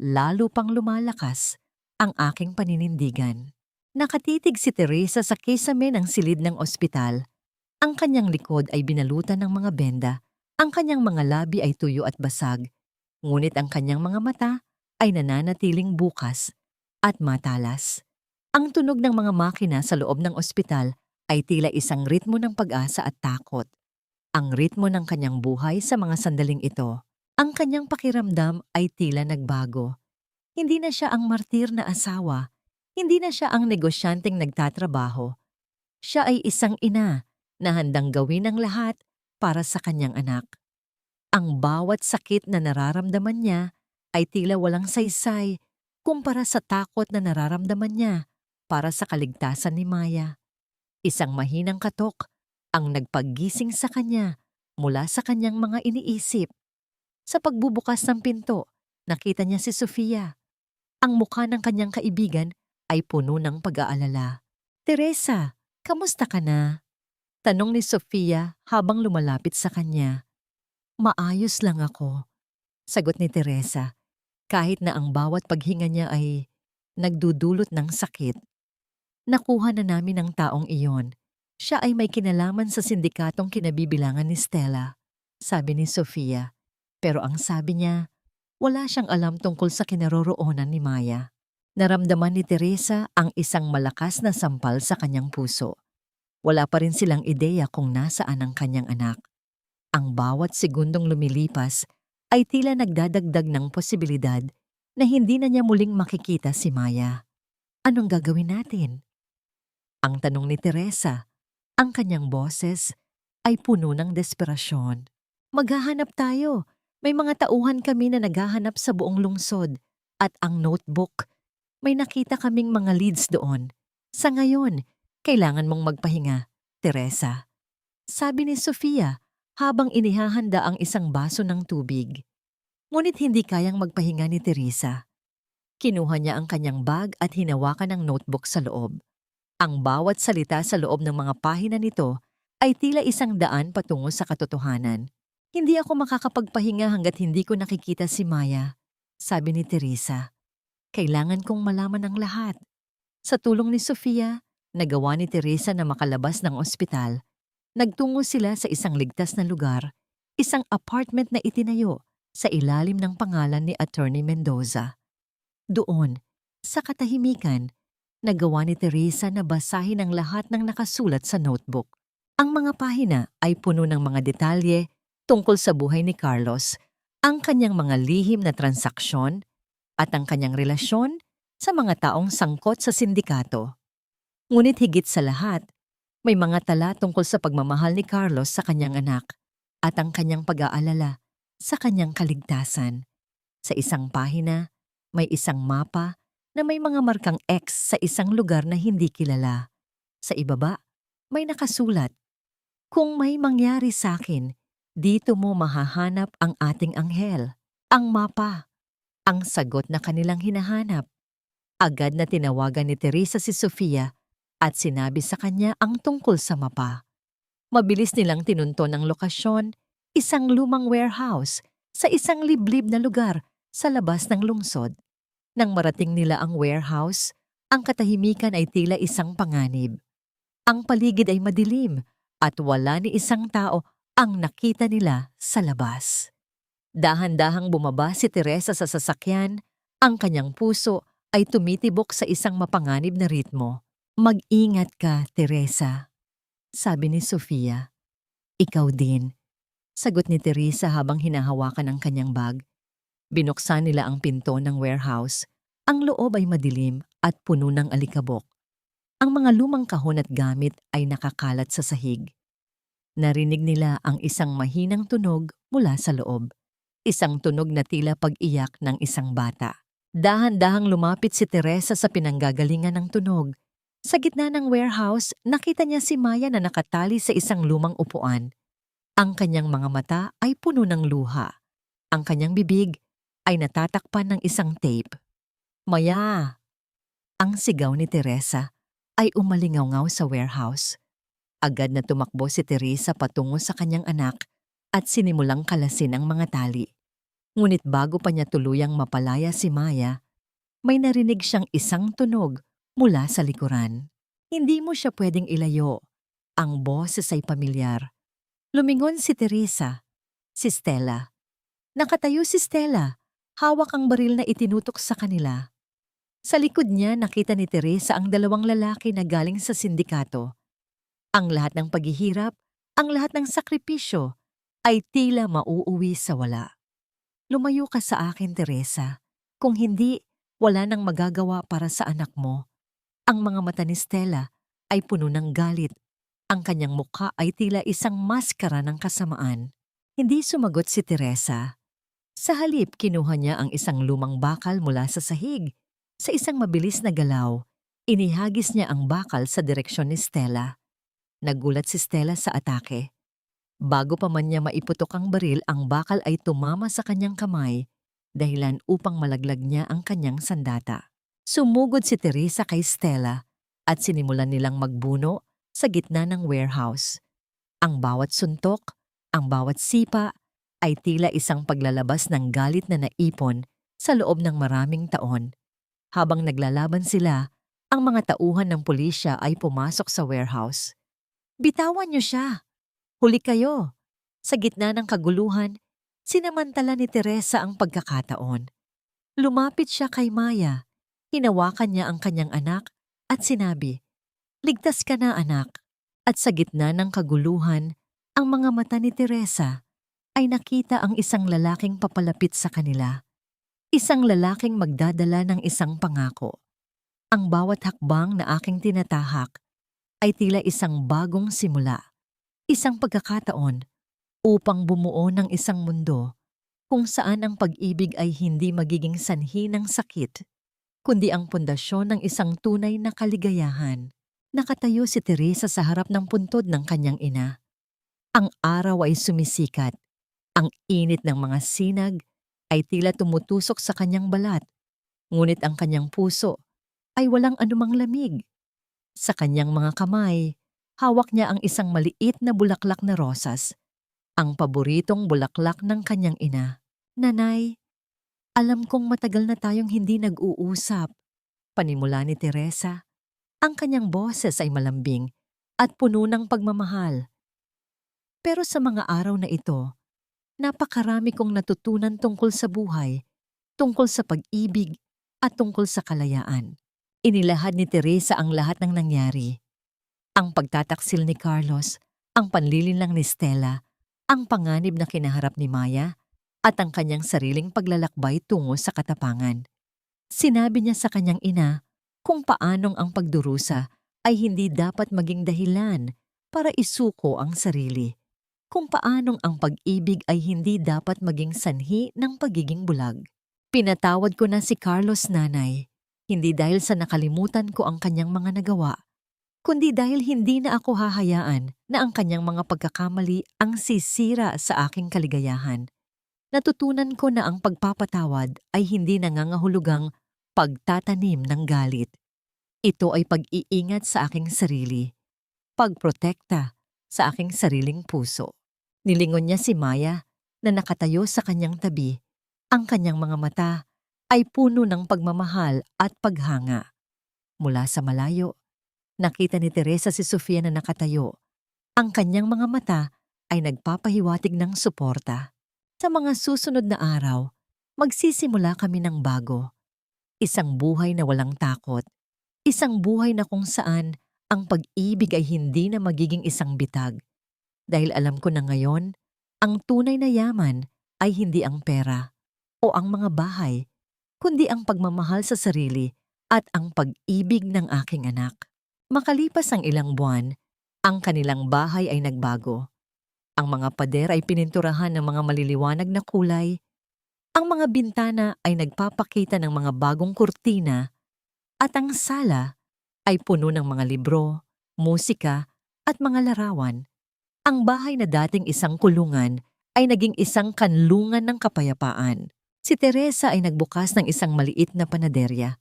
Speaker 1: lalo pang lumalakas ang aking paninindigan. Nakatitig si Teresa sa kisame ng silid ng ospital. Ang kanyang likod ay binalutan ng mga benda, ang kanyang mga labi ay tuyo at basag, ngunit ang kanyang mga mata ay nananatiling bukas at matalas. Ang tunog ng mga makina sa loob ng ospital ay tila isang ritmo ng pag-asa at takot. Ang ritmo ng kanyang buhay sa mga sandaling ito. Ang kanyang pakiramdam ay tila nagbago. Hindi na siya ang martir na asawa. Hindi na siya ang negosyanteng nagtatrabaho. Siya ay isang ina na handang gawin ang lahat para sa kanyang anak. Ang bawat sakit na nararamdaman niya ay tila walang saysay kumpara sa takot na nararamdaman niya para sa kaligtasan ni Maya. Isang mahinang katok ang nagpaggising sa kanya mula sa kanyang mga iniisip. Sa pagbubukas ng pinto, nakita niya si Sofia. Ang mukha ng kanyang kaibigan ay puno ng pag-aalala. "Teresa, kamusta ka na?" tanong ni Sofia habang lumalapit sa kanya. "Maayos lang ako," sagot ni Teresa, kahit na ang bawat paghinga niya ay nagdudulot ng sakit. "Nakuha na namin ang taong iyon. Siya ay may kinalaman sa sindikatong kinabibilangan ni Stella," sabi ni Sofia. Pero ang sabi niya, wala siyang alam tungkol sa kinaroroonan ni Maya. Naramdaman ni Teresa ang isang malakas na sampal sa kanyang puso. Wala pa rin silang ideya kung nasaan ang kanyang anak. Ang bawat segundong lumilipas ay tila nagdadagdag ng posibilidad na hindi na niya muling makikita si Maya. "Anong gagawin natin?" ang tanong ni Teresa. Ang kanyang boses ay puno ng desperasyon. "Maghahanap tayo. May mga tauhan kami na naghahanap sa buong lungsod. At ang notebook, may nakita kaming mga leads doon. Sa ngayon, kailangan mong magpahinga, Teresa," sabi ni Sofia habang inihahanda ang isang baso ng tubig. Ngunit hindi kayang magpahinga ni Teresa. Kinuha niya ang kanyang bag at hinawakan ang notebook sa loob. Ang bawat salita sa loob ng mga pahina nito ay tila isang daan patungo sa katotohanan. "Hindi ako makakapagpahinga hanggat hindi ko nakikita si Maya," sabi ni Teresa. "Kailangan kong malaman ang lahat." Sa tulong ni Sofia, nagawa ni Teresa na makalabas ng ospital. Nagtungo sila sa isang ligtas na lugar, isang apartment na itinayo sa ilalim ng pangalan ni Attorney Mendoza. Doon, Sa katahimikan, nagawa ni Teresa na basahin ang lahat ng nakasulat sa notebook. Ang mga pahina ay puno ng mga detalye tungkol sa buhay ni Carlos, ang kanyang mga lihim na transaksyon, at ang kanyang relasyon sa mga taong sangkot sa sindikato. Ngunit higit sa lahat, may mga tala tungkol sa pagmamahal ni Carlos sa kanyang anak at ang kanyang pag-aalala sa kanyang kaligtasan. Sa isang pahina, may isang mapa na may mga markang X sa isang lugar na hindi kilala. Sa ibaba, may nakasulat, "Kung may mangyari sa akin, dito mo mahahanap ang ating anghel." Ang mapa, ang sagot na kanilang hinahanap. Agad na tinawagan ni Teresa si Sofia at sinabi sa kanya ang tungkol sa mapa. Mabilis nilang tinunton ang lokasyon, isang lumang warehouse sa isang liblib na lugar sa labas ng lungsod. Nang marating nila ang warehouse, ang katahimikan ay tila isang panganib. Ang paligid ay madilim at wala ni isang tao ang nakita nila sa labas. Dahan-dahang bumaba si Teresa sa sasakyan, ang kanyang puso ay tumitibok sa isang mapanganib na ritmo. "Mag-ingat ka, Teresa," sabi ni Sofia. "Ikaw din," sagot ni Teresa habang hinahawakan ang kanyang bag. Binuksan nila ang pinto ng warehouse. Ang loob ay madilim at puno ng alikabok. Ang mga lumang kahon at gamit ay nakakalat sa sahig. Narinig nila ang isang mahinang tunog mula sa loob. Isang tunog na tila pag-iyak ng isang bata. Dahan-dahang lumapit si Teresa sa pinanggagalingan ng tunog. Sa gitna ng warehouse, nakita niya si Maya na nakatali sa isang lumang upuan. Ang kanyang mga mata ay puno ng luha. Ang kanyang bibig ay natatakpan ng isang tape. "Maya!" Ang sigaw ni Teresa ay umalingaw sa warehouse. Agad na tumakbo si Teresa patungo sa kanyang anak at sinimulang kalasin ang mga tali. Ngunit bago pa niya tuluyang mapalaya si Maya, may narinig siyang isang tunog mula sa likuran. "Hindi mo siya pwedeng ilayo." Ang boses ay pamilyar. Lumingon si Teresa. Si Stella. Nakatayo si Stella, hawak ang baril na itinutok sa kanila. Sa likod niya nakita ni Teresa ang dalawang lalaki na galing sa sindikato. Ang lahat ng paghihirap, ang lahat ng sakripisyo ay tila mauuwi sa wala. "Lumayo ka sa akin, Teresa. Kung hindi, wala nang magagawa para sa anak mo." Ang mga mata ni Stella ay puno ng galit. Ang kanyang mukha ay tila isang maskara ng kasamaan. Hindi sumagot si Teresa. Sa halip, kinuha niya ang isang lumang bakal mula sa sahig. Sa isang mabilis na galaw, inihagis niya ang bakal sa direksyon ni Stella. Nagulat si Stella sa atake. Bago pa man niya maiputok ang baril, ang bakal ay tumama sa kanyang kamay, dahilan upang malaglag niya ang kanyang sandata. Sumugod si Teresa kay Stella at sinimulan nilang magbuno sa gitna ng warehouse. Ang bawat suntok, ang bawat sipa, ay tila isang paglalabas ng galit na naipon sa loob ng maraming taon. Habang naglalaban sila, ang mga tauhan ng pulisya ay pumasok sa warehouse. "Bitawan niyo siya! Huli kayo!" Sa gitna ng kaguluhan, sinamantala ni Teresa ang pagkakataon. Lumapit siya kay Maya, hinawakan niya ang kanyang anak at sinabi, "Ligtas ka na, anak." At sa gitna ng kaguluhan, ang mga mata ni Teresa ay nakita ang isang lalaking papalapit sa kanila. Isang lalaking magdadala ng isang pangako. Ang bawat hakbang na aking tinatahak ay tila isang bagong simula. Isang pagkakataon upang bumuo ng isang mundo kung saan ang pag-ibig ay hindi magiging sanhi ng sakit, kundi ang pundasyon ng isang tunay na kaligayahan. Nakatayo si Teresa sa harap ng puntod ng kanyang ina. Ang araw ay sumisikat. Ang init ng mga sinag ay tila tumutusok sa kanyang balat, ngunit ang kanyang puso ay walang anumang lamig. Sa kanyang mga kamay, hawak niya ang isang maliit na bulaklak na rosas, ang paboritong bulaklak ng kanyang ina. "Nanay, alam kong matagal na tayong hindi nag-uusap," panimula ni Teresa. Ang kanyang boses ay malambing at puno ng pagmamahal. "Pero sa mga araw na ito, napakarami kong natutunan tungkol sa buhay, tungkol sa pag-ibig at tungkol sa kalayaan. Inilahad ni Teresa ang lahat ng nangyari. Ang pagtataksil ni Carlos, ang panlilinlang ni Stella, ang panganib na kinaharap ni Maya, at ang kanyang sariling paglalakbay tungo sa katapangan. Sinabi niya sa kanyang ina kung paanong ang pagdurusa ay hindi dapat maging dahilan para isuko ang sarili. Kung paanong ang pag-ibig ay hindi dapat maging sanhi ng pagiging bulag. Pinatawad ko na si Carlos, nanay, hindi dahil sa nakalimutan ko ang kanyang mga nagawa, kundi dahil hindi na ako hahayaan na ang kanyang mga pagkakamali ang sisira sa aking kaligayahan. Natutunan ko na ang pagpapatawad ay hindi nangangahulugang pagtatanim ng galit. Ito ay pag-iingat sa aking sarili, pagprotekta sa aking sariling puso. Nilingon niya si Maya na nakatayo sa kanyang tabi. Ang kanyang mga mata ay puno ng pagmamahal at paghanga. Mula sa malayo, nakita ni Teresa si Sofia na nakatayo. Ang kanyang mga mata ay nagpapahiwatig ng suporta. Sa mga susunod na araw, magsisimula kami ng bago. Isang buhay na walang takot. Isang buhay na kung saan ang pag-ibig ay hindi na magiging isang bitag. Dahil alam ko na ngayon, ang tunay na yaman ay hindi ang pera o ang mga bahay, kundi ang pagmamahal sa sarili at ang pag-ibig ng aking anak. Makalipas ang ilang buwan, ang kanilang bahay ay nagbago. Ang mga pader ay pininturahan ng mga maliliwanag na kulay. Ang mga bintana ay nagpapakita ng mga bagong kurtina at ang sala ay puno ng mga libro, musika at mga larawan. Ang bahay na dating isang kulungan ay naging isang kanlungan ng kapayapaan. Si Teresa ay nagbukas ng isang maliit na panaderya.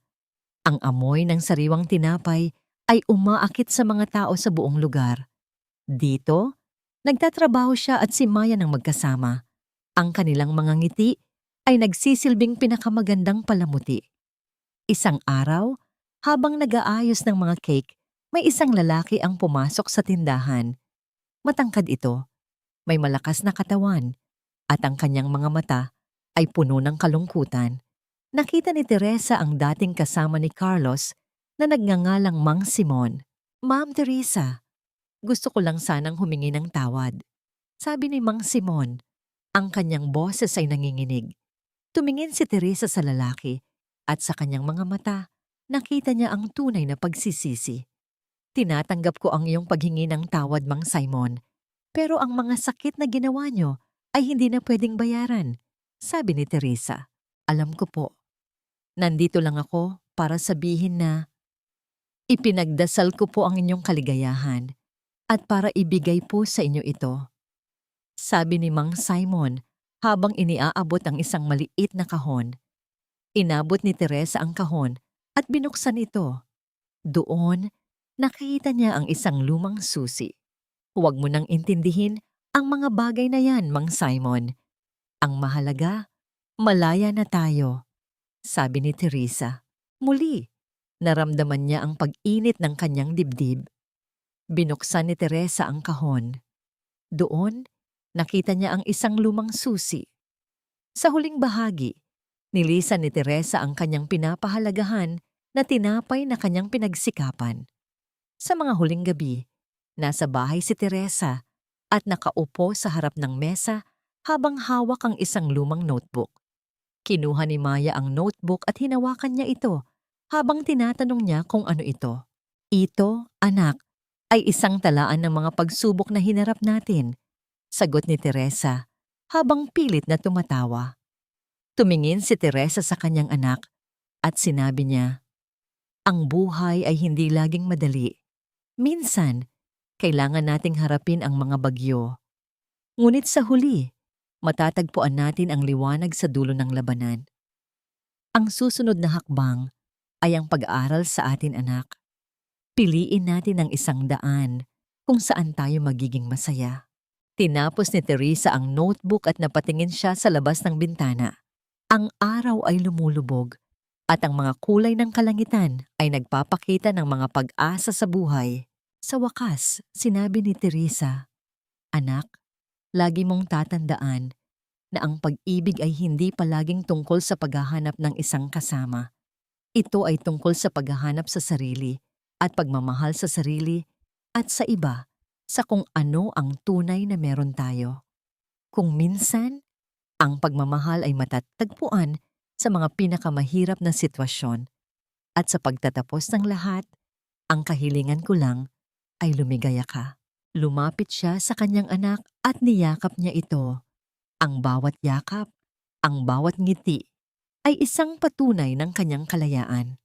Speaker 1: Ang amoy ng sariwang tinapay ay umaakit sa mga tao sa buong lugar. Dito, nagtatrabaho siya at si Maya ng magkasama. Ang kanilang mga ngiti ay nagsisilbing pinakamagandang palamuti. Isang araw, habang nag-aayos ng mga cake, may isang lalaki ang pumasok sa tindahan. Matangkad ito, may malakas na katawan, at ang kanyang mga mata ay puno ng kalungkutan. Nakita ni Teresa ang dating kasama ni Carlos na nagngangalang Mang Simon. "Ma'am Teresa, gusto ko lang sanang humingi ng tawad," sabi ni Mang Simon. Ang kanyang boses ay nanginginig. Tumingin si Teresa sa lalaki at sa kanyang mga mata, nakita niya ang tunay na pagsisisi. "Tinatanggap ko ang iyong paghingi ng tawad, Mang Simon, pero ang mga sakit na ginawa niyo ay hindi na pwedeng bayaran," sabi ni Teresa. "Alam ko po. Nandito lang ako para sabihin na ipinagdasal ko po ang inyong kaligayahan at para ibigay po sa inyo ito," sabi ni Mang Simon habang iniaabot ang isang maliit na kahon. Inabot ni Teresa ang kahon at binuksan ito. Doon, nakita niya ang isang lumang susi. "Huwag mo nang intindihin ang mga bagay na yan, Mang Simon. Ang mahalaga, malaya na tayo," sabi ni Teresa. Muli, naramdaman niya ang pag-init ng kanyang dibdib. Binuksan ni Teresa ang kahon. Doon, nakita niya ang isang lumang susi. Sa huling bahagi, nilisan ni Teresa ang kanyang pinapahalagahan na tinapay na kanyang pinagsikapan. Sa mga huling gabi, nasa bahay si Teresa at nakaupo sa harap ng mesa habang hawak ang isang lumang notebook. Kinuha ni Maya ang notebook at hinawakan niya ito habang tinatanong niya kung ano ito. "Ito, anak, ay isang talaan ng mga pagsubok na hinarap natin," sagot ni Teresa habang pilit na tumatawa. Tumingin si Teresa sa kanyang anak at sinabi niya, "Ang buhay ay hindi laging madali. Minsan, kailangan nating harapin ang mga bagyo. Ngunit sa huli, matatagpuan natin ang liwanag sa dulo ng labanan." Ang susunod na hakbang ay ang pag-aaral sa atin, anak. Piliin natin ang isang daan kung saan tayo magiging masaya. Tinapos ni Teresa ang notebook at napatingin siya sa labas ng bintana. Ang araw ay lumulubog at ang mga kulay ng kalangitan ay nagpapakita ng mga pag-asa sa buhay. Sa wakas, sinabi ni Teresa, "Anak, lagi mong tatandaan na ang pag-ibig ay hindi palaging tungkol sa paghahanap ng isang kasama. Ito ay tungkol sa paghahanap sa sarili at pagmamahal sa sarili at sa iba sa kung ano ang tunay na meron tayo. Kung minsan, ang pagmamahal ay matatagpuan sa mga pinakamahirap na sitwasyon at sa pagtatapos ng lahat, ang kahilingan ko lang ay lumigaya ka. Lumapit siya sa kanyang anak at niyakap niya ito. Ang bawat yakap, ang bawat ngiti, ay isang patunay ng kanyang kalayaan.